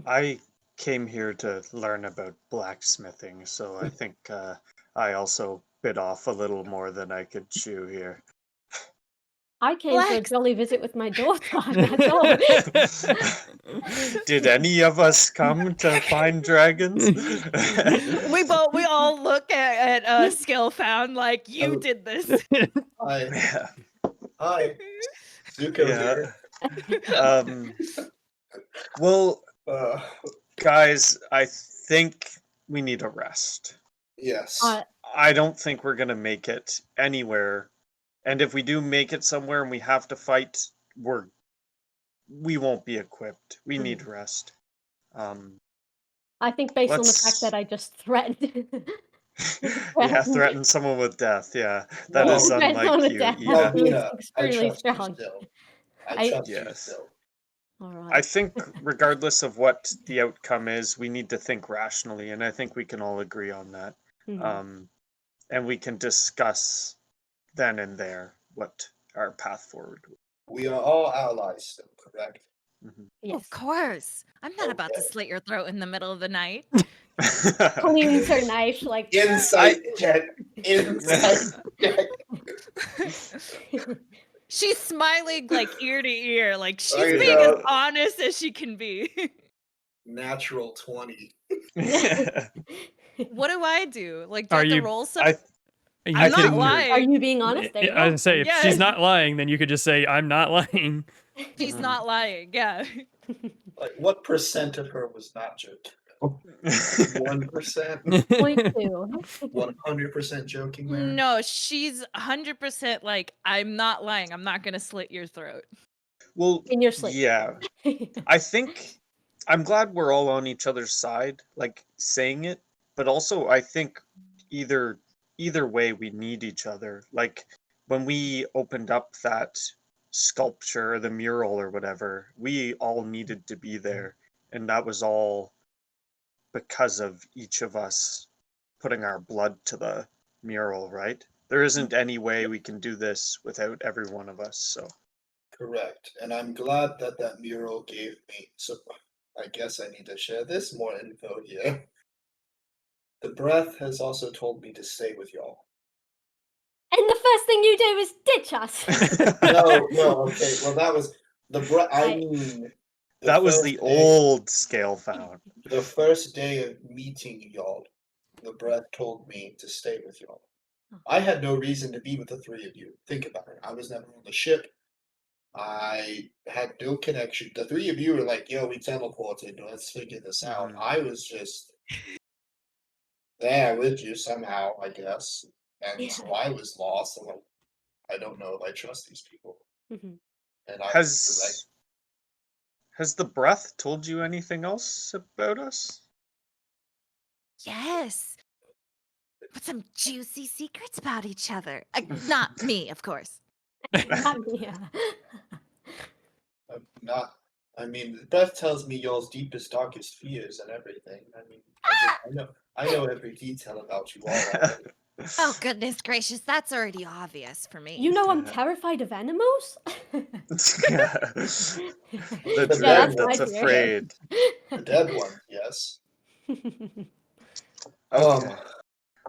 I came here to learn about blacksmithing, so I think I also bit off a little more than I could chew here. I came for a Lex! jolly visit with my daughter, that's all. Did any of us come to find dragons? we all look at Skillfound like you Oh. did this. Hi. Yeah. Hi. Zuko Yeah. here. Well, Uh, guys, I think we need a rest. yes. I don't think we're gonna make it anywhere. And if we do make it somewhere and we have to fight, we won't be equipped. We need rest. I think based on the fact Let's- that I just threatened. Yeah, threaten someone with death. Yeah, that Well, is Threaten unlike someone with you. death. Yeah. Mina, I Extremely trust you strong. still. I- I trust you Yes. still. All I right. think regardless of what the outcome is, we need to think rationally, and I think we can all agree on that. Mhm. And we can discuss then and there what our path forward. We are all allies still, correct? Mhm. Yes. Of course. I'm not about to Okay. slit your throat in the middle of the night. Cleans her knife like. Insight check. Insight check. She's smiling like ear to ear, like she's There you being as go. honest as she can be. Natural 20. What do I do? Like, do I Are have to you- roll some? Are I'm you not kidding? lying. Are you being honest? There you I was go. gonna say, if Yeah. she's not lying, then you could just say, I'm not lying. She's Mhm. not lying. Yeah. Like, what percent of her was not joking? 1%, Point two. 100% joking, man. No, she's 100% like, I'm not lying. I'm not gonna slit your throat. Well, In your sleep. yeah. I think I'm glad we're all on each other's side, like saying it, but also I think either way we need each other. Like when we opened up that sculpture, the mural or whatever, we all needed to be there, and that was all because of each of us putting our blood to the mural, right? There isn't any way we can do this without every one of us, so Correct. And I'm glad that that mural gave me. So I guess I need to share this more info here. The breath has also told me to stay with y'all. And the first thing you do is ditch us. No, okay. Well, that was the breath. I Right. mean, that was first the day- old scale found. The first day of meeting y'all, the breath told me to stay with y'all. I had no reason to be with the three of you. Think about it. I was never on the ship. I had no connection. The three of you were like, yo, we teleported. Let's figure this out. Mhm. I was just there with you somehow, I guess. And Yeah. so I was lost. I'm like, I don't know if I trust these people. Mhm. And I was like, Has the breath told you anything else about us? Yes. But some juicy secrets about each other. Not me, of course. Yeah. I'm not. I mean, the breath tells me y'all's deepest, darkest fears and everything. I mean, I know every detail about you all already. Oh, goodness gracious. That's already obvious for me. You know I'm terrified of animals? The The dread dead that's my fear. afraid. The dead one, yes. Okay. That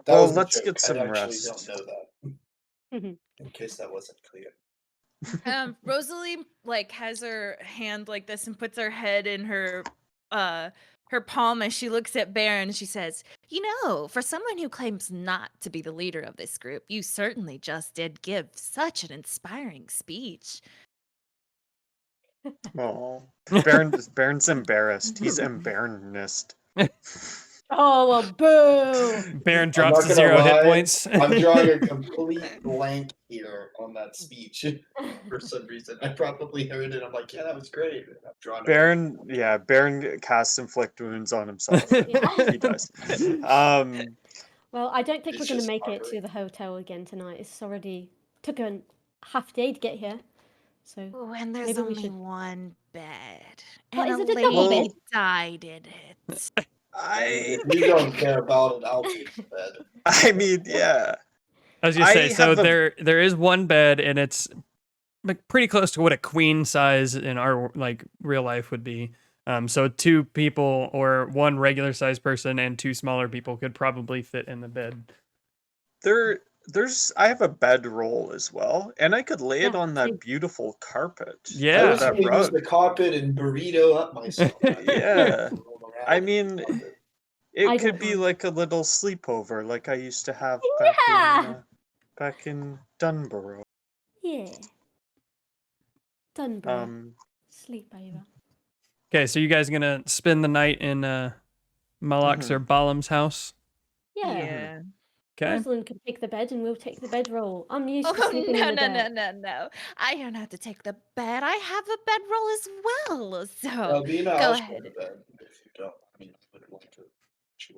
Well, was a let's joke. get some I actually rest. don't know that. In case that wasn't clear. Rosalie like has her hand like this and puts her head in her palm as she looks at Baron and she says, You know, for someone who claims not to be the leader of this group, you certainly just did give such an inspiring speech. Oh, Baron's embarrassed. He's embarrassed. Oh, well, boo. Baron I'm drops not to gonna 0 hit lie, points. I'm drawing a complete blank here on that speech for some reason. I probably heard it. I'm like, yeah, that was great. I'm drawing Baron casts inflict wounds on himself. Yeah. He does. Well, I don't think It's we're going to just make it to awkward. the hotel again tonight. It's already took a half day to get here. So Oh, and there's maybe we only should. one bed. What, And is a it a double lady bed? died in it. I If you don't care about it, I'll take the bed. mean, yeah. I was gonna say, I so have a- there is one bed, and it's like pretty close to what a queen size in our like real life would be. So 2 people or 1 regular sized person and 2 smaller people could probably fit in the bed. I have a bedroll as well, and I could lay it Yeah, on that same. beautiful carpet. I Yeah. was that gonna use rug. the carpet and burrito up myself. Yeah. Roll around I in the mean, carpet. it I could don't be mind. like a little sleepover, like I used to have Yeah. back in Dunborough. Yeah. Dunborough. Sleep over. Okay, so you guys gonna spend the night in Malak's or Balam's house? Yeah. yeah. Okay. Rosalind can take the bed and we'll take the bedroll. I'm used to Oh, sleeping in the dirt. no. I don't have to take the bed. I have a bedroll as well. So Bina, go I'll ahead. share the bed if you don't. I mean, I would like to.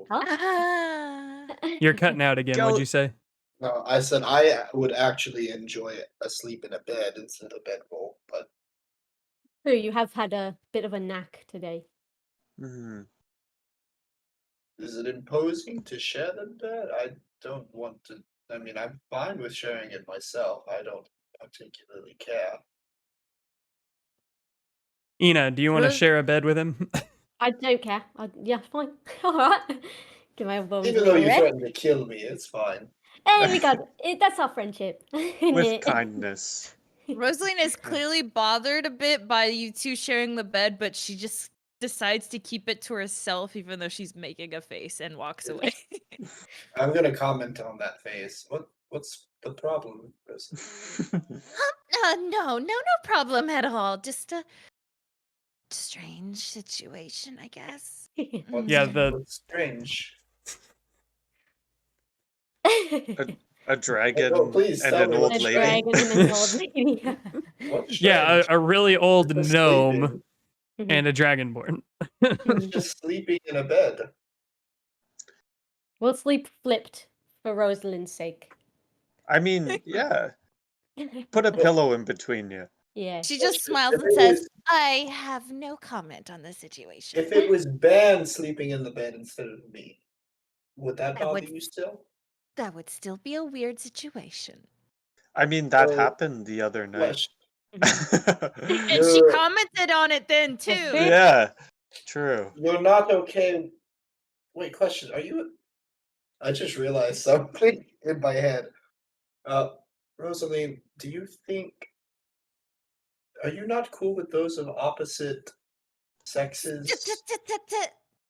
Huh? Ah. You're cutting out again. What'd you say? No, I said I would actually enjoy a sleep in a bed instead of bedroll, but True, you have had a bit of a knack today. Mhm. is it imposing to share the bed? I don't want to. I mean, I'm fine with sharing it myself. I don't particularly care. Ina, do you want to Ros- share a bed with him? I don't care. Yeah, fine. All right. Give my bones a Even though little you rest. threatened to kill me, it's fine. Hey, we got it. That's our friendship. isn't With it? kindness. Rosaline is clearly bothered a bit by you 2 sharing the bed, but she just decides to keep it to herself even though she's making a face and walks away. I'm gonna comment on that face. What's the problem with this? No problem at all. Just strange situation, I guess. What's, Yeah, Mm. the what's strange? A dragon No, please and tell an me old what's A lady. dragon and an old lady. What's yeah, strange? a really old Just gnome sleeping. and a dragonborn. Mm. Just sleeping in a bed. We'll sleep flipped for Rosalind's sake. I mean, yeah. Put a pillow in between you. Yeah. She just smiles If and it says, was- I have no comment on this situation. If it was Ben sleeping in the bed instead of me, would that I bother would- you still? That would still be a weird situation. I mean, that So, happened the other night. Mhm. And she You're- commented on it then too. fair. Yeah, true. You're not okay. Wait, question. Are you? I just realized something in my head. Rosaline, do you think? Are you not cool with those of opposite sexes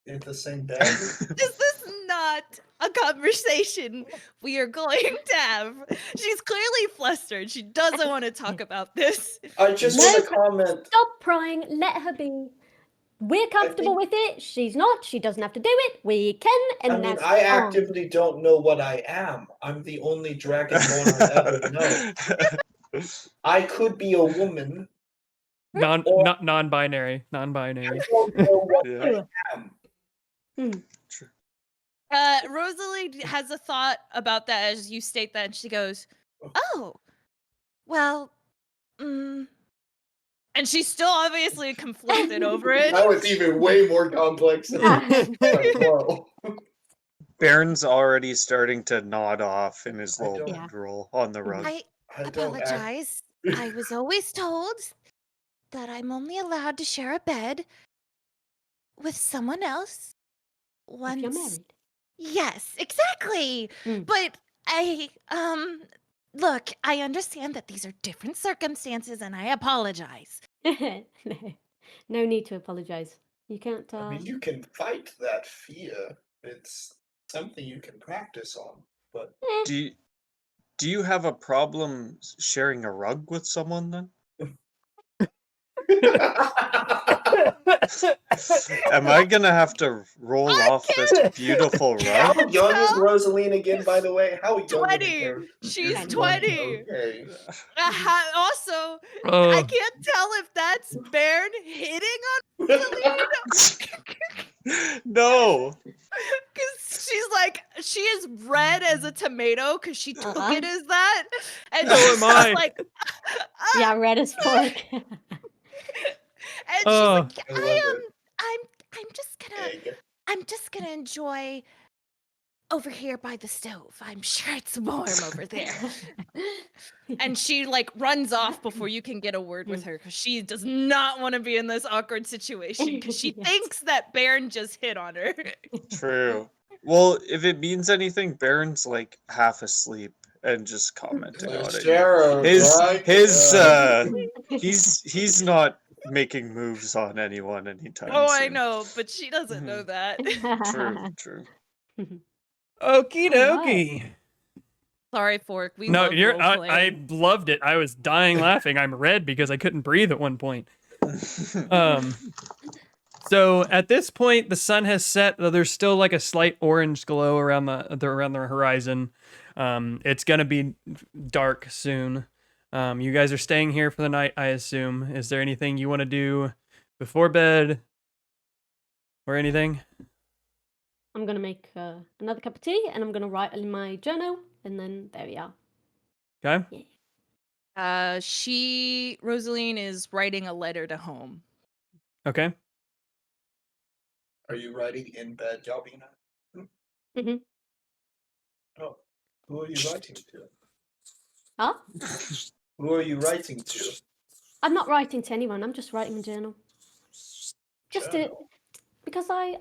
in the same bed? This is not a conversation we are going to have. She's clearly flustered. She doesn't want to talk about this. I just No, want to comment. Stop prying. Let her be. We're comfortable with it. She's not. She doesn't have to do it. We can, and I mean, that's I fine. actively don't know what I am. I'm the only dragonborn I ever know. I could be a woman. Non-binary. I Non-binary. don't know what Yeah. I am. Rosalie has a thought about that as you state that, and she goes, Oh, well, and she's still obviously conflicted over it. That was even way more complex than well. Baron's already starting to nod off in his I little don't- Yeah. bedroll on the rug. I I don't act. apologize. I was always told that I'm only allowed to share a bed with someone else If once. you're married. Yes, exactly. Mm. But look, I understand that these are different circumstances and I apologize. No need to apologize. You can't. I mean, you can fight that fear. It's something you can practice on. But Do you have a problem sharing a rug with someone then? Am I gonna have to roll off this beautiful how rug? young is tell. Rosaline again, by the way? How young 20. is her? She's Kind of. 20. Okay. Also, I Oh, can't tell if that's Baron hitting on No. because she's like, she is red as a tomato because she took Uh-huh. it as that. And So she's am I. just like, Yeah, red as pork. and she's Oh. like, I love it. I'm just gonna enjoy over here by the stove. I'm sure it's warm over there. and she like runs off before you can get a word with her because she does not want to be in this awkward situation because she Yes. thinks that Baron just hit on her. True. Well, if it means anything, Baron's like half asleep and just commenting on it. Sarah, He's not making moves on anyone anytime Oh, soon. I know, but she doesn't know that. True. Okie All right. dokie. Sorry, Fork. We No, love I role-playing. loved it. I was dying laughing. I'm red because I couldn't breathe at one point. So at this point, the sun has set. Though there's still like a slight orange glow around the horizon. It's gonna be dark soon. You guys are staying here for the night, I assume. Is there anything you want to do before bed, or anything? I'm gonna make another cup of tea, and I'm gonna write in my journal, and then there we are. Okay. Rosaline is writing a letter to home. Okay. Are you writing in bed, Yalbina? Mhm. Oh, who are you writing to? Huh? Who are you writing to? I'm not writing to anyone. I'm just writing a journal. Just to, Journal. because I'm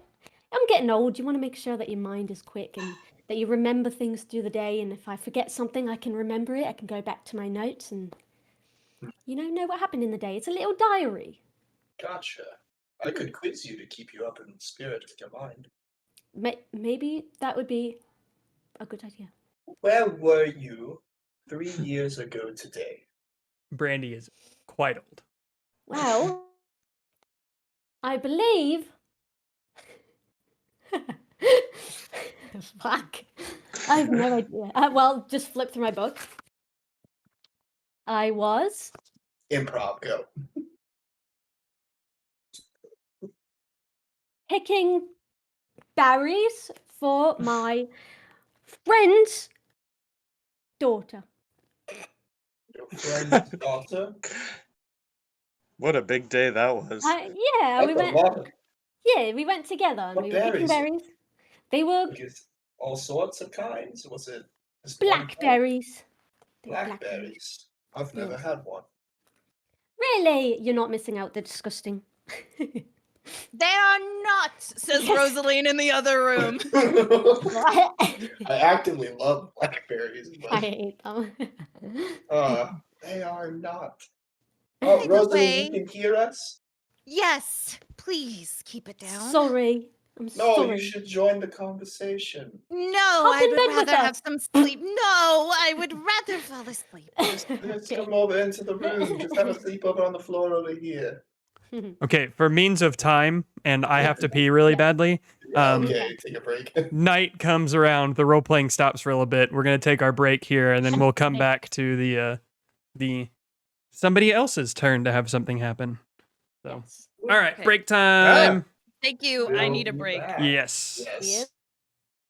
getting old. You want to make sure that your mind is quick and that you remember things through the day. And if I forget something, I can remember it. I can go back to my notes and know what happened in the day. It's a little diary. Gotcha. I could quiz you to keep you up in spirit with your mind. Maybe that would be a good idea. Where were you 3 years ago today? Brandy is quite old. Well, I believe. Fuck. I have no idea. Well, just flip through my book. I was Improv, go. picking berries for my friend's daughter. Your friend's daughter. What a big day that was. Yeah, we That's a went. lot. Yeah, we went together and What we were picking berries? berries. They were Because all sorts of kinds. Was it just one kind? blackberries. They were Blackberries. I've never Yes. had one. Really? You're not missing out. They're disgusting. They are not, says Yes. Rosaline in the other room. I actively love blackberries, I but hate them. they are not. Oh, By the Rosalie, you way- can hear us? Yes, please keep it down. Sorry. I'm No, sorry. you should join the conversation. No, Hop I in would bed with rather have us. some sleep. No, I would rather fall asleep. Just come over into the room. Just have a sleepover on the floor over here. Okay, for means of time, and I have to pee really Yeah. badly. Yeah, okay, take a break. Night comes around, the role playing stops for a little bit. We're gonna take our break here, and then we'll come Okay. back to the somebody else's turn to have something happen. So, Yes. all right, Okay. break time. Thank you. I need a break. Yes. Yes.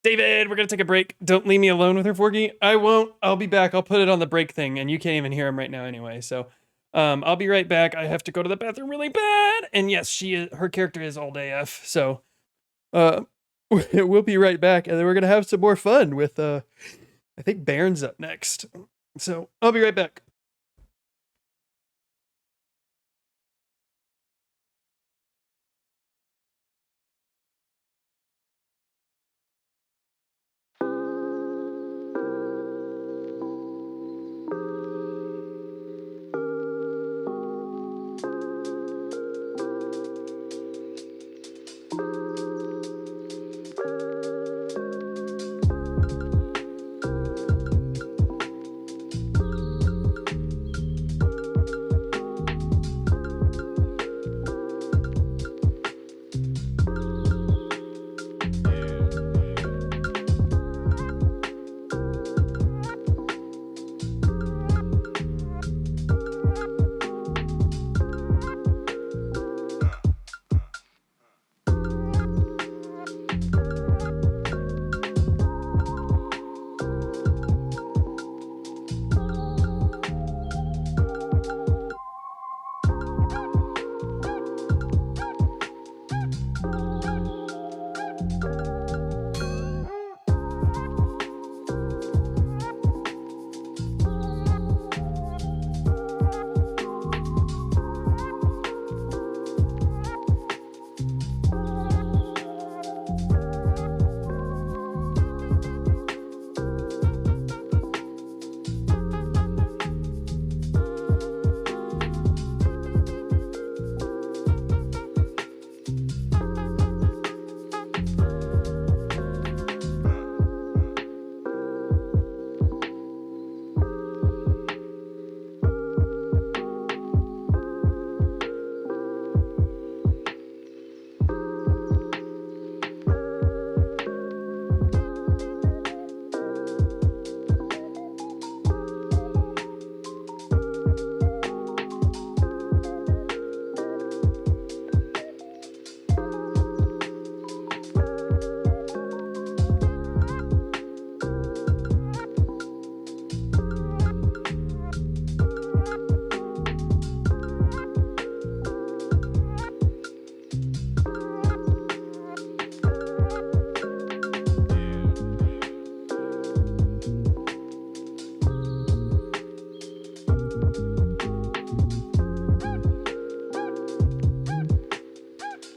David, we're gonna take a break. Don't leave me alone with her, Forky. I won't. I'll be back. I'll put it on the break thing, and you can't even hear him right now anyway. So, I'll be right back. I have to go to the bathroom really bad. And yes, her character is all day F. So, we'll be right back, and then we're gonna have some more fun with I think Baron's up next. So I'll be right back.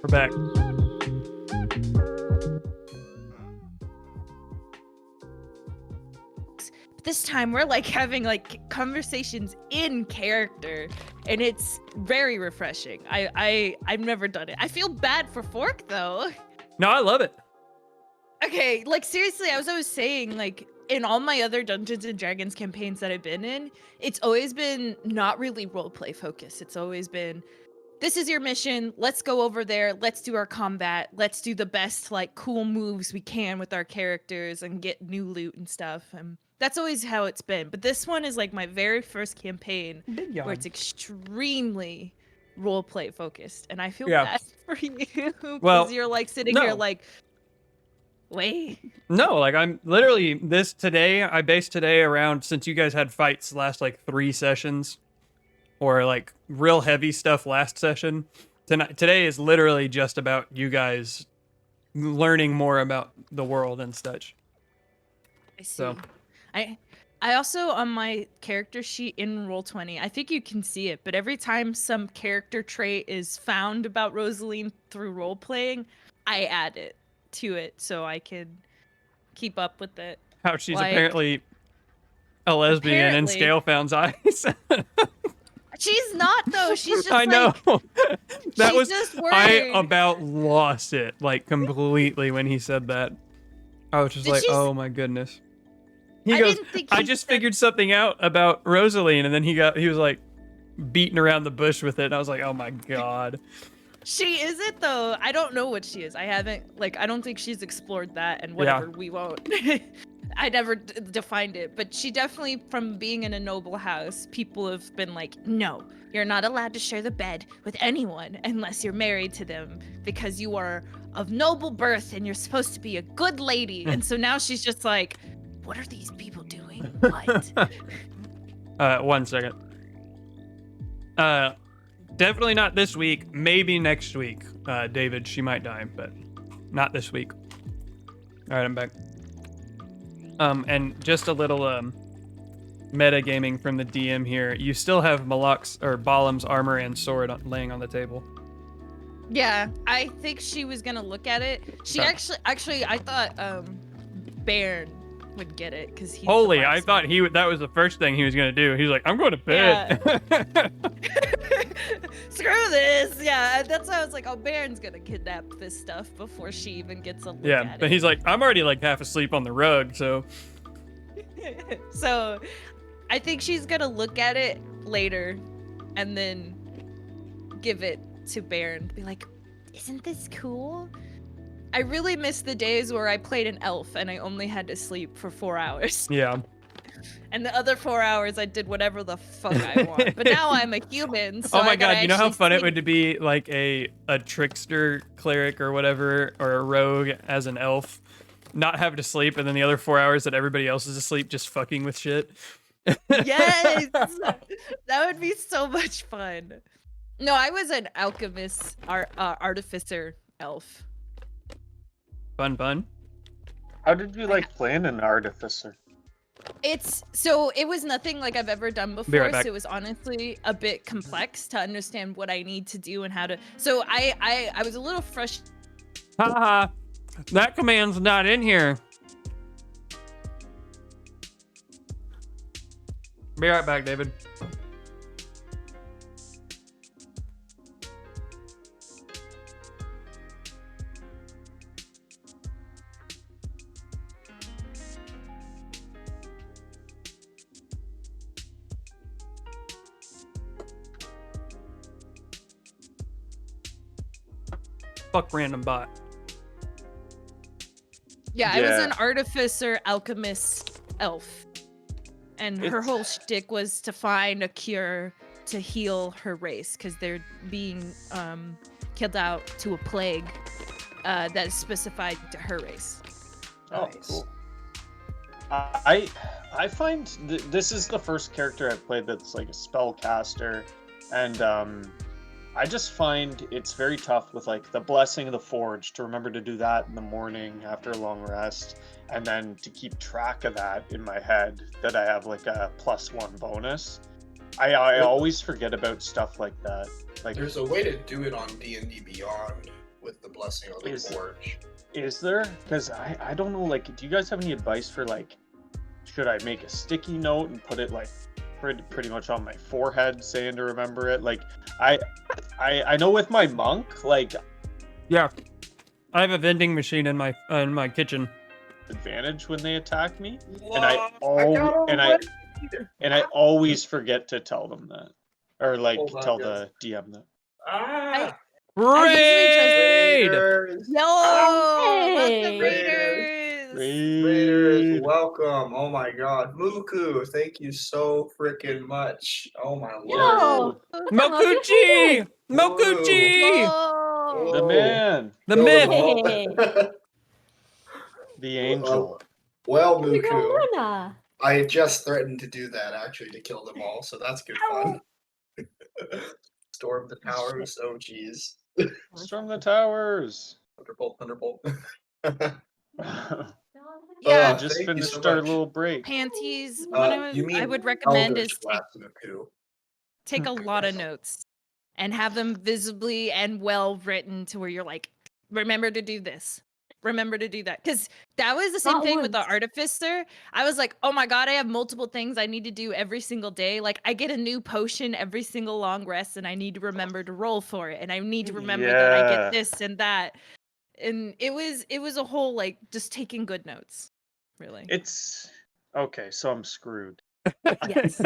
We're back. This time we're like having like conversations in character, and it's very refreshing. I've never done it. I feel bad for Fork though. No, I love it. Okay, like seriously, I was always saying, like, in all my other Dungeons and Dragons campaigns that I've been in, it's always been not really roleplay focused. It's always been this is your mission. Let's go over there. Let's do our combat. Let's do the best, like, cool moves we can with our characters and get new loot and stuff. And that's always how it's been. But this one is like my very first campaign where it's extremely roleplay focused. And I feel bad for you because you're like sitting here like, wait. No, like I'm literally I based today around, since you guys had fights last like 3 sessions or like real heavy stuff last session. Today is literally just about you guys learning more about the world and such. I see. So I also, on my character sheet in Roll20, I think you can see it, but every time some character trait is found about Rosaline through role playing, I add it to it so I can keep up with it. how she's apparently a lesbian in Scalefound's eyes. She's not though. She's just I know. That was just worried. I about lost it like completely when he said that. I was just like, oh my goodness. He goes, I just figured something out about Rosaline, and then he was like beating around the bush with it, and I was like, oh my god. She isn't though. I don't know what she is. I don't think she's explored that, and whatever, we won't. I never defined it, but she definitely, from being in a noble house, people have been like, no, you're not allowed to share the bed with anyone unless you're married to them because you are of noble birth and you're supposed to be a good lady. And so now she's just like, what are these people doing? What? 1 second. Definitely not this week. Maybe next week. David, she might die, but not this week. All right, I'm back. And just a little metagaming from the DM here. You still have Balam's armor and sword laying on the table. Yeah, I think she was gonna look at it. She actually, I thought Bairn would get it because he's holy. I thought that was the first thing he was gonna do. He was like, I'm going to bed. Yeah. Screw this. Yeah, that's why I was like, oh, Baron's gonna kidnap this stuff before she even gets a look at it. But he's like, I'm already like half asleep on the rug, so. So, I think she's gonna look at it later, and then give it to Baron. Be like, isn't this cool? I really miss the days where I played an elf and I only had to sleep for 4 hours. Yeah. And the other 4 hours I did whatever the fuck I want. But now I'm a human, so oh my god, you know how fun sleep. it would be like a trickster cleric or whatever, or a rogue as an elf, not have to sleep, and then the other 4 hours that everybody else is asleep just fucking with shit. Yes! That would be so much fun. No, I was an alchemist, artificer elf. Fun. How did you like playing an artificer? It was nothing like I've ever done before, right back. so it was honestly a bit complex to understand what I need to do and how to. So I was a little frustrated. Haha, that command's not in here. Be right back, David. Fuck random bot. Yeah, I was an artificer, alchemist, elf. And her whole shtick was to find a cure to heal her race, because they're being killed out to a plague that is specified to her race. Oh, cool. I find this is the first character I've played that's like a spellcaster, and I just find it's very tough with like the Blessing of the Forge to remember to do that in the morning after a long rest, and then to keep track of that in my head that I have like a +1 bonus. I always forget about stuff like that. Like, there's a way to do it on D&D Beyond with the Blessing of the Forge. Is there? Because I don't know, like, do you guys have any advice for like, should I make a sticky note and put it like pretty much on my forehead saying to remember it? Like, I know with my monk, like, yeah, I have a vending machine in my kitchen. Advantage when they attack me, What? and I always forget to tell them that, or like tell the DM that. Ah! I usually just Raid! Raiders! yo, lots of Hey. raiders. Raiders, Raid. welcome. Oh my god. Muku, thank you so freaking much. Oh my lord. Yo, Mokuchi! Mokuchi! Whoa. The Whoa. man. The Kill them myth! all. Hey. The angel. Well, Here we go, Muku, Luna. I just threatened to do that actually to kill them all, so that's good fun. Storm the towers. Oh jeez. Storm the towers. Thunderbolt, Thunderbolt. Yeah, Just Thank you so finished our much. little break. panties. You I mean would recommend Eldritch is Blast, Muku. take a lot of notes and have them visibly and well written to where you're like, remember to do this. Remember to do that. Because that was the same Not thing with the once. artificer. I was like, oh my God, I have multiple things I need to do every single day. Like I get a new potion every single long rest and I need to remember to roll for it. And I need to remember that I Yeah. get this and that. And it was a whole like just taking good notes. Really. It's okay, so I'm screwed. Yes.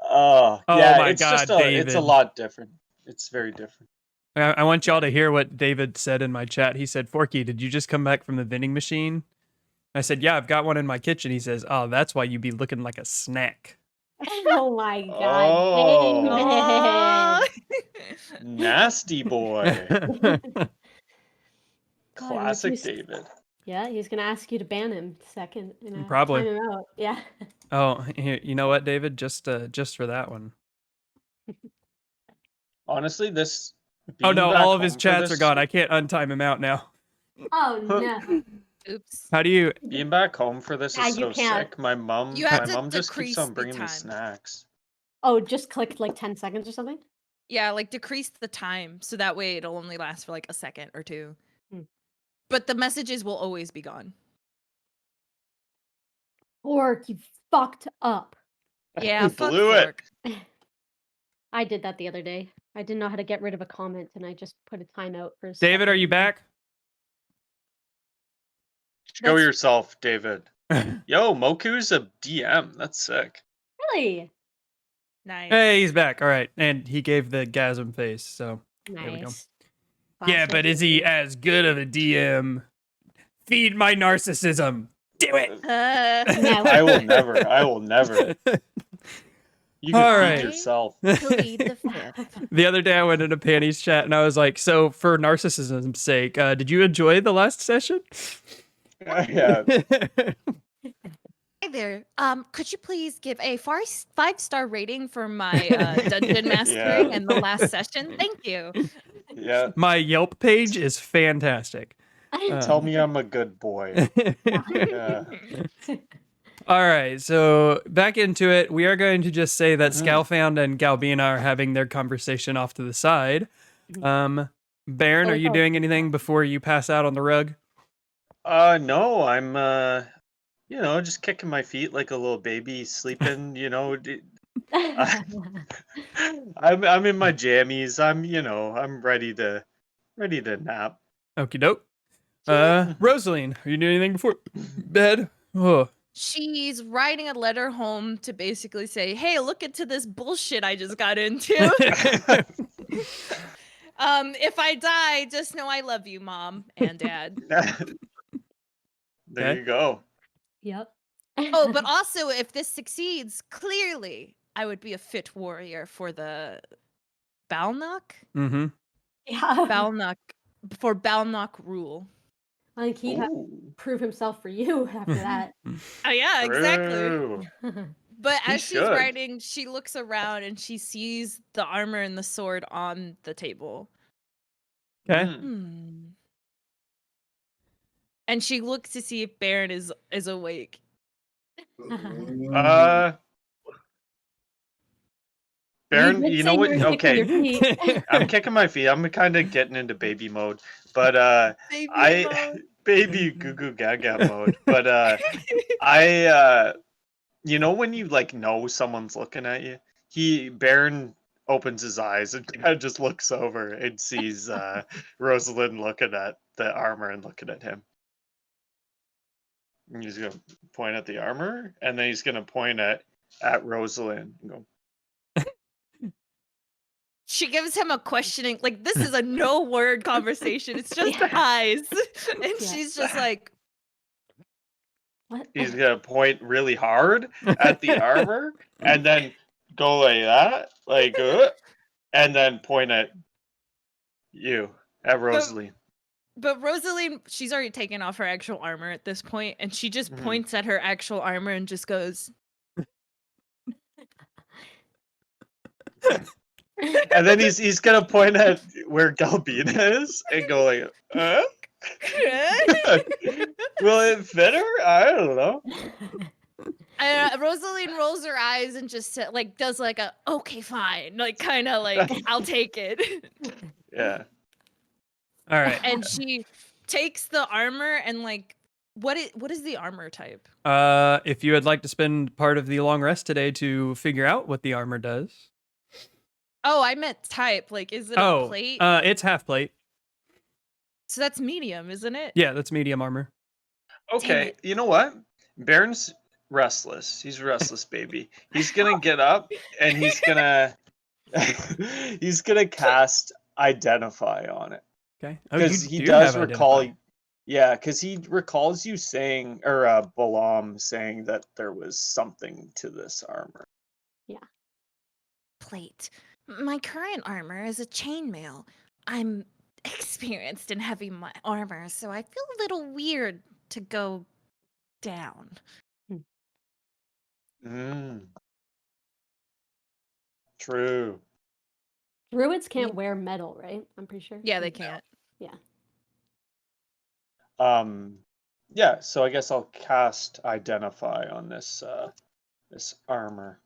Oh yeah, my it's just God, it's a David. lot different. It's very different. I want y'all to hear what David said in my chat. He said, Forky, did you just come back from the vending machine? I said, yeah, I've got one in my kitchen. He says, oh, that's why you be looking like a snack. Oh my god, Oh. Aw. Nasty boy. God, Classic Muku's- David. Yeah, he's gonna ask you to ban him second. You know, Probably. time him out. Yeah. Oh, here, you know what, David? Just for that one. Honestly, this Oh being no, back all of his home for chats are this- gone. I can't untime him out now. Oh no. Oops. How do you? Being back home for this Yeah, is you so can't. sick. My mom You have to just keeps decrease on the bringing me time. snacks. Oh, just click like 10 seconds or something. Yeah, like decrease the time so that way it'll only last for like a second or two. Hmm. But the messages will always be gone. Fork, you fucked up. Yeah, fuck Blew it. Fork. I did that the other day. I didn't know how to get rid of a comment, and I just put a timeout for a David, are second. you back? Show That's- yourself, David. Yo, Moku's a DM. That's sick. Really Nice. Hey, he's back. All right, and he gave the gasm face. So there we go. nice. Yeah, Classic. but is he as good of a DM? Feed my narcissism. Do it. No. I will never. I will never. You can All feed right. yourself. Plead the fifth. The other day I went into Panty's chat and I was like, so for narcissism's sake, did you enjoy the last session? Yeah. Hi there. Could you please give a 5-star rating for my dungeon mastering Yeah. and the last session? Thank you. Yeah. My Yelp page is fantastic. Tell me I'm a good boy. Yeah. All right, so back into it. We are going to just say that Mhm. Scalfound and Galbina are having their conversation off to the side. Baron, Oh, are you oh. doing anything before you pass out on the rug? No, I'm just kicking my feet like a little baby sleeping, I'm in my jammies. I'm ready to nap. Okie doke. Rosaline, are you doing anything before bed? Oh. She's writing a letter home to basically say, hey, look into this bullshit I just got into. If I die, just know I love you, Mom and Dad. There Okay. you go. Yep. Oh, but also if this succeeds, clearly I would be a fit warrior for the Balnock? Mm-hmm. Yeah. Balnock for Balnock rule. I think he'd have to Ooh, prove himself for you after that. Oh yeah, exactly. true. But He as she's should. writing, she looks around and she sees the armor and the sword on the table. Okay. Mm. And she looks to see if Baron is awake. Baron, did you say know what? you were kicking your Okay, feet. I'm kicking my feet. I'm kind of getting into baby mode, but Baby baby goo goo gaga mode. But when you like know someone's looking at you, Baron opens his eyes and kind of just looks over and sees Rosalind looking at the armor and looking at him. And he's gonna point at the armor, and then he's gonna point at Rosalind and go, She gives him a questioning, like, this is a no-word conversation. It's just eyes. And Yeah. she's just like, What? He's gonna point really hard at the armor and then go like that, like, and then point at you, at Rosalie. but Rosalie, she's already taken off her actual armor at this point, and she just Mhm. points at her actual armor and just goes, And then he's gonna point at where Galbina is and go like, will it fit her? I don't know. Rosaline rolls her eyes and just like does like a okay fine, like kind of like I'll take it. Yeah. All right. And she takes the armor and like what is the armor type? If you would like to spend part of the long rest today to figure out what the armor does. Oh, I meant type. Like, is it a plate? It's half plate. So that's medium, isn't it? Yeah, that's medium armor. Okay, you know what? Baron's restless. He's restless, baby. He's gonna get up and he's gonna he's gonna cast identify on it. Okay. Because you he do does have recall identify. yeah, because he recalls you saying, or Balam saying that there was something to this armor. Plate. My current armor is a chainmail. I'm experienced in heavy armor, so I feel a little weird to go down. True. Druids can't wear metal, right? I'm pretty sure. Yeah, they can't. Yeah. Yeah, so I guess I'll cast identify on this this armor.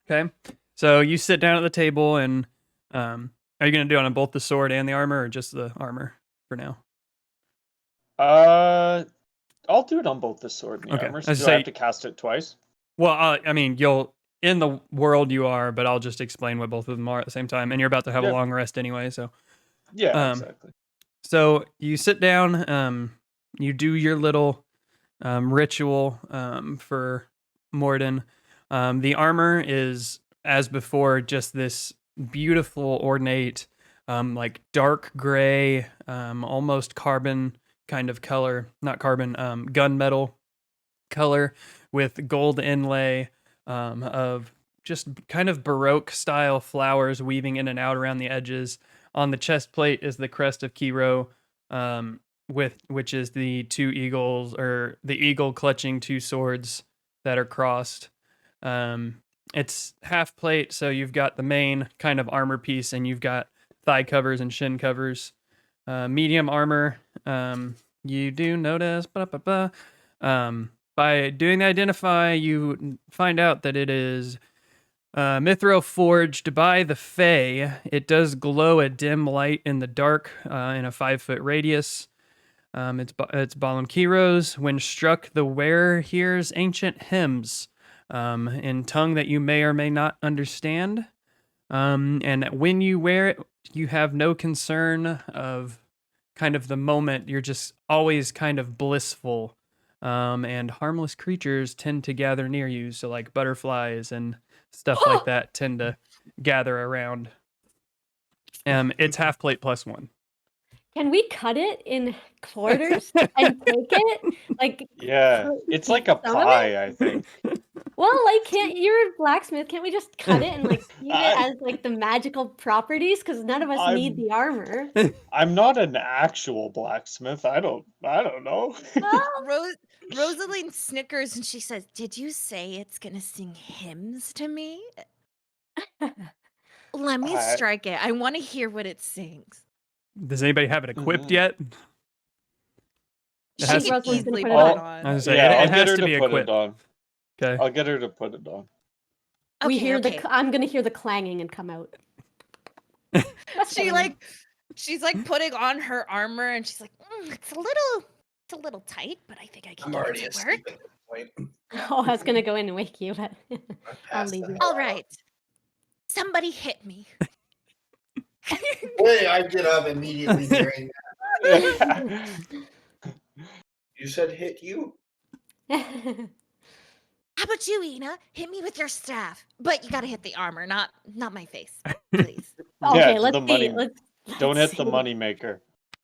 Okay. So you sit down at the table and are you going to do it on both the sword and the armor or just the armor for now? I'll do it on both the sword and the Okay. armor. I So was do I say- have to cast it twice? Well, I mean, you'll in the world you are, but I'll just explain what both of them are at the same time. And you're about to have a Yeah. long rest anyway, so. Yeah, exactly. So you sit down, you do your little ritual for Morden. The armor is, as before, just this beautiful, ornate, like dark gray, almost carbon kind of color. Not carbon, gunmetal color with gold inlay of just kind of Baroque style flowers weaving in and out around the edges. On the chest plate is the crest of Kero, which is the two eagles, or the eagle clutching two swords that are crossed. It's half plate, so you've got the main kind of armor piece, and you've got thigh covers and shin covers. Medium armor, you do notice, by doing the identify, you find out that it is mithril forged by the Fae. It does glow a dim light in the dark in a 5-foot radius. It's Balam Kero's. When struck, the wearer hears ancient hymns in tongue that you may or may not understand. And when you wear it, you have no concern of kind of the moment. You're just always kind of blissful. And harmless creatures tend to gather near you. So like butterflies and stuff like that tend to gather around. It's half plate plus 1. Can we cut it in quarters and take it? Like, Yeah, it's like a some of it? pie, I think. Well, like, you're a blacksmith. Can't we just cut it and like use it I- as like the magical properties? Because none of us need the armor. I'm not an actual blacksmith. I don't know. Well, Rosaline snickers and she says, "Did you say it's gonna sing hymns to me? Let me I- strike it. I want to hear what it sings." Does anybody have it equipped Mhm. yet? She has- can Rosalie's gonna easily put put it it on. on. I was gonna say, Yeah, it I'll get has her to to be put equipped. it on. Okay. I'll get her to put it on. we Okay, hear okay. I'm gonna hear the clanging and come out. She's like putting on her armor and she's like, It's a little tight, but I think I can I'm get already it to asleep work. at this point. Oh, I was gonna go in and wake you, but I I'll passed leave the you. hell All out. right. Somebody hit me. Wait, I get up immediately hearing that. You said hit you? How about you, Ina? Hit me with your staff. But you gotta hit the armor, not my face. Please. Okay, Yeah, let's the see. money. Let's Don't hit the see. money maker.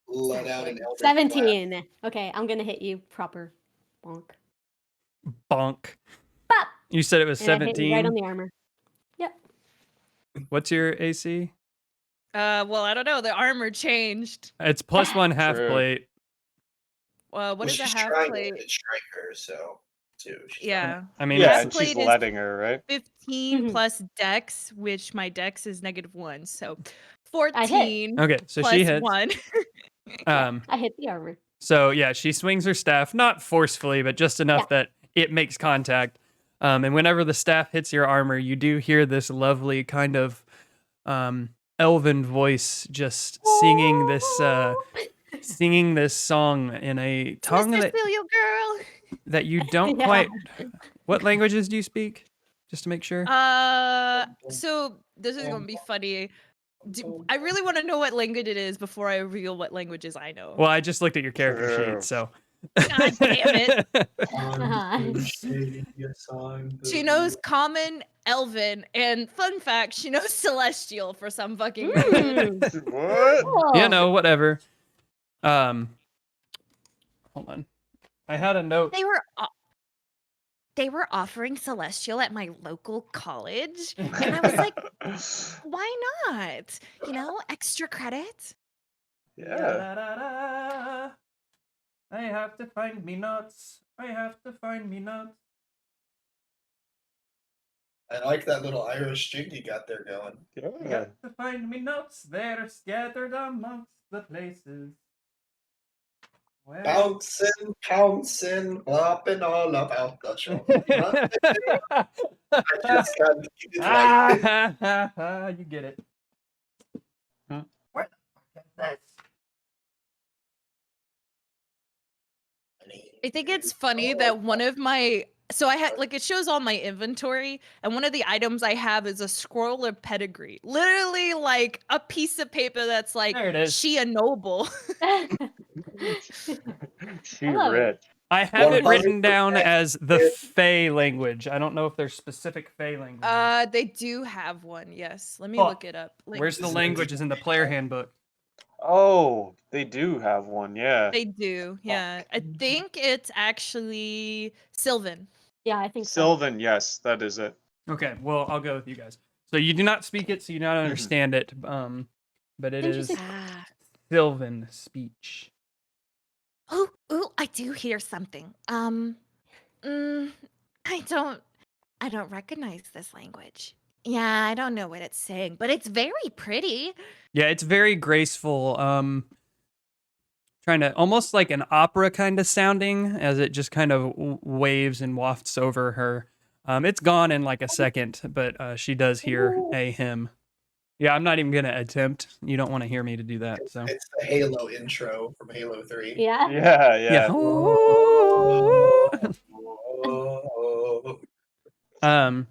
Let out an elder 17. Okay, I'm gonna hit you proper. Bonk. Bonk. Bop! You said it was And I hit you right on 17. the armor. Yep. What's your AC? Well, I don't know. The armor changed. It's +1 half True. plate. What Well, is a she's half trying plate? to strike her, so too. She's Yeah. I mean, Yeah, half and she's plate is letting her, right? 15 Mhm. plus dex, which my dex is -1, so I hit. 14 okay, so plus she hits. 1. Um, I hit the armor. so yeah, she swings her staff, not forcefully, but just enough that it makes contact. And whenever the staff hits your armor, you do hear this lovely kind of elven voice just singing this song in a tongue Mr. that Cereal Girl. you don't Yeah. quite. What languages do you speak? Just to make sure. So this is gonna be funny. I really want to know what language it is before I reveal what languages I know. Well, I just looked at your character True. sheet, so. God damn it. She knows Common, Elven, and fun fact, she knows Celestial for some fucking reason. What? Cool. You know, whatever. Hold on. I had a note. They were offering Celestial at my local college, and I was like, why not? You know, extra credit. Yeah. I have to find me nuts. I have to find me nuts. I like that little Irish jig you got there going. I got to find me notes. They're scattered amongst the places. Where... Bouncing, pouncing, flopping all about the show. I just got to keep it right. You get it. Hmm. Where the fuck is this? I think it's funny that one of my I had it shows all my inventory, and one of the items I have is a scroll of pedigree. Literally like a piece of paper that's like There it is. she a noble. She love it. rich. I have it written 100% down as the Fey language. I don't know if there's specific Fey languages. They do have one, yes. Let me Fuck. look it up. Where's the Is it- languages in the player handbook? Oh, they do have one, yeah. They do, yeah. I think it's actually Sylvan. Yeah, I think so. Sylvan, yes, that is it. Okay, well, I'll go with you guys. So you do not speak it, so you do not understand it. But it is Interesting. Sylvan speech. Oh, I do hear something. I don't recognize this language. Yeah, I don't know what it's saying, but it's very pretty. Yeah, it's very graceful. Trying to almost like an opera kind of sounding as it just kind of waves and wafts over her. It's gone in like a second, but she does hear a hymn. Yeah, I'm not even gonna attempt. You don't want to hear me to do that. So It's the Halo intro from Halo 3. Yeah. Yeah.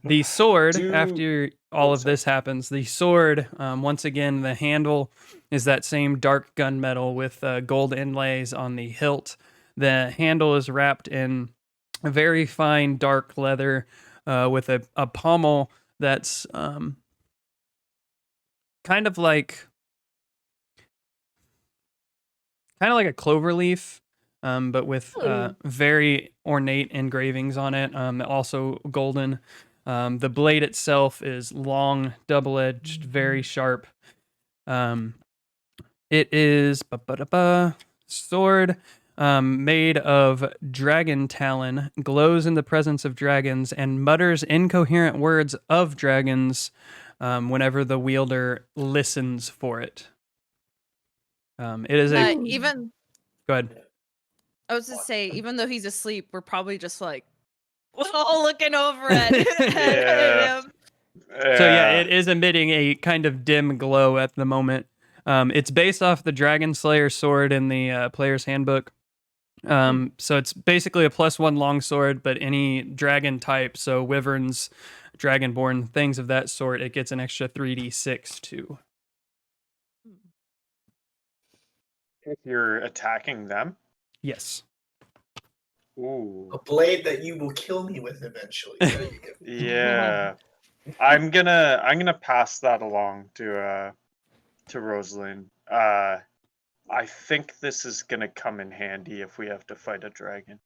The sword, Do- after all of this happens, the sword, once again, the handle is that same dark gunmetal with gold inlays on the hilt. The handle is wrapped in a very fine dark leather with a pommel that's kind of like a clover leaf, but with very ornate engravings on it. Also golden. The blade itself is long, double-edged, very sharp. It is sword made of dragon talon, glows in the presence of dragons, and mutters incoherent words of dragons whenever the wielder listens for it. It is a... Even Go ahead. I was to say, even though he's asleep, we're probably just like all looking over at Yeah. him. So yeah, it is emitting a kind of dim glow at the moment. It's based off the Dragon Slayer sword in the player's handbook. So it's basically a +1 longsword, but any dragon type, so wyverns, dragonborn, things of that sort, it gets an extra 3d6 too. If you're attacking them. Yes. Ooh. A blade that you will kill me with eventually. There you go. Yeah. I'm gonna pass that along to to Rosalind. I think this is gonna come in handy if we have to fight a dragon.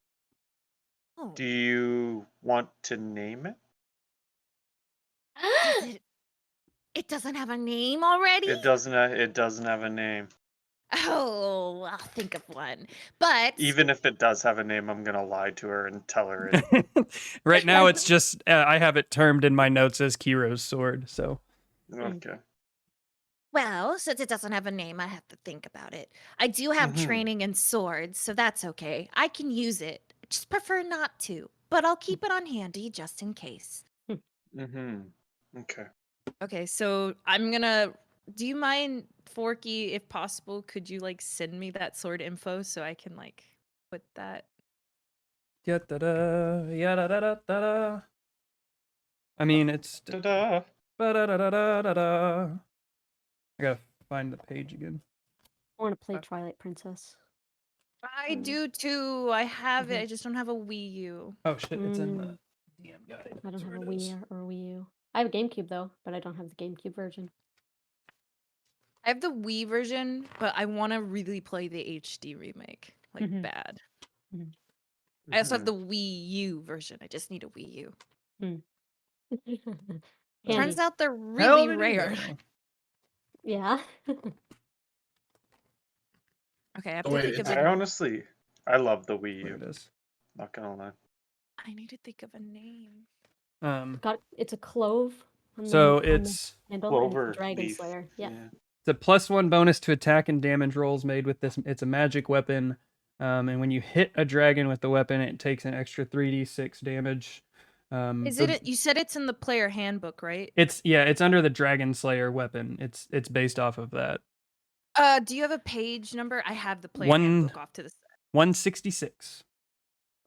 Oh, Do you want to name it? does it? It doesn't have a name already? It doesn't. It doesn't have a name. Oh, I'll think of one. But Even if it does have a name, I'm gonna lie to her and tell her it. Right now, it's just I have it termed in my notes as Kero's sword. So Okay. well, since it doesn't have a name, I have to think about it. I do have Mhm. training in swords, so that's okay. I can use it. I just prefer not to, but I'll keep it on handy just in case. Mm-hmm. Okay. Okay, so I'm gonna. Do you mind, Forky, if possible, could you like send me that sword info so I can like put that? da-da-da, ya-da-da-da-da-da. I mean, it's Ta-da! ba-da-da-da-da-da. I gotta find the page again. I want to play Twilight Princess. I do too. I have it. Mhm. I just don't have a Wii U. Oh shit, it's in the Mm. DM guide. I don't That's have where a it is. Wii or a Wii U. I have a GameCube though, but I don't have the GameCube version. I have the Wii version, but I want to really play the HD remake, like Mhm. bad. Mhm. I also have Mhm. the Wii U version. I just need a Wii U. Handy. Turns out they're Hell really did you rare. go? Yeah. Okay, I have Oh, to wait, think of it's- I a. honestly, I love the Wii There U. it is. Not gonna lie. I need to think of a name. It's a clove. On So the, on the it's handle, Clover and it's a dragon leaf. slayer. Yeah. it's a +1 bonus to attack and damage rolls made with this. It's a magic weapon, and when you hit a dragon with the weapon, it takes an extra 3d6 damage. Is the- it? You said it's in the player handbook, right? It's under the Dragon Slayer weapon. It's based off of that. Do you have a page number? I have the player One- handbook off to the side. 166.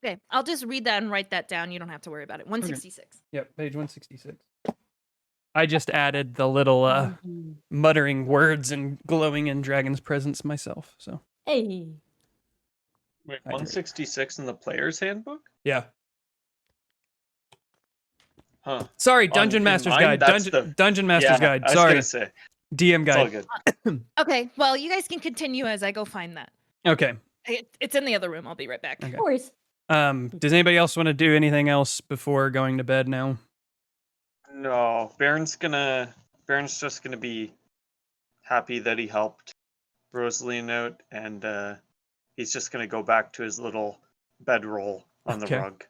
Okay, I'll just read that and write that down. You don't have to worry about it. 166. Yep, page 166. I just added the little Mhm. muttering words and glowing in dragon's presence myself. So Hey. Wait, I did. 166 in the player's handbook? yeah. Huh. Sorry, On- Dungeon in Master's mine, Guide. that's Dungeon Master's Yeah, Guide. I was Sorry, gonna say. DM It's all Guide. good. Okay, well, you guys can continue as I go find that. Okay. It's in the other room. I'll be right back. Okay. Of course. Does anybody else want to do anything else before going to bed now? No, Baron's just gonna be happy that he helped Rosaline out, and he's just gonna go back to his little bedroll on Okay. the rug.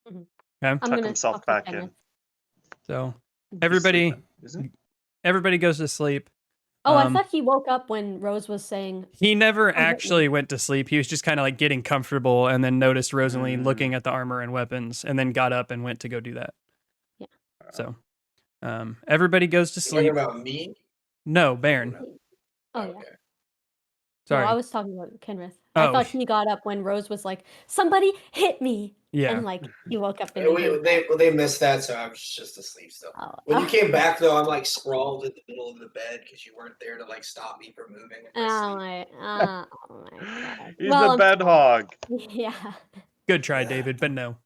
Okay. I'm Tuck gonna himself talk to back Kenneth. in. So He's everybody sleeping, isn't he? everybody goes to sleep. Oh, I Um, thought he woke up when Rose was saying, He never hit me. actually went to sleep. He was just kind of like getting comfortable and then noticed Rosaline Mm. looking at the armor and weapons and then got up and went to go do that. Yeah. So everybody goes to You talking sleep. about me? No, Baron. "Oh yeah." Okay. Sorry. No, I was talking about Kenrith. I Oh, thought he got up when Rose was like, "Somebody hit me," yeah. and like he woke up and Yeah, he heard they missed that, so I was just asleep still. that. When you came back though, I'm like sprawled in the middle of the bed because you weren't there to like stop me from moving. In my Oh sleep. my god. He's Well, the I'm bed sorry. hog. Yeah. Good try, David, but no.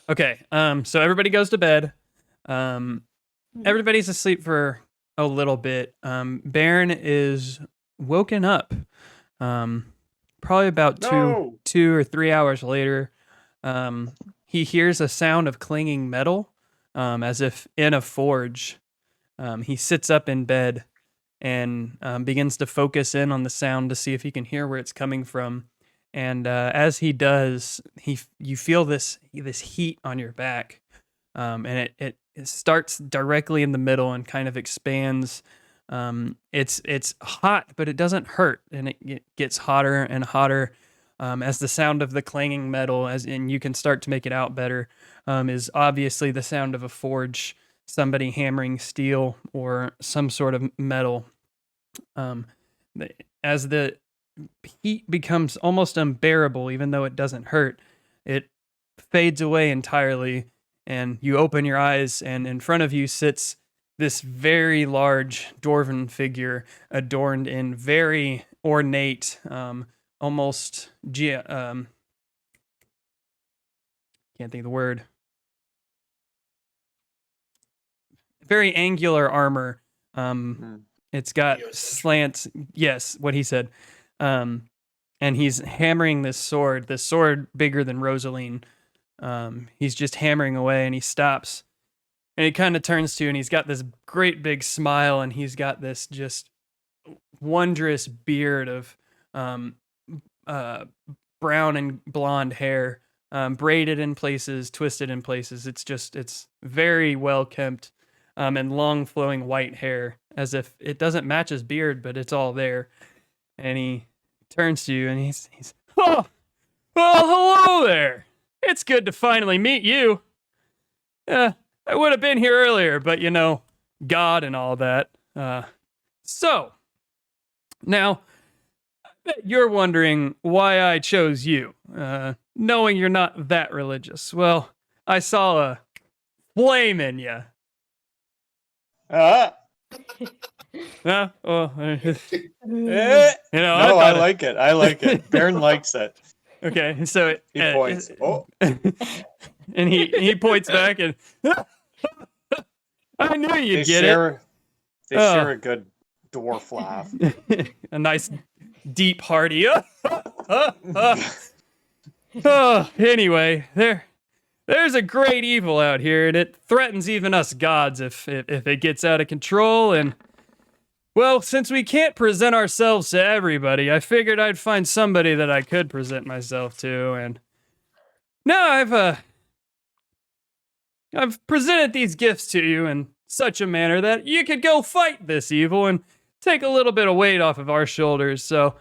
Okay. So everybody goes to bed. Everybody's asleep for a little bit. Baron is woken up. Probably about No. 2 or 3 hours later. He hears a sound of clanging metal, as if in a forge. He sits up in bed and begins to focus in on the sound to see if he can hear where it's coming from. And as he does, you feel this heat on your back, and it starts directly in the middle and kind of expands. It's hot, but it doesn't hurt, and it gets hotter and hotter. As the sound of the clanging metal, and you can start to make it out better, is obviously the sound of a forge, somebody hammering steel or some sort of metal. As the heat becomes almost unbearable, even though it doesn't hurt, it fades away entirely, and you open your eyes, and in front of you sits this very large dwarven figure adorned in very ornate, almost can't think of the word. Very angular armor, It's got He goes, slants. Yes, what he said. And he's hammering this sword bigger than Rosaline. He's just hammering away, and he stops. And he kind of turns to you, and he's got this great big smile, and he's got this just wondrous beard of brown and blonde hair, braided in places, twisted in places. It's very well kempt, and long flowing white hair, as if it doesn't match his beard, but it's all there. And he turns to you, and he's oh, well, hello there. It's good to finally meet you. I would have been here earlier, but God and all that. So, now, I bet you're wondering why I chose you, knowing you're not that religious. Well, I saw a flame in you. Well, No, I like it. I like it. Baron likes it. Okay, so He points. Oh, and he points back, and I knew you'd they get share. They Oh. share a good dwarf laugh. it. A nice, deep, hearty. Anyway, there's a great evil out here, and it threatens even us gods if it gets out of control. And well, since we can't present ourselves to everybody, I figured I'd find somebody that I could present myself to. And now I've presented these gifts to you in such a manner that you could go fight this evil and take a little bit of weight off of our shoulders. So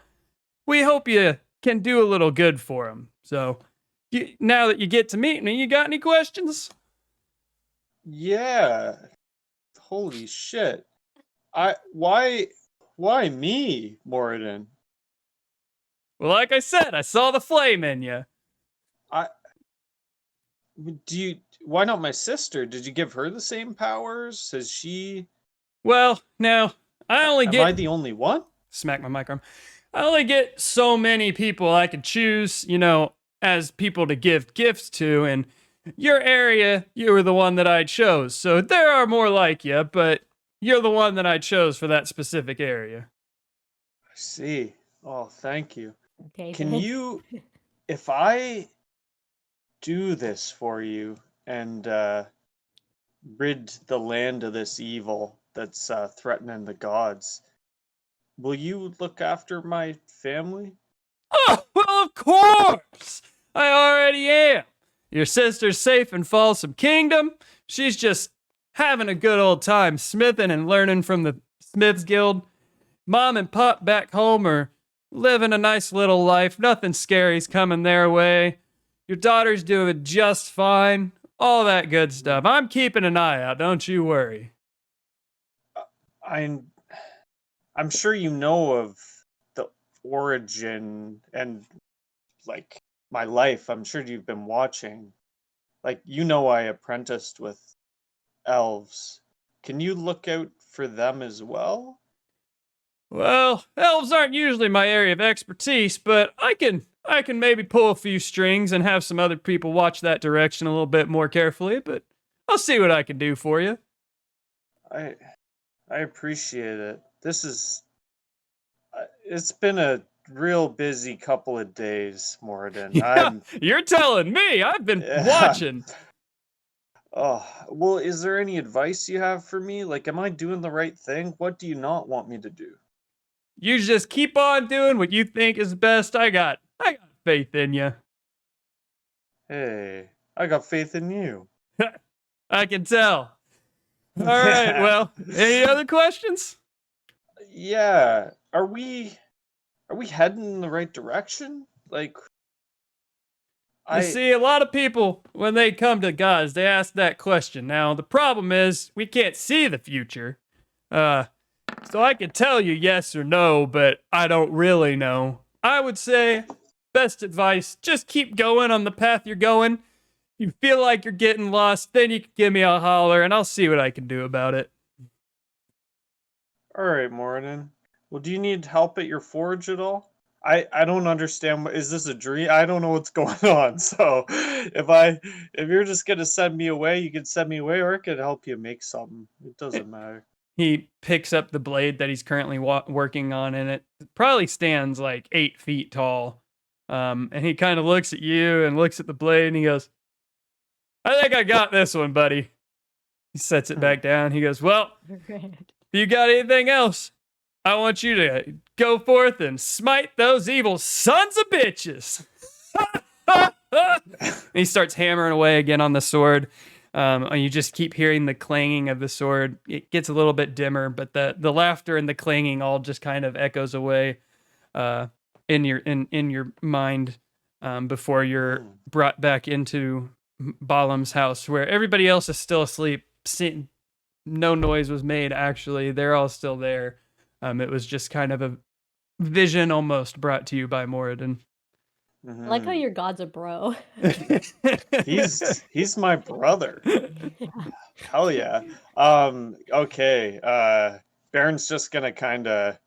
we hope you can do a little good for them. So now that you get to meet me, you got any questions? Yeah. Holy shit. Why me, Moradin? Well, like I said, I saw the flame in you. Why not my sister? Did you give her the same powers? Has she? Well, now I only Am get I the only one? smack my mic arm. I only get so many people I can choose, as people to give gifts to, and your area, you were the one that I chose. So there are more like you, but you're the one that I chose for that specific area. I see. Oh, thank you. Okay. Can you, if I do this for you and rid the land of this evil that's threatening the gods, will you look after my family? Oh, well, of course! I already am. Your sister's safe in Folsom Kingdom. She's just having a good old time smithing and learning from the Smiths Guild. Mom and Pop back home are living a nice little life. Nothing scary's coming their way. Your daughter's doing just fine. All that good stuff. I'm keeping an eye out, don't you worry. I'm sure you know of the origin and like my life. I'm sure you've been watching. Like, I apprenticed with elves. Can you look out for them as well? Well, elves aren't usually my area of expertise, but I can maybe pull a few strings and have some other people watch that direction a little bit more carefully, but I'll see what I can do for you. I appreciate it. It's been a real busy couple of days, Moradin. Yeah, you're telling me. I've been Yeah. watching. Oh, well, is there any advice you have for me? Like, am I doing the right thing? What do you not want me to do? You just keep on doing what you think is best. I got faith in you. Hey, I got faith in you. I can tell. All right, well, any other questions? Yeah. Are we heading in the right direction? Like, You see, a lot of people, when they come to gods, they ask that question. Now, the problem is, we can't see the future. So I can tell you yes or no, but I don't really know. I would say, best advice, just keep going on the path you're going. If you feel like you're getting lost, then you can give me a holler, and I'll see what I can do about it. All right, Moradin. Well, do you need help at your forge at all? I don't understand. Is this a dream? I don't know what's going on. So if you're just gonna send me away, you can send me away, or I could help you make something. It doesn't matter. he picks up the blade that he's currently working on, and it probably stands like 8 feet tall. And he kind of looks at you and looks at the blade, and he goes, "I think I got this one, buddy." He sets it back down. He goes, "Well, if you got anything else, I want you to go forth and smite those evil sons of bitches." And he starts hammering away again on the sword. And you just keep hearing the clanging of the sword. It gets a little bit dimmer, but the laughter and the clanging all just kind of echoes away in your mind before you're brought back into Balaam's house, where everybody else is still asleep. No noise was made, actually. They're all still there. It was just kind of a vision almost brought to you by Moradin. I like how your god's a bro. He's my brother. Hell yeah. Okay. Baron's just gonna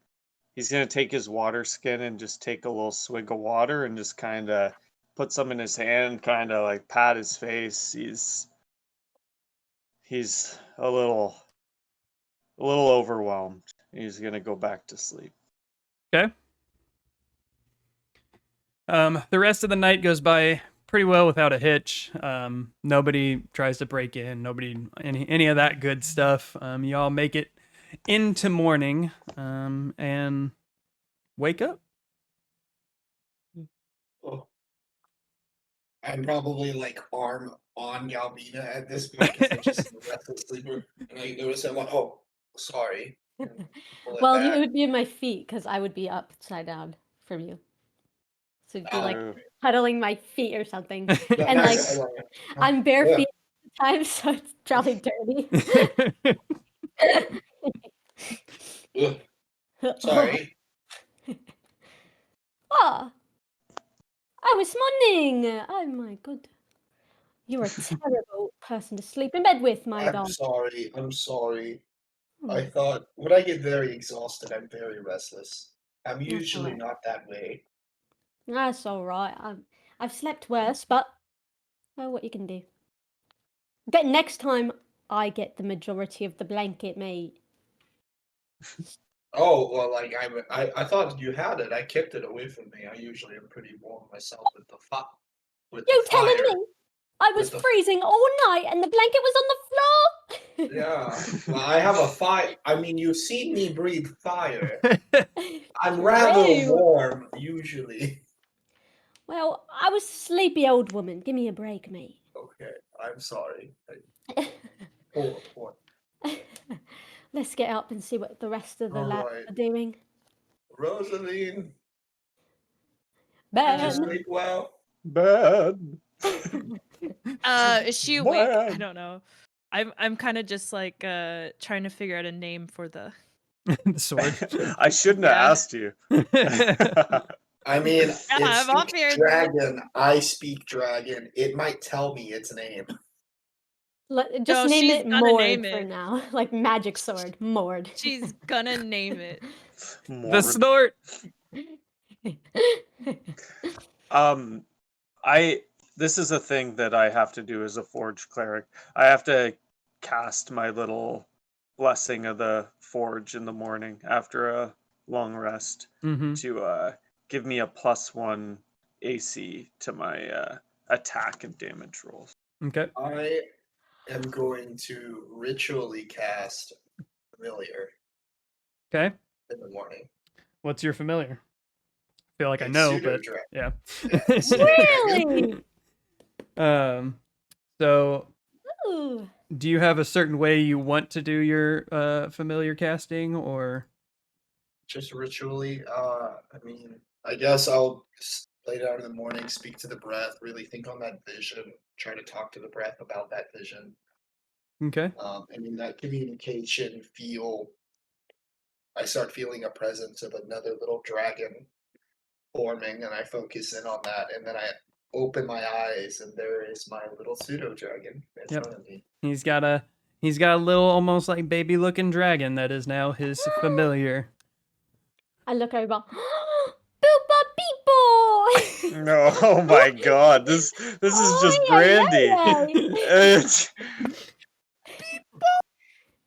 he's gonna take his water skin and just take a little swig of water and just kinda put some in his hand, kinda like pat his face. He's a little overwhelmed. He's gonna go back to sleep. Okay. The rest of the night goes by pretty well without a hitch. Nobody tries to break in. Nobody any of that good stuff. You all make it into morning and wake up. Oh. I'm probably like arm on Yalmina at this point because I'm just a restless sleeper, and I notice I'm like, oh, sorry. and pull it Well, you back. would be in my feet because I would be upside down from you. So it'd be like Oh. cuddling my feet or something. Yeah, And like I like it. I'm bare Yeah. feet at the time, so it's probably dirty. Ugh, sorry. Oh, I was morning. Oh my god. You're a terrible person to sleep in bed with, my I'm dog. sorry. I'm sorry. Hmm. I thought when I get very exhausted, I'm very restless. I'm That's usually alright. not that way. That's all right. I've slept worse, but oh, what you can do. But next time, I get the majority of the blanket, mate. Oh well, like I thought you had it. I kept it away from me. I usually am pretty warm myself with the with You the telling fire. me I was With the- freezing all night and the blanket was on the floor? Yeah. Well, I have a fire. I mean, you've seen me breathe fire. I'm rather True. warm usually. Well, I was a sleepy old woman. Give me a break, mate. Okay, I'm sorry. Poor. Let's get up and see what the rest of the lads Alright. are doing. Rosaline, did you Ben. sleep well? Bad. Is she awake? I Bad. don't know. I'm kind of just like trying to figure out a name for the. The sword. I shouldn't have Yeah. asked you. I mean, I'm off it here. speaks dragon. I speak dragon. It might tell me its name. Just No, name she's it gonna Mord name for it. now. Like magic sword. Mord. She's gonna name it. The Morbid. snort. This is a thing that I have to do as a forge cleric. I have to cast my little blessing of the forge in the morning after a long rest Mm-hmm. to give me a +1 AC to my attack and damage rolls. Okay. I am going to ritually cast Familiar Okay. in the morning. What's your familiar? I feel like I It's know, but pseudo-dragon. yeah. Yeah, pseudo-dragon. Really? So Ooh. do you have a certain way you want to do your familiar casting, or Just ritually. I mean, I guess I'll lay down in the morning, speak to the breath, really think on that vision, try to talk to the breath about that vision. okay? And in that communication, I start feeling a presence of another little dragon forming, and I focus in on that, and then I open my eyes, and there is my little pseudo dragon in Yep. front of me. He's got a little almost like baby looking dragon that is now his familiar. I look over. Booba beep boy! No, oh my god, this is just Oh, brandy. yeah. It's-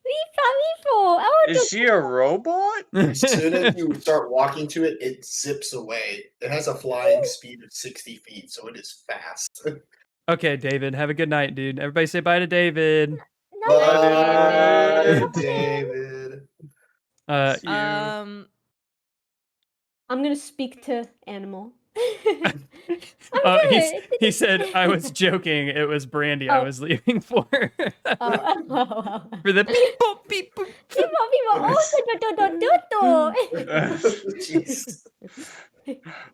Beep-a-beep-o. Oh Is she a robot? As soon as you start walking to it, it zips away. It has a flying speed of 60 feet, so it is fast. Okay, David, have a good night, dude. Everybody say bye to David. Bye, David. David. See you. I'm gonna speak to animal. He said I was joking. It was Brandy I Oh. was leaving for. Oh. For the people, people. Jeez.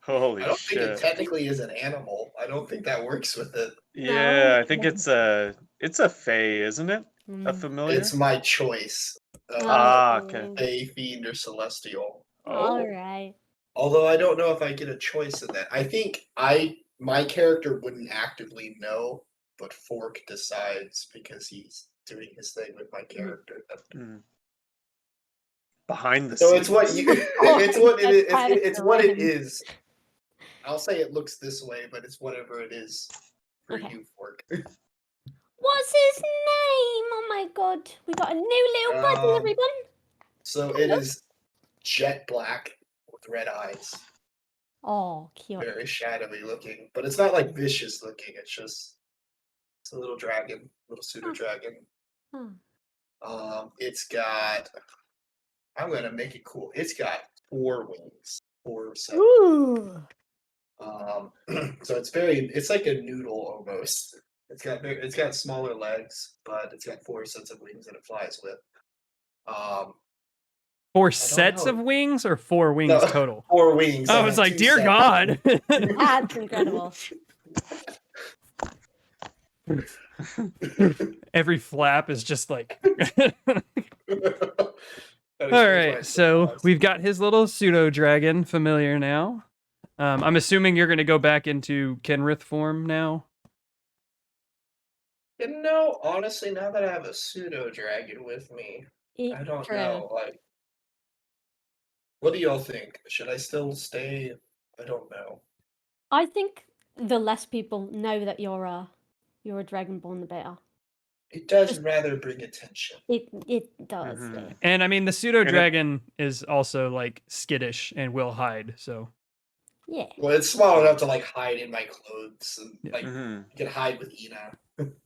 Holy I don't think it shit. technically is an animal. I don't think that works with it. Yeah, No. I think it's a fae, isn't it? A familiar? It's my choice. Okay. Fae, fiend, or celestial. All Oh. right. Although I don't know if I get a choice in that. I think my character wouldn't actively know, but Fork decides because he's doing his thing with my character. Mm. Behind the So scenes. it's what you. It's what it is. That's kind of It's what it grim. is. I'll say it looks this way, but it's whatever it is for Okay. you, Fork. What's his name? Oh my god. We got a new little buddy, everyone. So it is jet black with red eyes. Oh, cute. Very shadowy looking, but it's not like vicious looking. It's a little dragon, little pseudo dragon. It's got. I'm gonna make it cool. It's got 4 wings, 4 sets. Ooh. So it's like a noodle almost. It's got smaller legs, but it's got 4 sets of wings that it flies with. 4 sets know. of wings or 4 wings No, total? 4 wings. I and was then like, 2 dear sets. God. That's incredible. Every flap is just like. That All explains why right, it's so fast. we've got his little pseudo dragon familiar now. I'm assuming you're going to go back into Kenrith form now. Honestly, now that I have a pseudo dragon with me, I don't know. Like, what do y'all think? Should I still stay? I don't know. I think the less people know that you're a dragonborn, the better. It does rather bring attention. It does. Mhm. Yeah. And I mean, the pseudo And it- dragon is also like skittish and will hide. So Yeah. Well, it's small enough to like hide in my clothes and Yeah. like Mhm. you can hide with Ina.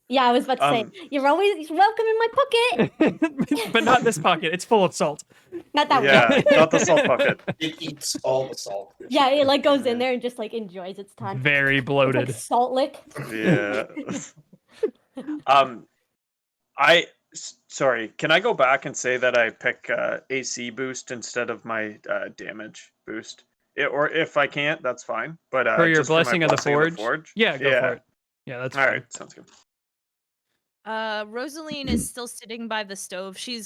Yeah, I was about to say you're always welcome in my pocket. but not this pocket. It's full of salt. Not that Yeah, one. not the salt bucket. It eats all the salt. Yeah, it like goes in there and just like enjoys its time. Very It's bloated. like salt lick. Yeah. Sorry, can I go back and say that I pick AC boost instead of my damage boost? Or if I can't, that's fine. But For your just for my blessing of the Blessing of forge? Yeah, go for it. Yeah, that's All fine. right, sounds good. Rosaline is still sitting by the stove. She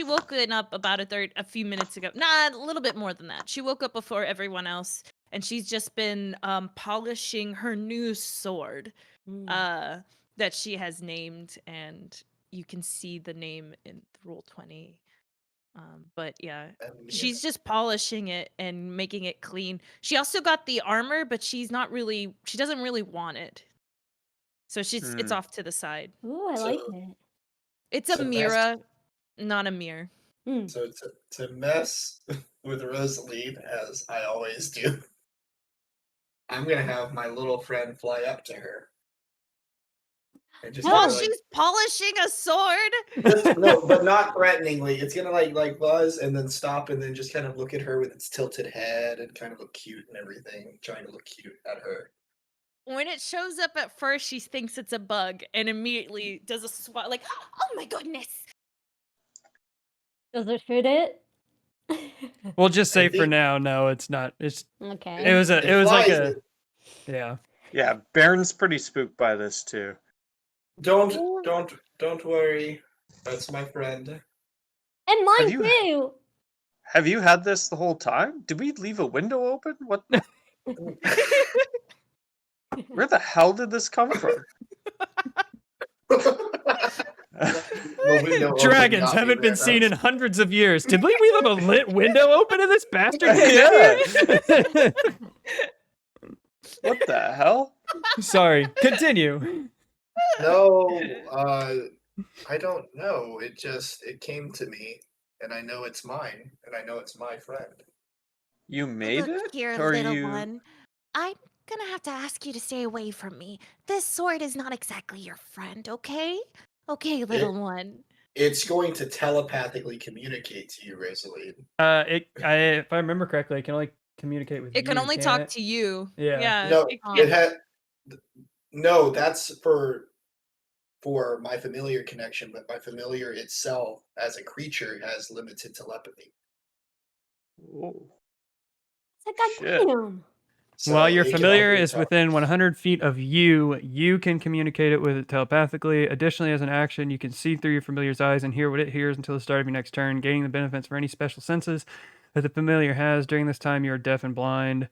woke up about a few minutes ago. Nah, a little bit more than that. She woke up before everyone else, and she's just been polishing her new sword that she has named, and you can see the name in roll 20. But yeah, she's just polishing it and making it clean. She also got the armor, but she doesn't really want it. So it's off to the side. Ooh, I like it. It's a So Mira, not a mirror. So to mess with Rosaline, as I always do, I'm gonna have my little friend fly up to her. And just While kinda, like, she's polishing a sword. no, but not threateningly. It's gonna like buzz and then stop and then just kind of look at her with its tilted head and kind of look cute and everything, trying to look cute at her. When it shows up at first, she thinks it's a bug and immediately does a swat like, oh my goodness. Does it fit it? We'll just say for think- now, no, it's not. It's Okay. it was like flies a it. yeah. Yeah, Baron's pretty spooked by this too. Don't worry. That's my friend. And mine you- too. Have you had this the whole time? Did we leave a window open? What? Where the hell did this come from? The window open Dragons got me haven't been there. seen in hundreds of years. Did we leave a lit window open and this bastard came Yeah. in here? What the hell? Sorry. Continue. No, I don't know. It came to me, and I know it's mine, and I know it's my friend. You made Look it? here, Or little you... one. I'm gonna have to ask you to stay away from me. This sword is not exactly your friend, okay? Okay, little one. It's going to telepathically communicate to you, Rosalie. If I remember correctly, it can only communicate with It can you, only can't talk it? to you. Yeah. Yeah. No, it- it had. No, that's for my familiar connection, but my familiar itself as a creature has limited telepathy. Whoa. It's like Shit. I'm him. So While your it can familiar only is talk- within 100 feet of you, you can communicate it with it telepathically. Additionally, as an action, you can see through your familiar's eyes and hear what it hears until the start of your next turn, gaining the benefits for any special senses that the familiar has. During this time, you are deaf and blind.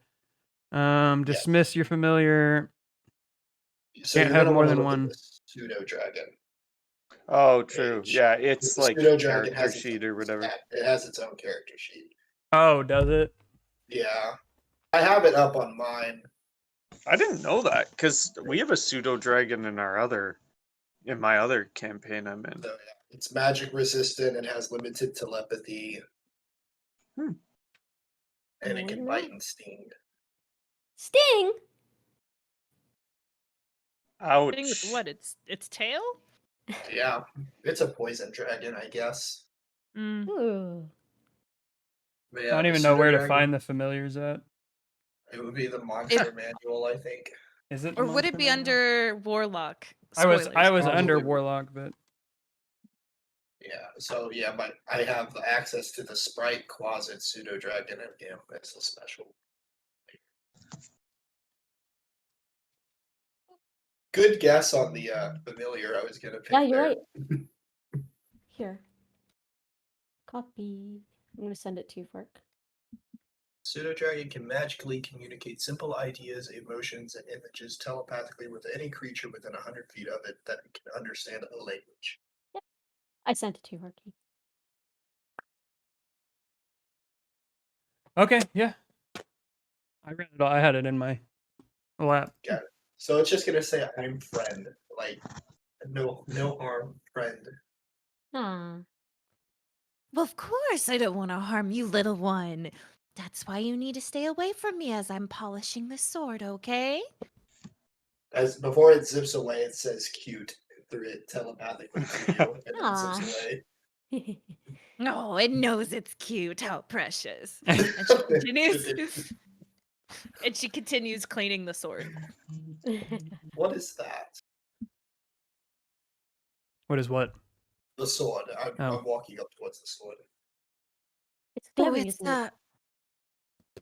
Dismiss your familiar. So Can't you're have gonna more want to than look at one. the pseudo dragon. Oh, true. Page. Yeah, it's The like pseudo dragon character has sheet or whatever. It has its own character sheet. Oh, does it? Yeah, I have it up on mine. I didn't know that because we have a pseudo dragon in my other campaign I'm in. So yeah, it's magic resistant and has limited telepathy, Hmm. and it Oh, can no. bite and sting. Sting. Thing with Ouch. what? Its tail? Yeah, it's a poison dragon, I guess. Mm. Ooh. But I yeah, don't the even know where to pseudo-dragon, find the familiars at. It would be the monster manual, I think. Is it? Or would it Monster be Manual? under Warlock? I was Spoilers. under Probably. Warlock, but Yeah, so yeah, but I have the access to the sprite closet pseudo dragon and him as a special. Good guess on the familiar I was gonna pick. Yeah, you're there. right. Here. Copy. I'm gonna send it to you, Fork. Pseudo dragon can magically communicate simple ideas, emotions, and images telepathically with any creature within 100 feet of it that it can understand a language. I sent it to you, Horky. okay, yeah. I read it all. I had it in my lap. Got it. So it's just gonna say I'm friend, like no harm, friend. Ah. Well, of course I don't want to harm you, little one. That's why you need to stay away from me as I'm polishing the sword, okay? As before it zips away, it says cute through it telepathically to you, and then Aw. zips away. Oh, it knows it's cute. How precious. And she continues. And she continues cleaning the sword. What is that? What is what? The sword. Oh. I'm walking up towards the sword. It's Oh, glowing, it's isn't it?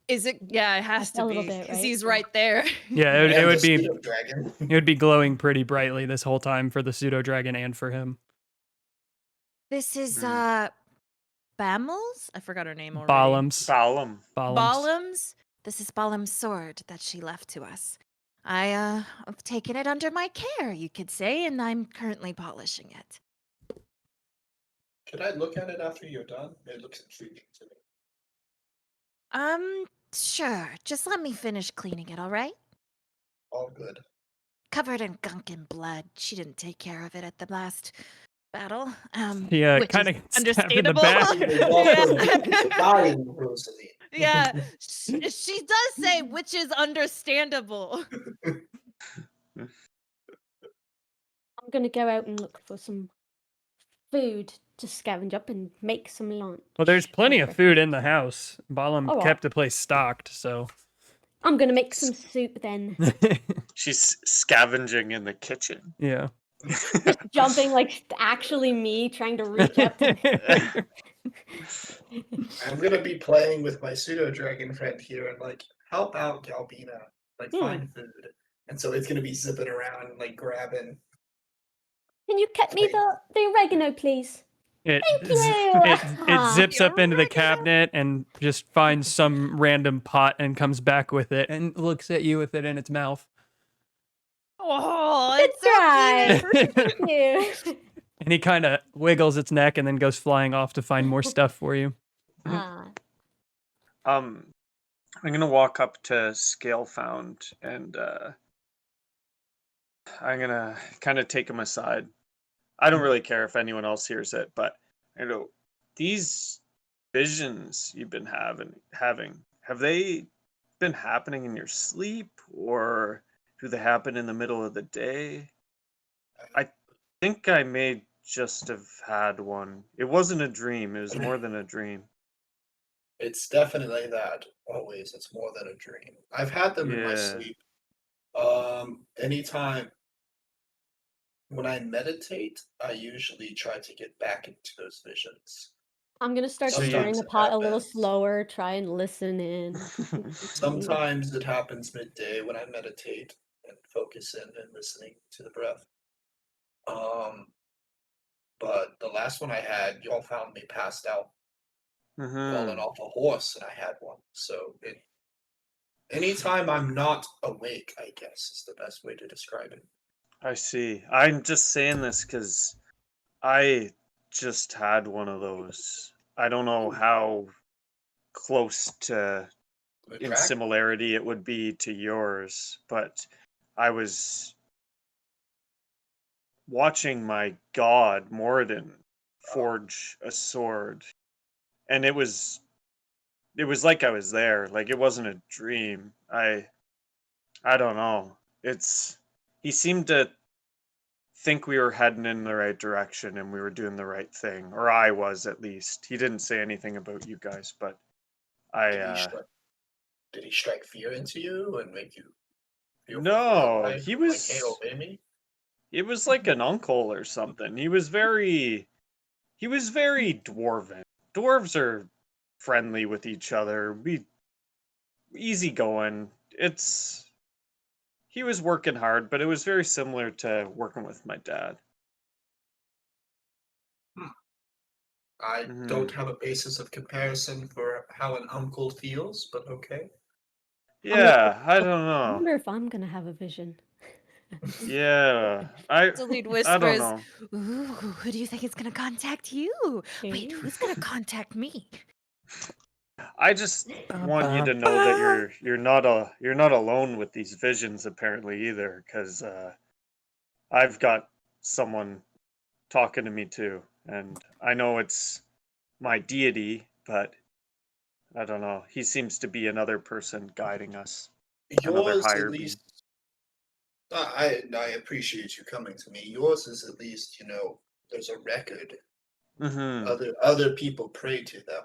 Is it? Yeah, it has A to little be. bit, Because right? he's Yeah. right there. Yeah, I it am would the be pseudo dragon. it would be glowing pretty brightly this whole time for the pseudo dragon and for him. This is Bamels? I forgot her name already. Balams. Balam. Balams? This is Balam's sword that she left to us. I've taken it under my care, you could say, and I'm currently polishing it. Can I look at it after you're done? It looks intriguing to me. Sure. Just let me finish cleaning it, all right? All good. Covered in gunk and blood. She didn't take care of it at the last battle. Yeah, Which kind is of stabbed in the understandable. back. It was also dying, Rosalie. Yeah, she does say, which is understandable. I'm gonna go out and look for some food to scavenge up and make some lunch. Well, there's plenty of for- food in the house. Balam Oh, kept the place stocked, so. I'm gonna make some soup then. She's scavenging in the kitchen. yeah. Jumping like actually me trying to reach up to. I'm gonna be playing with my pseudo dragon friend here and like help out Galbina, like find food. And so it's gonna be zipping around and like grabbing. Can you cut me the oregano, please? It, Thank z- you. it zips up into the Oregano. cabinet and just finds some random pot and comes back with it and looks at you with it in its mouth. Oh, It's it's so dry. cute. Thank you. And he kind of wiggles its neck and then goes flying off to find more stuff for you. Ah. I'm gonna walk up to Scalefound and I'm gonna kind of take him aside. I don't really care if anyone else hears it, but these visions you've been having, have they been happening in your sleep, or do they happen in the middle of the day? I think I may just have had one. It wasn't a dream. It was more than a dream. It's definitely that. Always, it's more than a dream. I've had them in my Yeah. sleep. Anytime when I meditate, I usually try to get back into those visions. I'm gonna start So you- stirring the Sometimes it pot a little happens. slower, try and listen in. Sometimes it happens midday when I meditate and focus in and listening to the breath. But the last one I had, y'all found me passed out, falling Mhm. off a horse, and I had one. So anytime I'm not awake, I guess is the best way to describe it. I see. I'm just saying this because I just had one of those. I don't know how close to The in dragon? similarity it would be to yours, but I was watching my god Morden forge a sword, and it was like I was there. Like, it wasn't a dream. I don't know. He seemed to think we were heading in the right direction and we were doing the right thing, or I was, at least. He didn't say anything about you guys, but Did he strike fear into you and make you feel no, like he like, hey, was obey me? it was like an uncle or something. He was very dwarven. Dwarves are friendly with each other. We easygoing. He was working hard, but it was very similar to working with my dad. I Mhm. don't have a basis of comparison for how an uncle feels, but okay. Yeah, I don't I know. wonder if I'm gonna have a vision. Yeah, I Salute don't whispers, know. "Ooh, who do you think is gonna contact you? Wait, who's gonna contact me?" I just want you to know that you're not alone with these visions apparently either, because I've got someone talking to me too, and I know it's my deity, but I don't know. He seems to be another person guiding us, another Yours, higher at being. least, I appreciate you coming to me. Yours is at least, there's a record. Mm-hmm. Other people pray to them.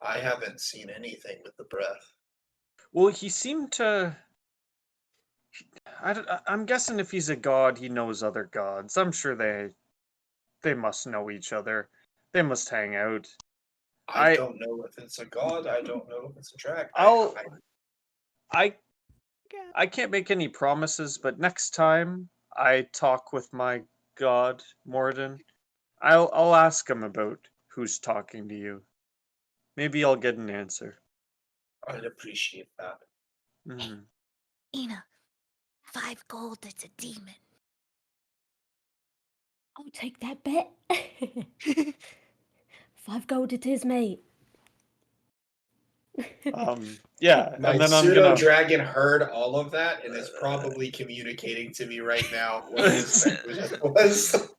I haven't seen anything with the breath. Well, he seemed to. I'm guessing if he's a god, he knows other gods. I'm sure they must know each other. They must hang out. I don't know if it's a god. I don't know if it's a dragon. I can't make any promises, but next time I talk with my god Morden, I'll ask him about who's talking to you. Maybe I'll get an answer. I'd appreciate that. Mm-hmm. Ina, 5 gold, it's a demon. I'll take that bet. 5 gold it is, mate. Yeah, My and then I'm pseudo gonna. dragon heard all of that and is probably communicating to me right now what his language was.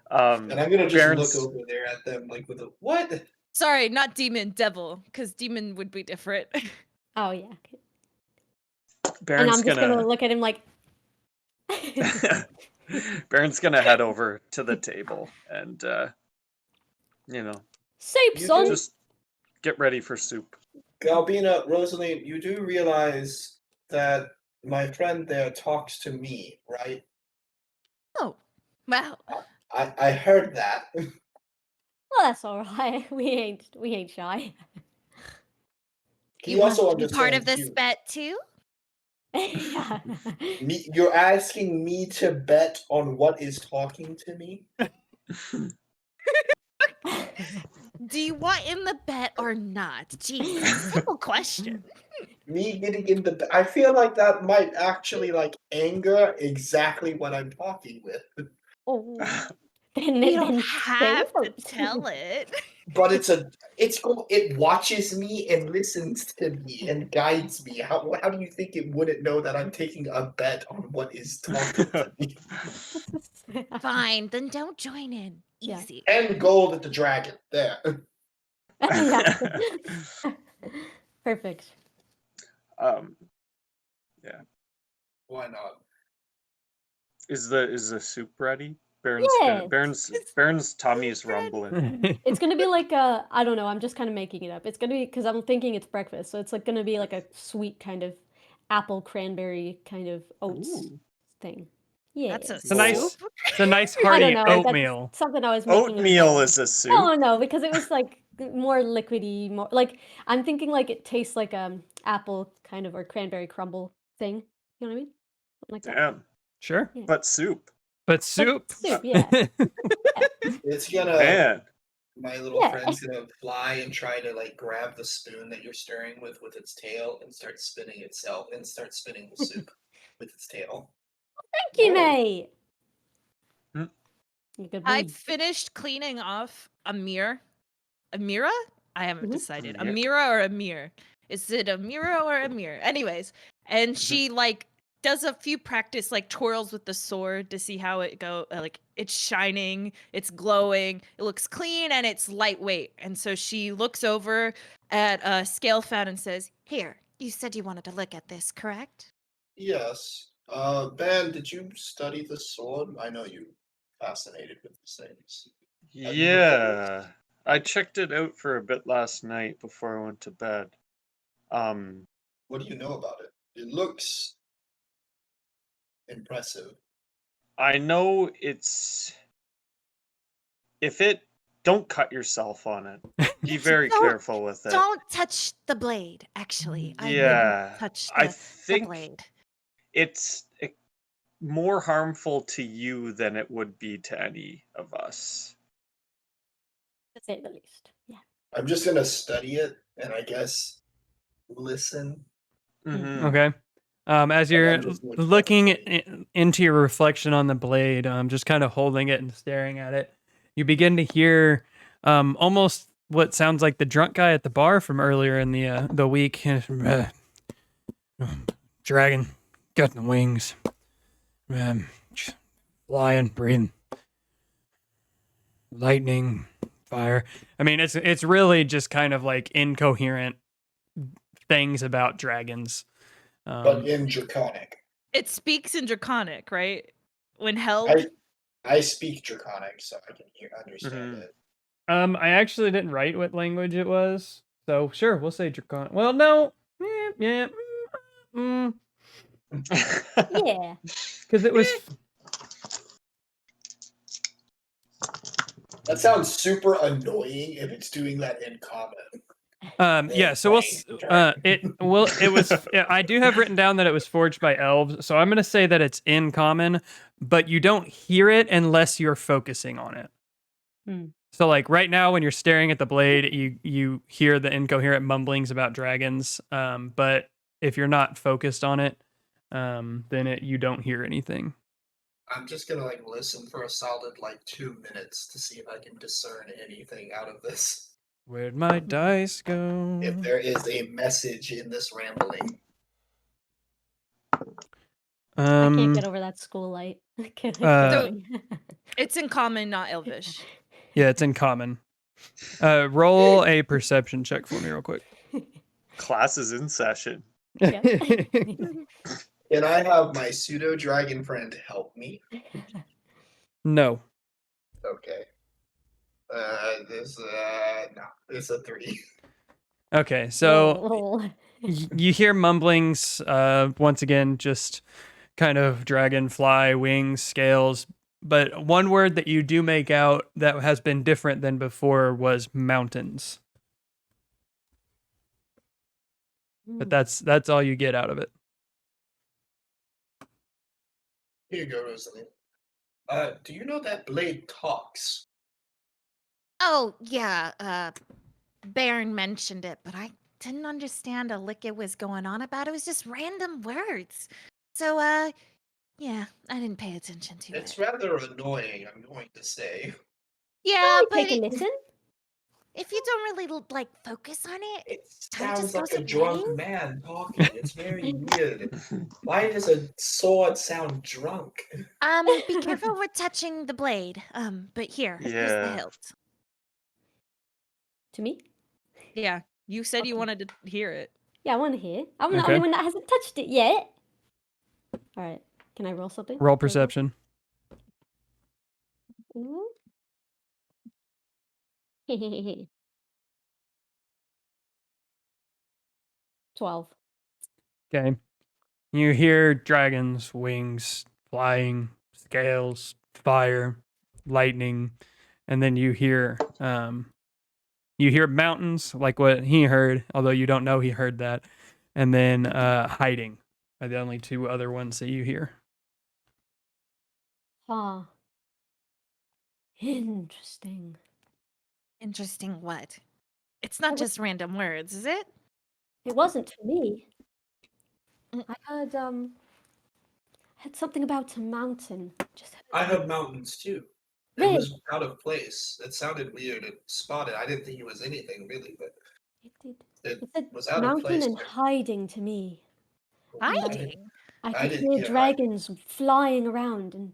And I'm gonna just look over there at them like with a what? Sorry, not demon, devil, because demon would be different. Oh yeah. Okay. And Baron's I'm just gonna look at him like. Baron's gonna head over to the table and Soup, son. just get ready for soup. Galbina, Rosaline, you do realize that my friend there talks to me, right? Oh, wow. I heard that. Well, that's all right. We ain't shy. He You want also to be part of understands this you. bet too? Yeah. You're asking me to bet on what is talking to me? Do you want in the bet or not? Jeez, it's a simple question. Me getting in the I feel like that might actually anger exactly what I'm talking with. Oh. You don't Then have to out. tell it. But it watches me and listens to me and guides me. How do you think it wouldn't know that I'm taking a bet on what is talking to me? Fine, then don't join in. Yeah. Easy. 10 gold at the dragon. There. Yeah. Perfect. Yeah. Why not? Is the soup ready? Yes. Baron's tummy's rumbling. It's gonna be like a, I don't know, I'm just kind of making it up. It's gonna be, because I'm thinking it's breakfast, so it's like gonna be like a sweet kind of apple cranberry kind of oats Ooh. thing. That's Yeah. a It's a nice, soup. it's a nice I hearty don't know. oatmeal. That's something I was making. in my Oatmeal head. is a soup. No, no, because it was like more liquidy, more like I'm thinking like it tastes like apple kind of or cranberry crumble thing. You know what I mean? Something like that. Damn. Sure, Yeah. But soup. but soup. Soup, yeah. It's gonna. Man. My little Yeah. friend's gonna fly and try to like grab the spoon that you're stirring with its tail and start spinning itself and start spinning the soup with its tail. Thank you, mate. Hmm. You good I boy. finished cleaning off a mirror. A mirror? I haven't Mhm. decided. A Yep. mirror or a mirror? Is it a mirror or a mirror? Anyways, and she like does a few practice like twirls with the sword to see how it go. Like it's shining, it's glowing, it looks clean, and it's lightweight. And so she looks over at a scale found and says, Here, you said you wanted to look at this, correct? Yes. Ben, did you study the sword? I know you fascinated with these things. Have you looked at it? Yeah. I checked it out for a bit last night before I went to bed. What do you know about it? It looks impressive. I know it's don't cut yourself on it. Be very Don't- careful with it. Don't touch the blade, actually. I Yeah. wouldn't touch I the think blade. it's more harmful to you than it would be to any of us. To say the least. Yeah. I'm just gonna study it and I guess listen. Mhm. Okay. As Like, you're I'm just looking at the looking blade. into your reflection on the blade, just kind of holding it and staring at it, you begin to hear almost what sounds like the drunk guy at the bar from earlier in the week. Dragon, got the wings, flying, breathing, lightning, fire. I mean, it's really just kind of like incoherent things about dragons. But in Draconic. it speaks in Draconic, right? When held. I speak Draconic, so I can understand Mhm. it. I actually didn't write what language it was, so sure, we'll say Draconic. Well, no, yeah, Yeah. because it was. That sounds super annoying if it's doing that in common. Yeah, so it was. I do have written down that it was forged by elves, so I'm gonna say that it's in common, but you don't hear it unless you're focusing on it. Hmm. So like right now, when you're staring at the blade, you hear the incoherent mumblings about dragons. But if you're not focused on it, then you don't hear anything. I'm just gonna like listen for a solid like 2 minutes to see if I can discern anything out of this. Where'd my dice go? If there is a message in this rambling. I can't Um, get over that school light. Keep Uh, going. It's in common, not elvish. yeah, it's in common. Roll a perception check for me, real quick. Class is in session. Yep. Can I have my pseudo dragon friend help me? No. Okay. No, it's a 3. Okay, so Lol. you hear mumblings. Once again, just kind of dragonfly wings, scales. But one word that you do make out that has been different than before was mountains. But that's all you get out of it. Here you go, Rosalie. Do you know that blade talks? Oh, yeah, Baron mentioned it, but I didn't understand a lick it was going on about. It was just random words. So, yeah, I didn't pay attention to It's it. rather annoying, I'm going to say. Yeah, I'll but take a listen. if you don't really like focus on it, It time sounds just like goes a drunk away. man talking. It's very weird. Why does a sword sound drunk? Be careful with touching the blade. But here's the Yeah. hilt. To me? Yeah, you said you Okay. wanted to hear it. Yeah, I want to hear. I'm the Okay. only one that hasn't touched it yet. All right. Can I roll something? Roll Can I perception. Ooh. 12. Okay. You hear dragons, wings, flying, scales, fire, lightning, and then you hear mountains, like what he heard, although you don't know he heard that, and then hiding are the only two other ones that you hear. Ah. Interesting. Interesting what? It's not was- just random words, is it? It wasn't for me. Mm. I heard something about a mountain. Just heard I heard mountains too. It Really? was out of place. It sounded weird and spotted. I didn't think it was anything really, but it did. it It said was out of mountain place. and hiding to me. Hiding. I I could didn't hear hear dragons flying around and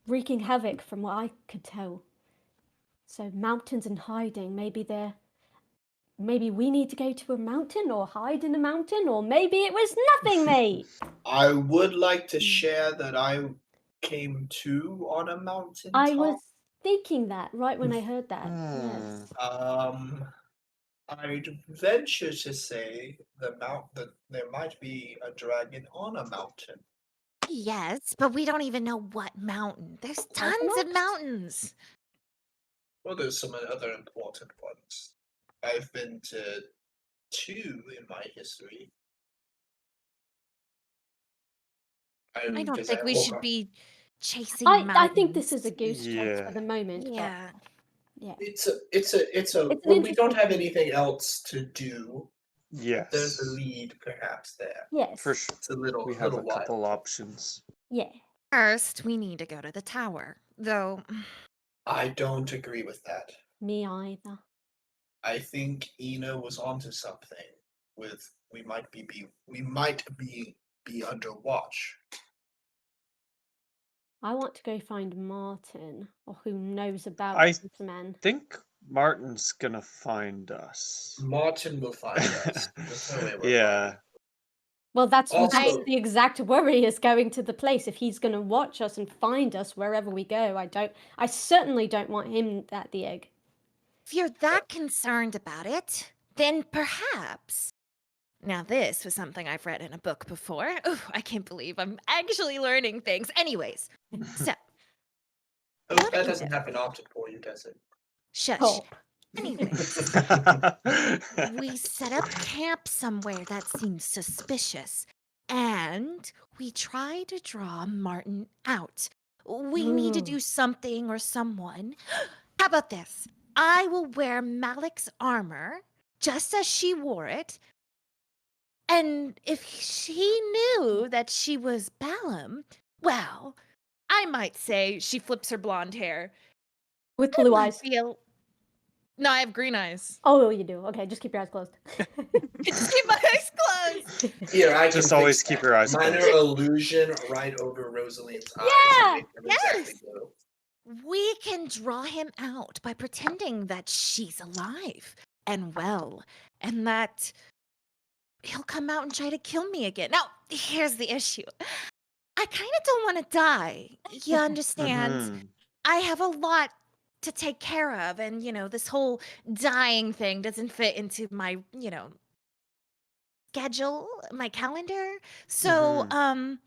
wreaking havoc from what I could tell. So mountains and hiding, maybe we need to go to a mountain or hide in a mountain, or maybe it was nothing, mate. I would like to Hmm. share that I came to on a mountain I top. was thinking that right when I heard that. Hmm. Yes. I'd venture to say that there might be a dragon on a mountain. Yes, but we don't even know what mountain. There's tons of mountains. Well, there's some other important ones. I've been to 2 in my history. I don't Because think we woke should up- be chasing I mountains. think this is a goose chase Yeah. for the moment. Yeah. But yeah. It's a an when we don't interesting have thing. anything else to do, there's a Yes. lead perhaps there. Yes. For sure. It's a little We have a wild. couple options. Yeah. First, we need to go to the tower. Though, I don't agree with that. Me either. I think Ina was onto something with we might be under watch. I want to go find Martin, or who knows about I this man. think Martin's gonna find us. Martin will find us. There's no way we're Yeah. Well, that's Also- the exact worry is going to the place. If he's going to watch us and find us wherever we go, I certainly don't want him at the egg. if you're that concerned about it, then perhaps. Now, this was something I've read in a book before. Oh, I can't believe I'm actually learning things. Anyways, so, Oh, What that is doesn't it? happen often for you, does it? shush. Oh. Anyways, we set up camp somewhere that seems suspicious, and we try to draw Martin out. We need to do something or someone. How about this? I will wear Malik's armor just as she wore it. And if she knew that she was Balaam, well, I might say she flips her blonde hair. With It blue might eyes. be a- No, I have green eyes. Oh, you do. Okay, just keep your eyes closed. Just keep my eyes closed. Here, I Just can always fix keep that. your eyes Minor closed. illusion right over Rosaline's eyes. Yeah, Make them exactly yes. blue. We can draw him out by pretending that she's alive and well, and that he'll come out and try to kill me again. Now, here's the issue. I kind of don't want to die. You understand? Mhm. I have a lot to take care of, and this whole dying thing doesn't fit into my, schedule, my calendar. So, Well, we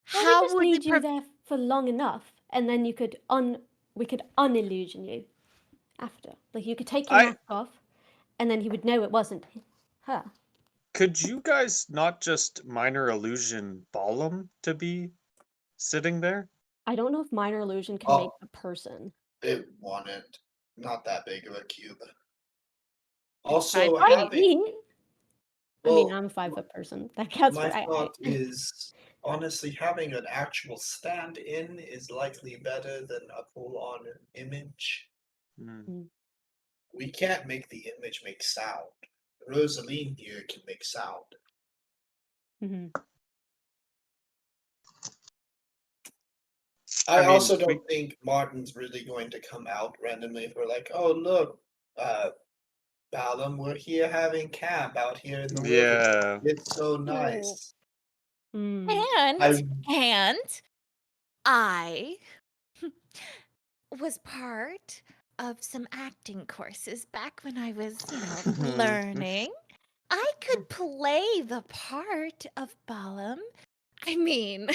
how just would need we you there for long enough, and then we could unillusion you after. Like you could take your I mask off, and then he would know it wasn't her. could you guys not just minor illusion Balaam to be sitting there? I don't know if minor illusion can make Oh, a person. it wanted not that big of a cube. Five Also, feet. having I mean, well, I'm a 5 foot person. That counts for my thought is honestly having an actual stand-in is likely better than a full-on image. Hmm. We can't make the image make sound. Rosaline here can make sound. Hmm. I mean, also we- don't think Martin's really going to come out randomly for like, oh look, Balam, we're here having camp out here in the wilderness. Yeah. It's so nice. Mm. And I was part of some acting courses back when I was, learning. I could play the part of Balam. I mean,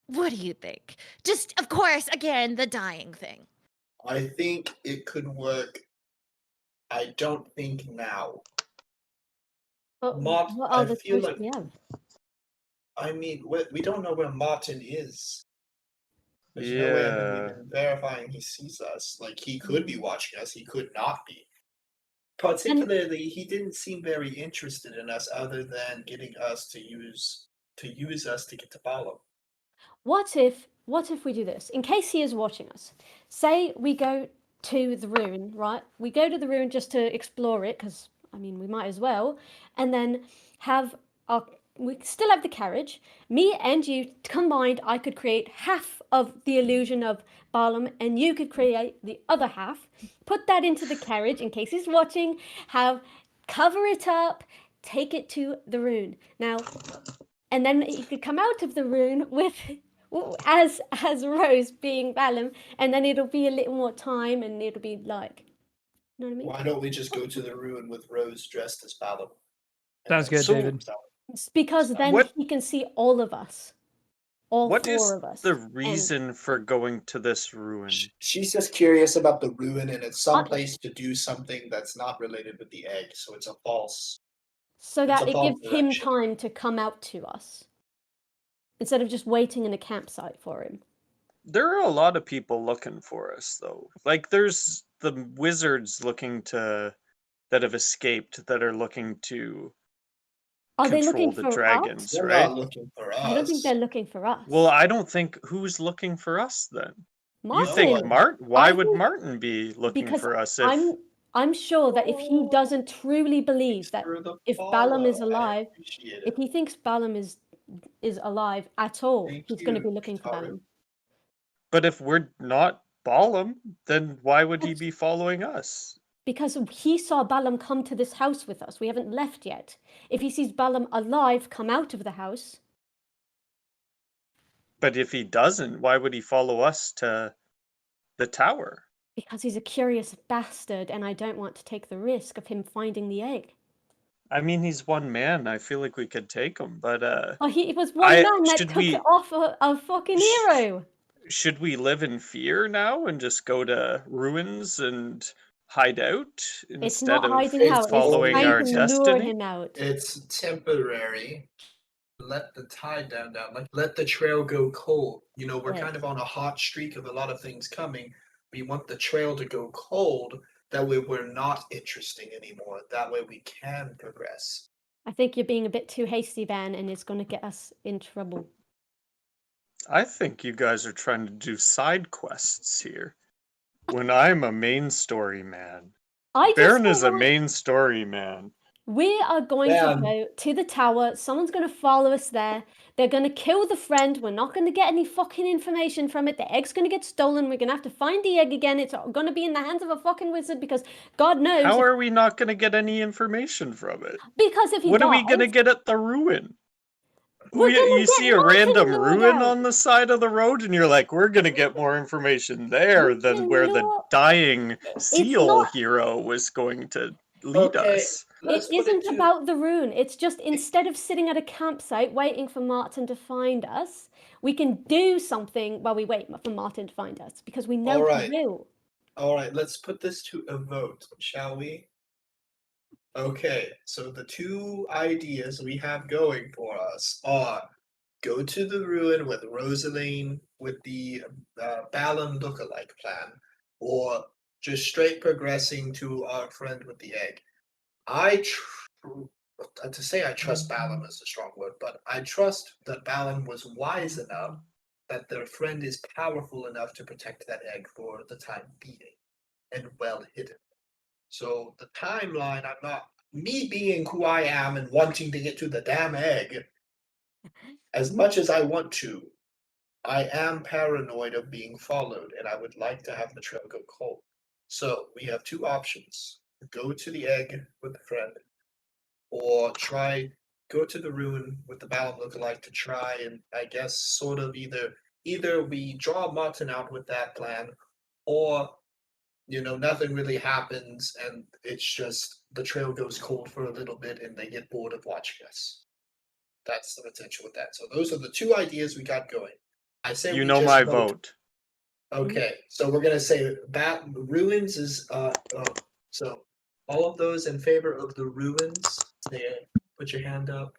what do you think? Just, of course, again, the dying thing. I think it could work. I don't think now. But Mart, what I other feel choice like do we have? I mean, we don't know where Martin is. There's no way of him Yeah. even verifying he sees us. Like, he could be watching us, he could not be. Particularly, he didn't seem very interested in us other than getting us to use us to get to Balam. What if we do this? In case he is watching us, say we go to the ruin, right? We go to the ruin just to explore it, because I mean we might as well, and then have our we still have the carriage. Me and you combined, I could create half of the illusion of Barlam, and you could create the other half. Put that into the carriage in case he's watching. Cover it up, take it to the ruin. Now, and then he could come out of the ruin with as Rose being Balam, and then it'll be a little more time, and it'll be like, you know what I mean? Why don't we just go to the ruin with Rose dressed as Balam? Sounds good, So- David. It's because then What- he can see all of us, all What four is of us. the and- reason for going to this ruin? She's just curious about the ruin, and it's I- someplace to do something that's not related with the egg, so it's a false. so that a it false gives him direction. time to come out to us instead of just waiting in a campsite for him. There are a lot of people looking for us, though. Like, there's the wizards that have escaped that are looking to Are they control looking the for us? dragons, They're right? not looking for us. I don't think they're looking for us. Well, I don't think who's looking for us then. Martin. You think Martin? Why I would think- Martin be looking because for us if I'm sure that if he doesn't truly believe that For the if Balam is follow, I alive, appreciate if it. he thinks Balam is alive at all, Thank he's going to you, be looking for Kero. Balam. But if we're not Balam, then why would he That's- be following us? Because he saw Balam come to this house with us. We haven't left yet. If he sees Balam alive come out of the house, But if he doesn't, why would he follow us to the tower? because he's a curious bastard, and I don't want to take the risk of him finding the egg. I mean, he's one man. I feel like we could take him, but Oh, he was one I- man that should took we- it off a fucking hero. should we live in fear now and just go to ruins and hide out It's instead not of hiding out. It's following trying our to lure destiny? him out. It's temporary. Let the tide down. Like, let the trail go cold. You know, we're Yes. kind of on a hot streak of a lot of things coming. We want the trail to go cold. That way we're not interesting anymore. That way we can progress. I think you're being a bit too hasty, Ben, and it's going to get us in trouble. I think you guys are trying to do side quests here. When I'm a main story man. I just Baron is a want- main story man. We are going to Ben. go to the tower. Someone's going to follow us there. They're going to kill the friend. We're not going to get any fucking information from it. The egg's going to get stolen. We're going to have to find the egg again. It's going to be in the hands of a fucking wizard because God knows. How are we not going to get any information from it? Because if he What are we dies, going to get at the ruin? We're gonna You get see a Martin random lured ruin out. on the side of the road and you're like, we're going to get more information there We than can where the lure- dying seal not- hero was going to lead Okay. us. Let's It put isn't to- about the rune. It's just instead of sitting at a campsite waiting for Martin to find us, we can do something while we wait for Martin to find us because we know Alright. he will. All right, let's put this to a vote, shall we? Okay, so the two ideas we have going for us are go to the ruin with Rosaline with the Balan lookalike plan, or just straight progressing to our friend with the egg. To say I trust Balan is a strong word, but I trust that Balan was wise enough that their friend is powerful enough to protect that egg for the time being. and well hidden. So the timeline, I'm not me being who I am and wanting to get to the damn egg. As much as I want to, I am paranoid of being followed, and I would like to have the trail go cold. So we have two options: go to the egg with a friend, or go to the ruin with the Balam lookalike to try and, I guess, sort of either we draw Martin out with that plan, or nothing really happens and it's just the trail goes cold for a little bit and they get bored of watching us. That's the potential with that. So those are the two ideas we got going. I say You we know just my vote. vote. Okay, so we're gonna say that ruins is so all of those in favor of the ruins, there, put your hand up,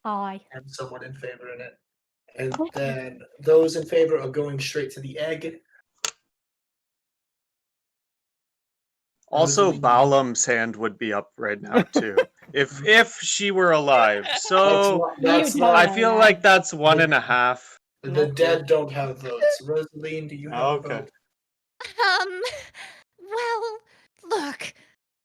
Aye. and someone in favor in it. And then those in favor of going straight to the egg. Also, Rosalie, Baalam's hand would be up right now too, if she were alive. that's So not, You that's don't not, I know feel that. like that's 1.5. the Nope. dead don't have votes. Rosaline, do you have a Okay. vote? Well, look,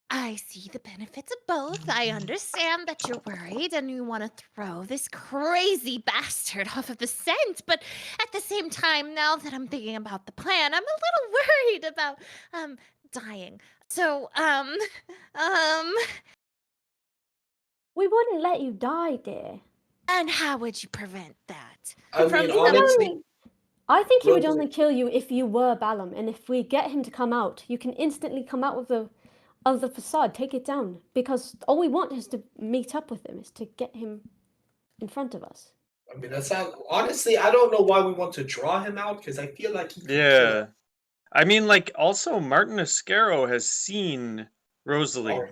I see the benefits of both. I understand that you're worried and you want to throw this crazy bastard off of the scent, but at the same time, now that I'm thinking about the plan, I'm a little worried about dying. So, We wouldn't let you die, dear. and how would you prevent that? I From mean, He would honestly, only. I think he would Rosalie, only kill you if you were Balam, and if we get him to come out, you can instantly come out of the facade, take it down, because all we want is to meet up with him, is to get him in front of us. I mean, that sounds. Honestly, I don't know why we want to draw him out because I feel like he could kill Yeah. us. I mean, like, also Martin Ascaro has seen Rosalie. Oh,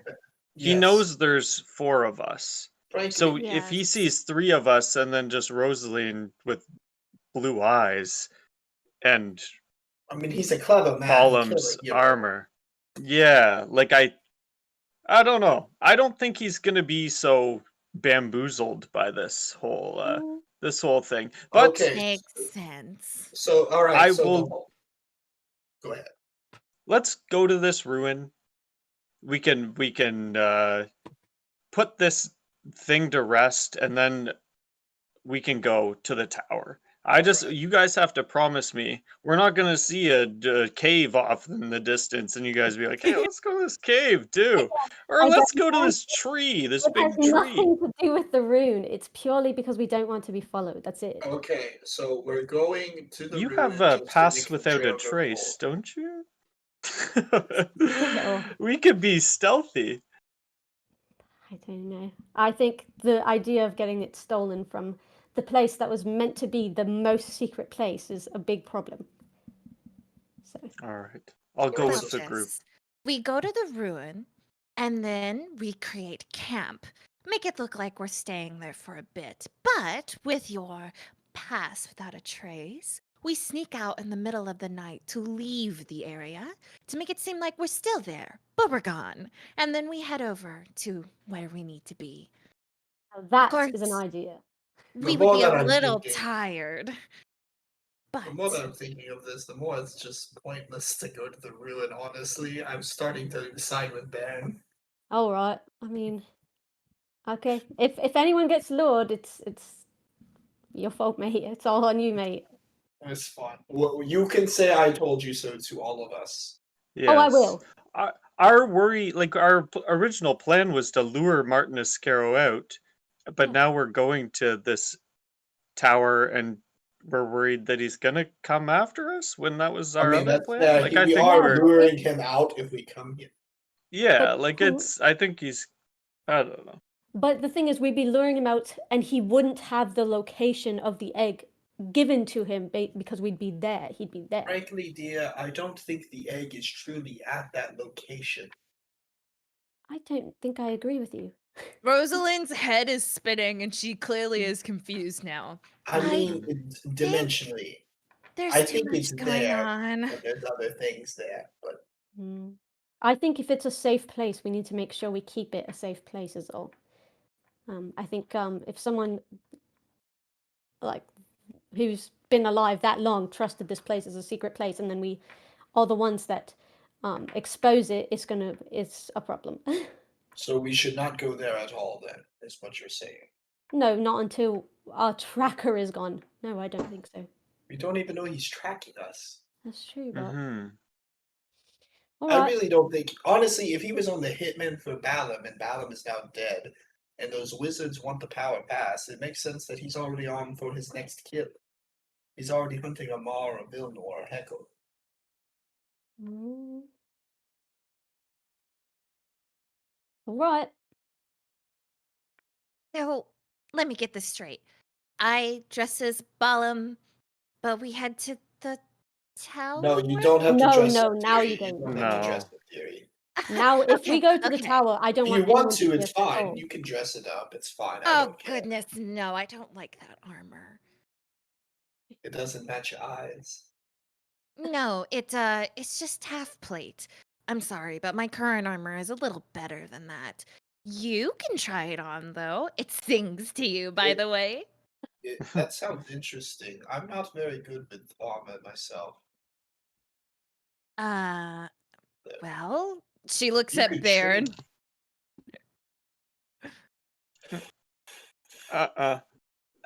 He yes. knows there's 4 of us. Frankly, So if he Yes. sees 3 of us and then just Rosaline with blue eyes and I mean, he's a clever man. Baalam's armor, yeah, like I don't know. I don't think he's gonna be so bamboozled by this whole thing. But Okay, Makes sense. so all right, I so will. go ahead. Let's go to this ruin. We can put this thing to rest, and then we can go to the tower. Right. You guys have to promise me we're not gonna see a cave off in the distance, and you guys be like, "Hey, let's go to this cave too," or I "Let's don't go to know. this tree, this It has big tree." nothing to do with the rune. It's purely because we don't want to be followed. That's it. Okay, so we're going to the You ruin have a just to pass make the without a trail go trace, cold. don't you? Little. We could be stealthy. I don't know. I think the idea of getting it stolen from the place that was meant to be the most secret place is a big problem. So All right, I'll go Well, with the group. This. We go to the ruin, and then we create camp. Make it look like we're staying there for a bit. But with your pass without a trace, we sneak out in the middle of the night to leave the area to make it seem like we're still there, but we're gone. And then we head over to where we need to be. that course. is an idea. We more would be that a I'm little thinking- tired. The more that But I'm thinking of this, the more it's just pointless to go to the ruin. Honestly, I'm starting to side with Ben. All right. I mean, okay. If anyone gets lured, it's your fault, mate. It's all on you, mate. It's fine. Well, you can say I told you so to all of us. Yes. Oh, I will. Our worry, like our original plan, was to lure Martin Ascaro out, but Yeah. now we're going to this tower, and we're worried that he's gonna come after us. When that was our other plan, like I we think are we're luring him out if we come here. yeah, But like who- I think he's. I don't know. But the thing is, we'd be luring him out, and he wouldn't have the location of the egg given to him because we'd be there. He'd be there. Frankly, dear, I don't think the egg is truly at that location. I don't think I agree with you. Rosalind's head is spinning and she clearly is confused now. I I mean, dimensionally, there's I too think much it's going there, on. but there's other things there. But I think if it's a safe place, we need to make sure we keep it a safe place. Is all. I think if someone like who's been alive that long trusted this place as a secret place, and then we are the ones that expose it, it's a problem. So we should not go there at all then, is what you're saying. No, not until our tracker is gone. No, I don't think so. We don't even know he's tracking us. That's true, but Mm-hmm. all I right. really don't think, honestly, if he was on the hitman for Balam and Balam is now dead, and those wizards want the power pass, it makes sense that he's already on for his next kill. He's already hunting a Mar, a Vilnor, or a Heckle. Mm. All right. So, let me get this straight. I dress as Balam, but we head to the tower? No, you don't have to No, dress no, up now Theory. you don't. don't have to dress No. up Theory. Now, if we Okay, go to the okay. tower, I don't If you want want anyone to, be it's at the fine. top. You can dress it up. It's fine. I Oh, don't care. goodness, no, I don't like that armor. It doesn't match your eyes. No, it's just half plate. I'm sorry, but my current armor is a little better than that. You can try it on, though. It sings to you, by the way. That sounds interesting. I'm not very good with armor myself. Well, she looks You at could Baron.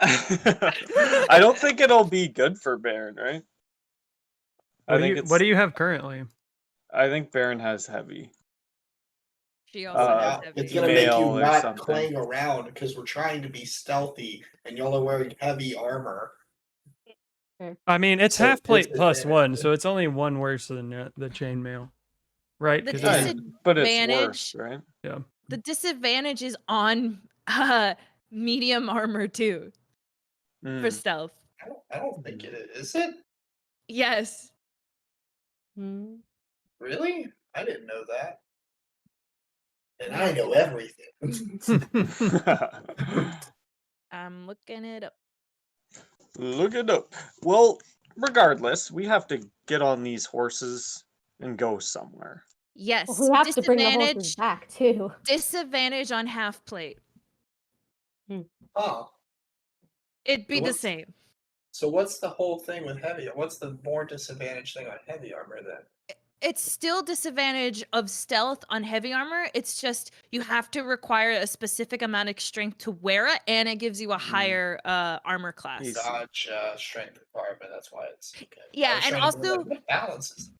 I don't think it'll be good for Baron, right? What do you have currently? I think Baron has heavy. She also has Now, heavy. it's gonna make you Mail or not something. clang around because we're trying to be stealthy, and y'all are wearing heavy armor. I mean, it's So half plate plus disadvantage. one, so it's only one worse than the chainmail, right? The 'Cause Right, it's- but it's worse, disadvantage. right? yeah. The disadvantage is on medium armor too for Mm. stealth. I don't think it is. Is it? Yes. Hmm. Really? I didn't know that. And I know everything. I'm looking it up. Look it up. Well, regardless, we have to get on these horses and go somewhere. Yes. We have to bring the horses back too. Disadvantage on half plate. Oh, It'd be So the what's- same. so what's the whole thing with heavy? What's the more disadvantage thing on heavy armor then? It's still disadvantage of stealth on heavy armor. It's just you have to require a specific amount of strength to wear it, and it gives you a higher armor class. Easy. Dodge strength requirement. That's why it's okay. I Yeah, was and trying to be like, also what balances?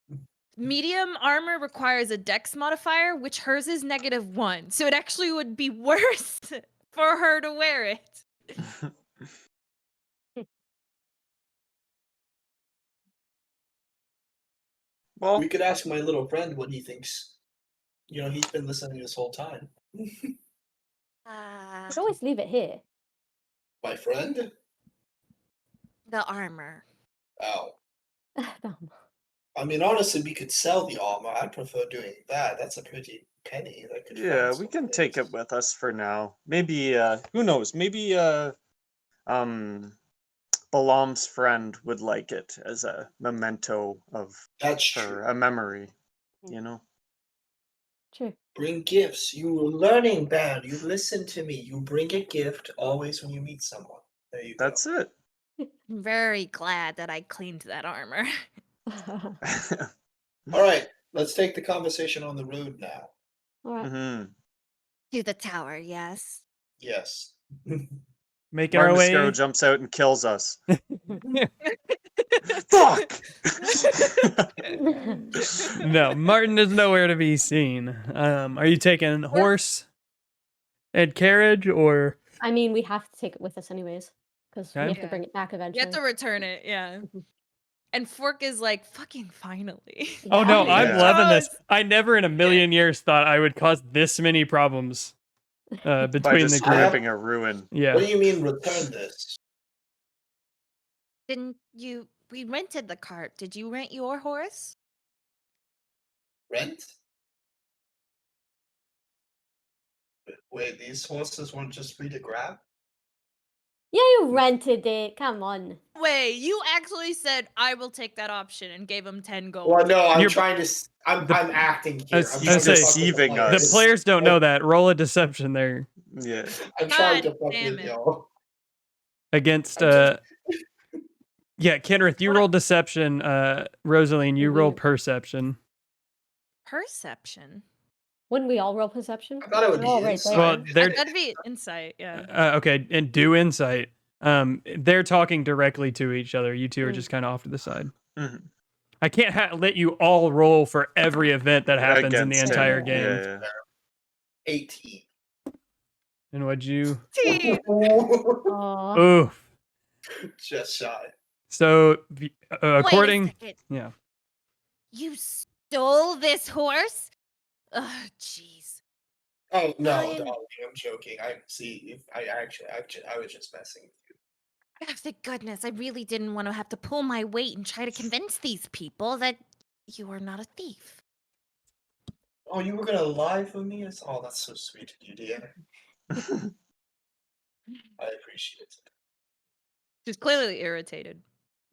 medium armor requires a dex modifier, which hers is -1. So it actually would be worse for her to wear it. Well, We could ask my little friend what he thinks. You know, he's been listening this whole time. Could always leave it here. My friend? The armor. Oh. I mean, honestly, we could sell the armor. I prefer doing that. That's a pretty penny. That could yeah, find we some can take place. it with us for now. Maybe, who knows? Maybe, Balam's friend would like it as a memento of That's her, true. a memory, you know? True. Bring gifts. You were learning, Baron. You listen to me. You bring a gift always when you meet someone. There you That's go. it. I'm very glad that I cleaned that armor. All right, let's take the conversation on the road now. All right. Mm-hmm. To the tower, yes. Yes. Making our Martin way. Mascaro jumps out and kills us. Fuck! No, Martin is nowhere to be seen. Are you taking horse and carriage, or I mean, we have to take it with us anyways, because we Okay. have to Yeah. bring it back You eventually. have to return it, yeah. And Fork is like, fucking finally. Oh no, Yeah. I'm Yeah. loving this. Yes. I never in a million years thought I would cause this many problems By between the group. describing a ruin. Yeah. What do you mean return this? Didn't you? We rented the cart. Did you rent your horse? Rent? Wait, these horses weren't just free to grab? Yeah, you rented it. Come on. Wait, you actually said I will take that option and gave him 10 gold. Well, no, I'm You're- trying to. I'm acting here. was- I'm I trying was to saying- fuck with Deceiving The us. players don't know that. Roll a deception there Yeah. I'm trying to God fuck damn with it. y'all. against. I'm Yeah, Kenrith, you roll deception. Rosaline, you roll perception. Perception. Wouldn't we all roll perception? I thought it would We're be all right insight. there. Well, they're That'd be insight, yeah. okay, and do insight. They're talking directly to each other. You two are just kind of off to the side. Mhm. I can't let you all roll for every event that happens in the Against entire him. game. Yeah, yeah. 18. And what'd you? Aw. Oof. Just shy. So, according, Wait a second. yeah. You stole this horse? Oh, jeez. Oh no, Ryan. darling, I'm joking. I was just messing with you. Oh, thank goodness. I really didn't want to have to pull my weight and try to convince these people that you are not a thief. Oh, you were gonna lie for me? Oh, that's so sweet of you, dear. I appreciate it. She's clearly irritated.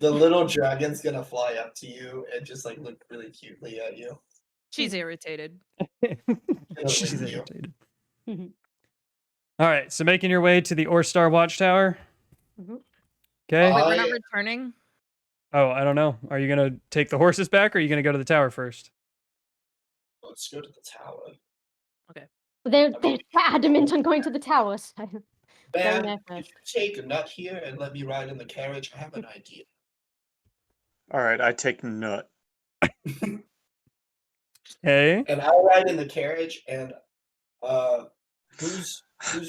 The little dragon's gonna fly up to you and just like look really cutely at you. She's irritated. It'll She's lick you. irritated. All right, so making your way to the Orstar Watchtower. Mhm. Okay. Wait, we're not I- returning? Oh, I don't know. Are you gonna take the horses back, or are you gonna go to the tower first? Let's go to the tower. They're adamant on going to the tower. So going Man, there could first. you take a nut here and let me ride in the carriage? I have an idea. All right, I take nut. Okay. And I'll ride in the carriage and who's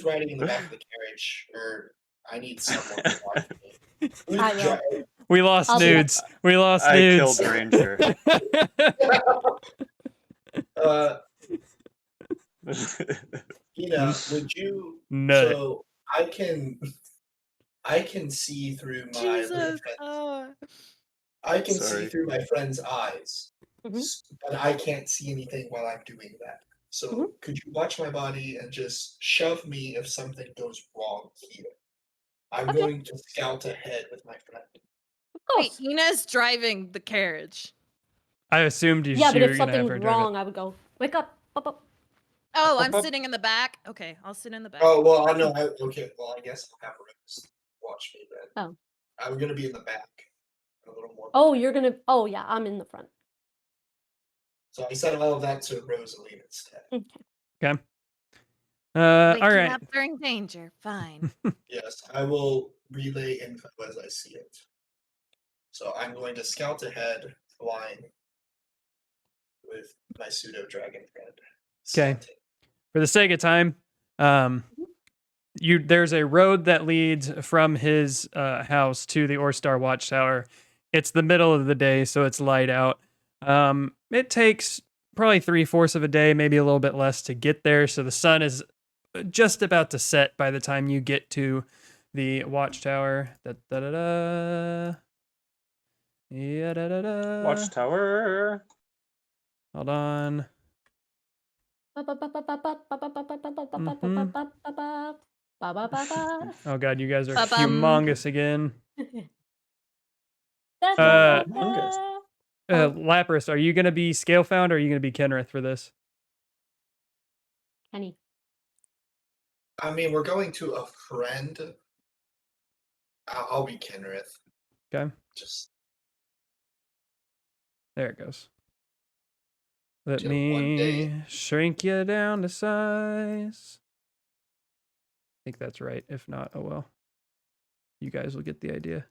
riding in the back of the carriage? Or I need someone to watch me. Who's I will. dri- We lost I'll be- nudes. We lost I nudes. killed Ranger. would you Nut. so I can see through my little Jesus. friend- I can see Sorry. through my friend's eyes. Mhm. But I can't see anything while I'm doing that. So Mhm. could you watch my body and just shove me if something goes wrong here? I'm Okay. going to scout ahead with my friend. Of Wait, course. Ina's driving the carriage. I assumed you Yeah, but were if gonna have her something's drive wrong, I would go, wake up, up. Oh, Up, I'm up. sitting in the back. Okay, I'll sit in the back. Oh well, I know. Okay, well I guess I'll have Rose watch me then. Oh. I'm gonna be in the back, a little more. Oh, you're gonna. Oh, yeah, I'm in the front. So I said all of that to Rosaline instead. it. Wake All you right. up during danger. Fine. Yes, I will relay info as I see it. So I'm going to scout ahead, flying with my pseudo dragon friend. Okay. scouting. For the sake of time, there's a road that leads from his house to the Orstar Watchtower. It's the middle of the day, so it's light out. It takes probably 3/4 of a day, maybe a little bit less, to get there. So the sun is just about to set by the time you get to the Watchtower. Da-da-da-da. Yeah-da-da-da. Watchtower. Hold on. Oh god, you guys are Ba-bum. humongous again. Humongous. Lapras, are you gonna be Scalefound or are you gonna be Kenrith for this? Kenny. I mean, we're going to a friend. I'll be Kenrith. Okay, Just there it goes. Let Till one day. me shrink you down to size. I think that's right. If not, oh well. You guys will get the idea.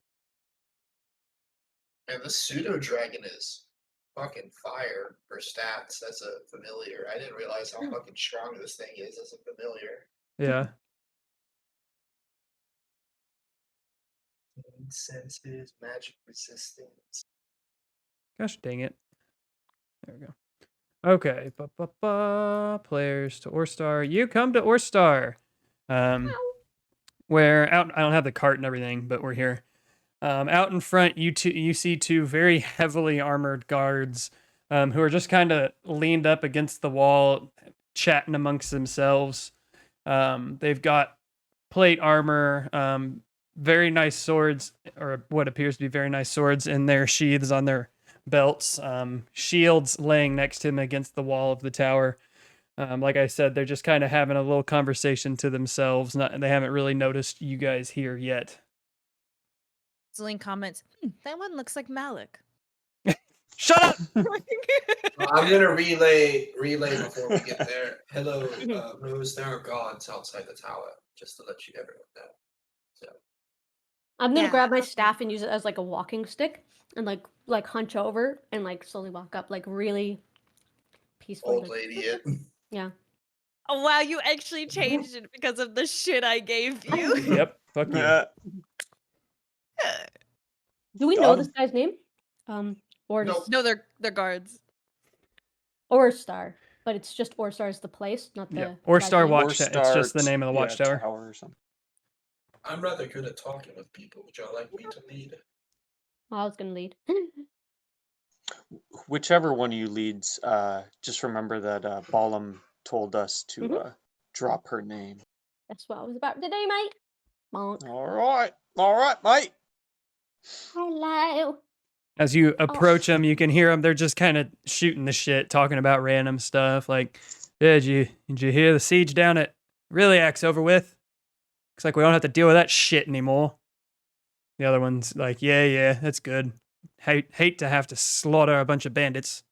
and the pseudo dragon is fucking fire for stats as a familiar. I didn't realize how fucking strong this thing is as a familiar. Yeah. Senses, magic resistance. Gosh dang it. There we go. Okay. Players to Orstar. You come to Orstar. Where out I don't have the cart and everything, but we're here. Out in front, you see two very heavily armored guards who are just kind of leaned up against the wall, chatting amongst themselves. They've got plate armor, very nice swords, or what appears to be very nice swords in their sheaths on their belts. Shields laying next to them against the wall of the tower. Like I said, they're just kind of having a little conversation to themselves. They haven't really noticed you guys here yet. Celine comments, that one looks like Malik. Shut up! I I'm gonna relay before we get there. Hello, Rose. There are gods outside the tower. Just to let you everyone know. So I'm gonna Yeah. grab my staff and use it as like a walking stick and like hunch over and like slowly walk up like really peacefully. old like, lady it. Yeah. Oh wow, you actually changed it because of the shit I gave you. Yep. Fuck you. Do we know this guy's name? Or Nope. No, they're guards. Orstar, but it's just Orstar is the place, not the Yeah. Or guy's Star name? Watch. It's just the name of the watchtower. Tower or something. I'm rather good at talking with people. Would y'all like me to lead? Oh, I was gonna lead. Whichever one of you leads, just remember that Balam told us to drop her name. That's what I was about to do, mate. Bonk. All right, mate. Hello. As you approach them, you can hear them. They're just kind of shooting the shit, talking about random stuff. Like, yeah, did you hear the siege down at Reliac's over with? Looks like we don't have to deal with that shit anymore. The other one's like, yeah, that's good. Hate to have to slaughter a bunch of bandits.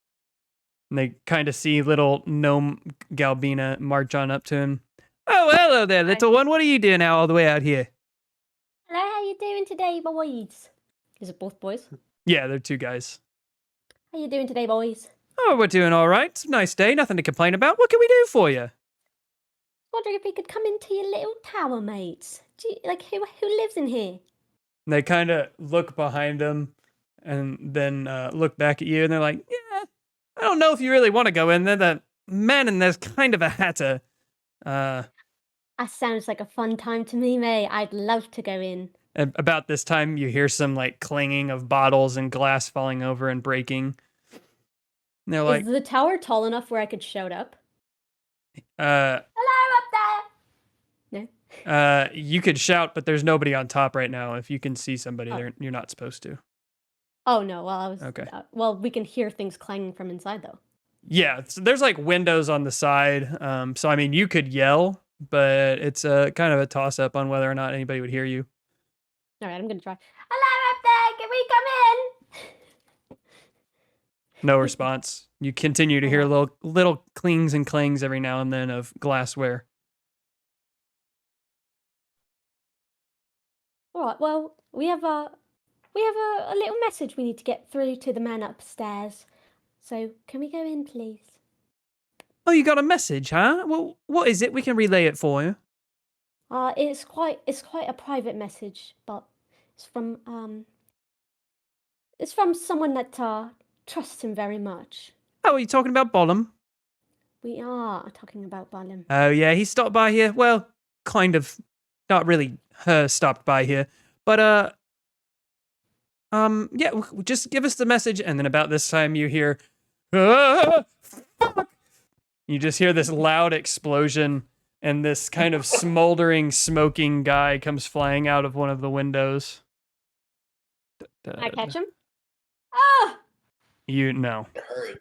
And they kind of see little gnome Galbina march on up to him. Oh, hello there, little one. What are you doing now all the way out here? Hello, how you doing today, boys? Is it both boys? Yeah, they're two guys. How you doing today, boys? Oh, we're doing all right. It's a nice day. Nothing to complain about. What can we do for you? Wondering if we could come into your little tower, mates. Do you, like who lives in here? And they kind of look behind them and then look back at you, and they're like, yeah, I don't know if you really want to go in there. The man in there's kind of a hatter. That sounds like a fun time to me, mate. I'd love to go in. About this time, you hear some like clanging of bottles and glass falling over and breaking. And they're like, Is the tower tall enough where I could shout up? Hello up there! No? you could shout, but there's nobody on top right now. If you can see somebody, you're not supposed to. Oh, no. Well, I was... Okay. Well, we can hear things clanging from inside, though. Yeah, so there's like windows on the side. So, I mean, you could yell, but it's a kind of a toss-up on whether or not anybody would hear you. All right, I'm going to try. Hello up there! Can we come in? No response. You continue to hear little clings and clangs every now and then of glassware. All right, well, we have a little message we need to get through to the man upstairs. So, can we go in, please? Oh, you got a message, huh? Well, what is it? We can relay it for you. It's quite a private message, but it's from someone that trusts him very much. Oh, are you talking about Bollum? We are talking about Balim. Oh, yeah, he stopped by here. Well, kind of. Not really her stopped by here. But, yeah, just give us the message, and then about this time you hear, fuck! You just hear this loud explosion, and this kind of smoldering, smoking guy comes flying out of one of the windows. I catch him? Ah! You, no.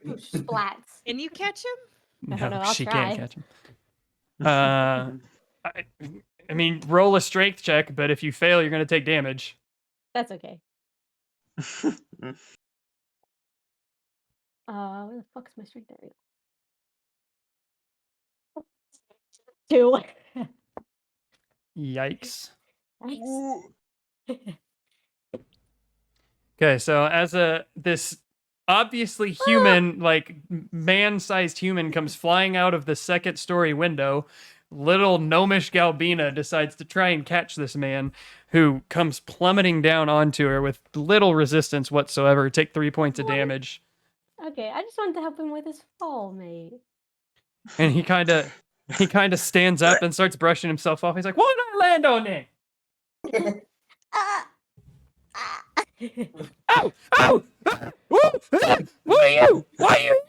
Splats. Can you catch him? I don't know, No, I'll she try. can't catch him. I mean, roll a strength check, but if you fail, you're going to take damage. That's okay. Where the fuck is my strength? There we go. 2. Yikes. Nice. Okay, so as this obviously human, like man-sized human comes flying out of the second-story window, little gnomish Galbina decides to try and catch this man, who comes plummeting down onto her with little resistance whatsoever. Take 3 points of damage. Okay, I just wanted to help him with his fall, mate. And he kind of stands up and starts brushing himself off. He's like, "Why did I land on it? Ow! Ow! What are you? Why are you?"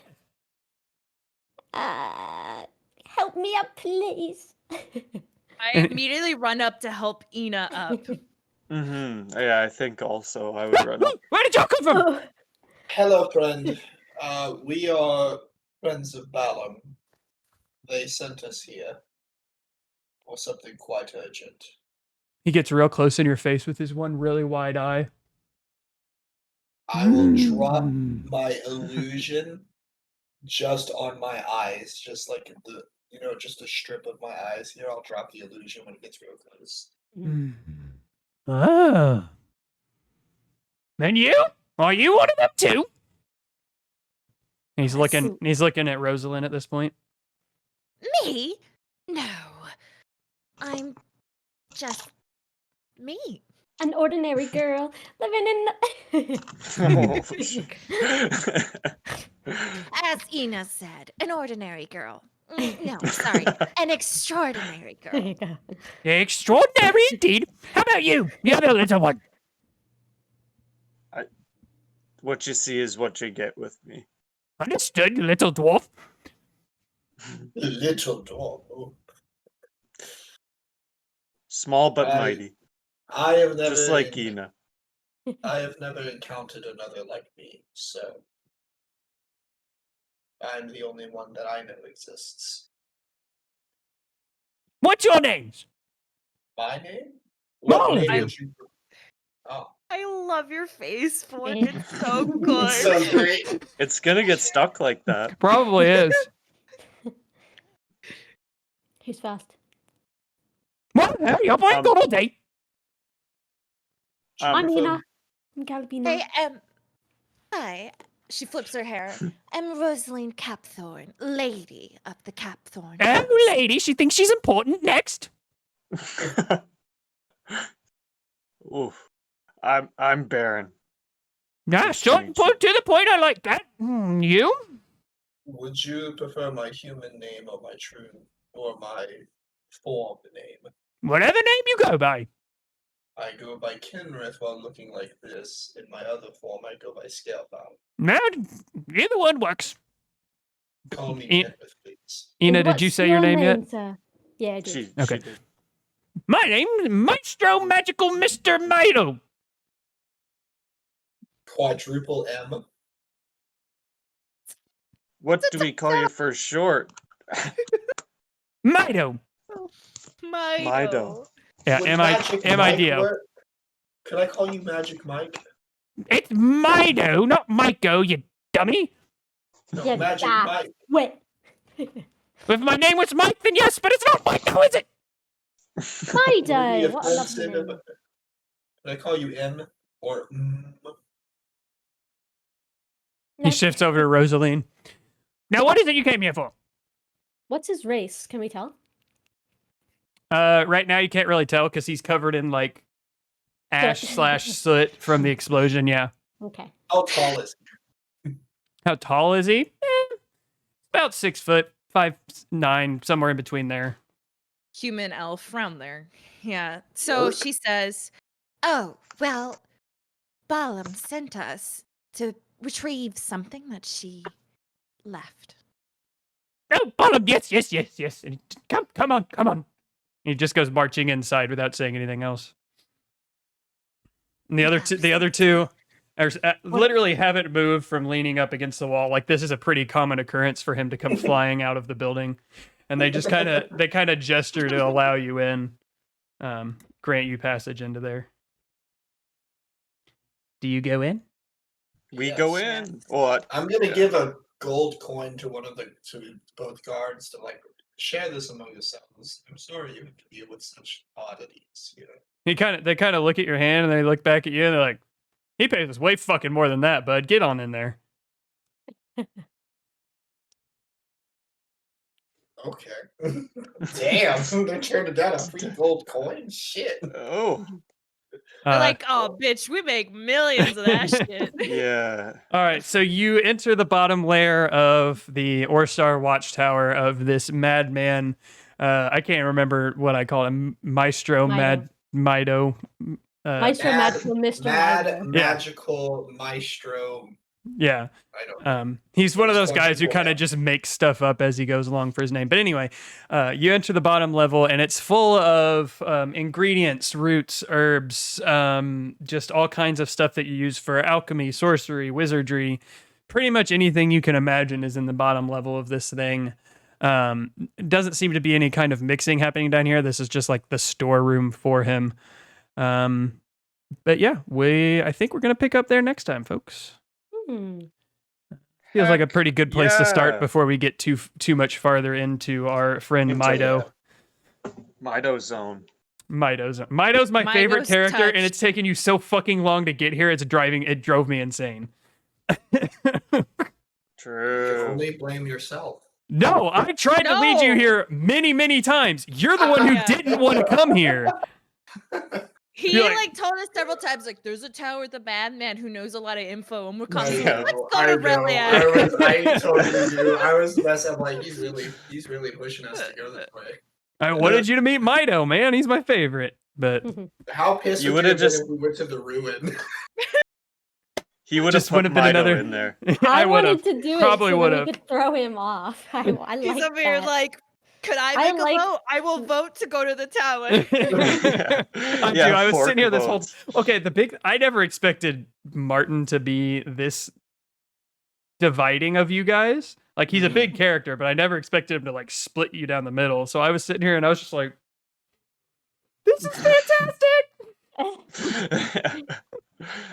Help me up, please. I immediately run up to help Ina up. Yeah, I think also I would run. Where did y'all come from? Hello, friend. We are friends of Balam. They sent us here for something quite urgent. He gets real close in your face with his one really wide eye. I will drop my illusion just on my eyes, just like just a strip of my eyes here. I'll drop the illusion when it gets real close. Oh. And you? Are you one of them too? He's looking at Rosalind at this point. Me? No. I'm just me. An ordinary girl living in Oh, As Ina said, an ordinary girl. No, sorry, an extraordinary There girl. you go. Extraordinary indeed. How about you? The other little one. what you see is what you get with me. Understood, you little dwarf. Little dog. Oh. Small but I- mighty, I have never, just like Ina. I have never encountered another like me, so I'm the only one that I know exists. What's your names? My name? All What of name you. would you? Oh, I love your face for it. Yeah. It's so good. it's so great. It's gonna get stuck like that. Probably is. Who's fast? Well, hurry up, I ain't got all day. I'm Um, Ina. I'm Galbina. Hey, hi. She flips her hair. I'm Rosalind Capthorne, lady of the Capthorne. House. Oh, lady, she thinks she's important. Next. Oof. I'm Baron. Yeah, Nice to short meet and put to the point. I like that. You? Would you prefer my human name or my true or my form name? Whatever name you go by. I go by Kinrith while looking like this. In my other form, I go by Scalebound. No, either one works. Call me I- Kinrith, please. Ina, And did you what's say your name yet? Sir? Yeah, I did. She Okay. did. My name's Maestro Magical Mr. Mido. Quadruple M. What do we call you for short? Mido. Mido. Yeah, Would M-I-D-O. Magic Mike work? Could I call you Magic Mike? It's Mido, not Myko, you dummy. No, Yeah, Magic that. Mike. Wait. If my name was Mike, then yes, but it's not Myko, is it? Would it be Mido. What a lovely offensive name. if- Could I call you M or He shifts over to Rosaline. Now, what is it you came here for? What's his race? Can we tell? Right now you can't really tell because he's covered in like ash / soot from the explosion. Yeah. Okay. How tall is he? How tall is he? About 6 foot, 5'9", somewhere in between there. Human elf around there. Yeah. So Work. she says, Oh, well, Balam sent us to retrieve something that she left. Oh, Bottom, yes. And he, come on. He just goes marching inside without saying anything else. And the other two are, literally haven't moved from leaning up against the wall. Like this is a pretty common occurrence for him to come flying out of the building, and they just kind of gesture to allow you in, grant you passage into there. Do you go in? We Yes. go in. What? I'm gonna give a gold coin to both guards to like share this among yourselves. I'm sorry you have to deal with such oddities. You know. They kind of look at your hand and they look back at you and they're like, "He pays us way fucking more than that, bud. Get on in there." Okay. Damn, they're turning down a free gold coin. Shit. Oh, they're like, oh, bitch, we make millions of that shit. yeah. All right, so you enter the bottom layer of the Orstar Watchtower of this madman. I can't remember what I call him. Maestro Mido. Mido. Maestro Mad- Magical Mr. Mad Mido. magical maestro. Yeah. I don't know. He's one of those It's guys who quadruple kind of M. just makes stuff up as he goes along for his name. But anyway, you enter the bottom level and it's full of ingredients, roots, herbs, just all kinds of stuff that you use for alchemy, sorcery, wizardry. Pretty much anything you can imagine is in the bottom level of this thing. Doesn't seem to be any kind of mixing happening down here. This is just like the storeroom for him. But yeah, I think we're going to pick up there next time, folks. Hmm. Feels like a Heck pretty good place to start yeah. before we get too much farther into our friend Into Mido. Mido zone. Mido's my favorite Mido's character, and touched. it's taken you so fucking long to get here. It drove me insane. You can True. only blame yourself. No, I tried to lead you No. here many times. You're the one who Yeah. didn't want to come here. He You're like- like told us several times, like, there's a tower with a madman who knows a lot of info, and we're I constantly Yeah. like, let's go I to know. Reliant. I totally do. I was messing up like he's really pushing us to go this way. I wanted you to meet Mido, man. He's my favorite. But How pissed You would would've you have been just- if we went to the ruin? He would have just put would have been Mido another. in there. I would have. wanted to do Probably it so would that have. we could throw him off. I He's like over here that. like, could I I make like- a vote? I will vote to go to the tower. I do. I was fork sitting here this whole. votes. Okay, I never expected Martin to be this dividing of you guys. Like he's a big character, but I never expected him to like split you down the middle. So I was sitting here and I was just like, "This is fantastic."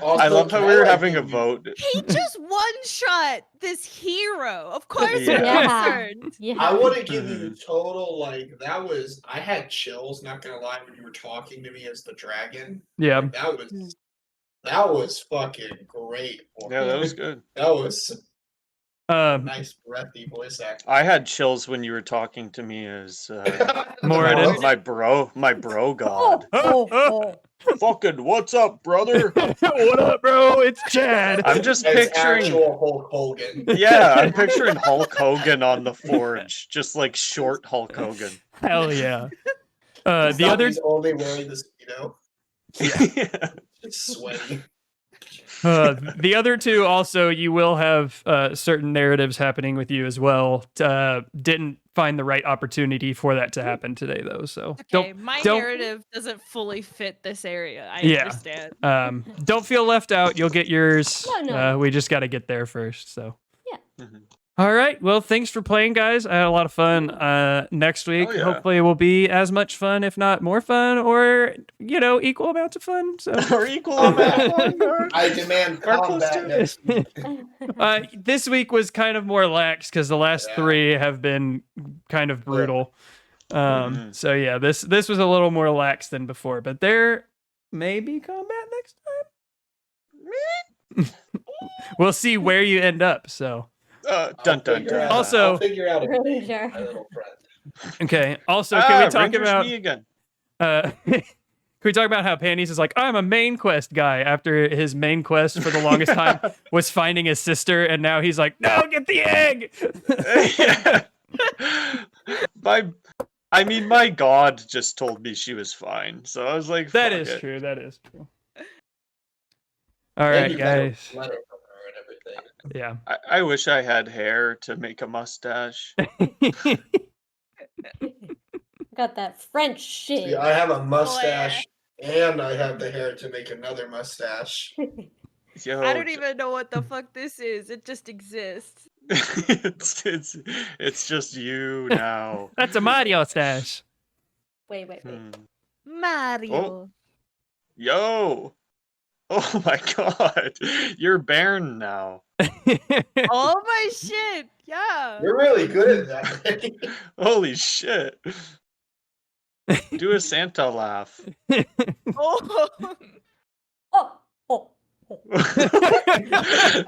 Also, I love how can we I, were like, having a give you- vote. He just one shot this hero. Of course Yeah. I'm Yeah. concerned. Yeah. I want to give you total like that was. I had chills. Not gonna lie, when you were talking to me as the dragon. Yeah. Like, that was fucking great. Yeah, that was good. That was a Um, nice breathy voice acting. I had chills when you were talking to me as Moradin. my bro Oh, god. oh. Fucking what's up, brother? what up, bro? It's Chad. I'm just As picturing. actual Hulk Hogan. Yeah, I'm picturing Hulk Hogan on the forge, just like short Hulk Hogan. Hell yeah. He's only wearing the speedo, Yeah. just sweaty. The other two also, you will have certain narratives happening with you as well. Didn't find the right opportunity for that to happen today, though. So Okay, my don't- narrative doesn't fully fit this area. I Yeah. understand. don't feel left out. You'll get yours. No. We just got to get there first. So. Mhm. All right. Well, thanks for playing, guys. I had a lot of fun. Next week, Oh, yeah. hopefully, it will be as much fun, if not more fun, or equal amounts of fun. So. Or equal amount of fun, or- I demand Or close combat to- next week. This week was kind of more lax because the last Yeah. three have been kind of brutal. Mhm. So yeah, this was a little more lax than before, but there may be combat next time. We'll see where you end up. So Dun dun dun. Also- I'll figure out a Ranger. name, my little friend. okay. Also, can we talk Ranger's about? me again. Can we talk about how Panties is like, I'm a main quest guy after his main quest for the longest time was finding his sister, and now he's like, no, get the egg. Yeah. My god just told me she was fine, so I was like, That fuck is it. true. That is true. All Then right, you got a guys. letter from her and everything. Yeah. I wish I had hair to make a mustache. Got that French shit. See, I have a mustache and I have the hair to make another mustache. Yo, I don't even know what the fuck this is. It just exists. it's just you now. That's a Mario stash. Wait. Hmm. Mario. Yo. Oh my god. You're Baron now. Oh my shit. Yeah. You're really good at that. Holy shit. Do a Santa laugh. Oh. Oh.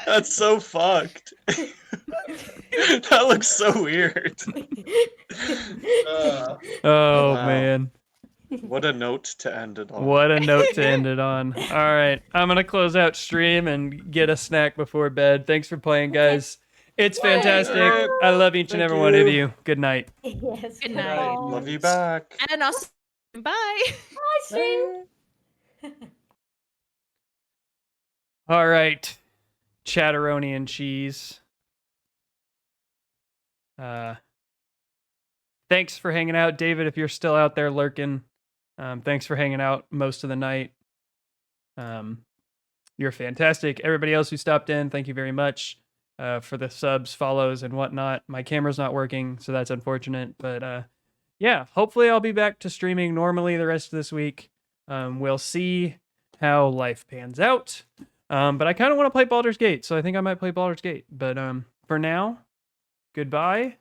That's so fucked. That looks so weird. Uh, Oh Wow. man. What a note to end it on. What a note to end it on. All right. I'm going to close out stream and get a snack before bed. Thanks for playing, guys. It's fantastic. I love each and Thank every one of you. you. Good night. Yes. Good night. Love you back. And also, bye. Bye, stream. All right. Chatteroni and cheese. Thanks for hanging out, David, if you're still out there lurking. Thanks for hanging out most of the night. You're fantastic. Everybody else who stopped in, thank you very much for the subs, follows, and whatnot. My camera's not working, so that's unfortunate. But yeah, hopefully I'll be back to streaming normally the rest of this week. We'll see how life pans out. But I kind of want to play Baldur's Gate, so I think I might play Baldur's Gate. But for now, goodbye.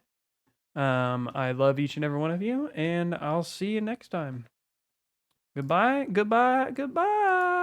I love each and every one of you, and I'll see you next time. Goodbye, goodbye, goodbye.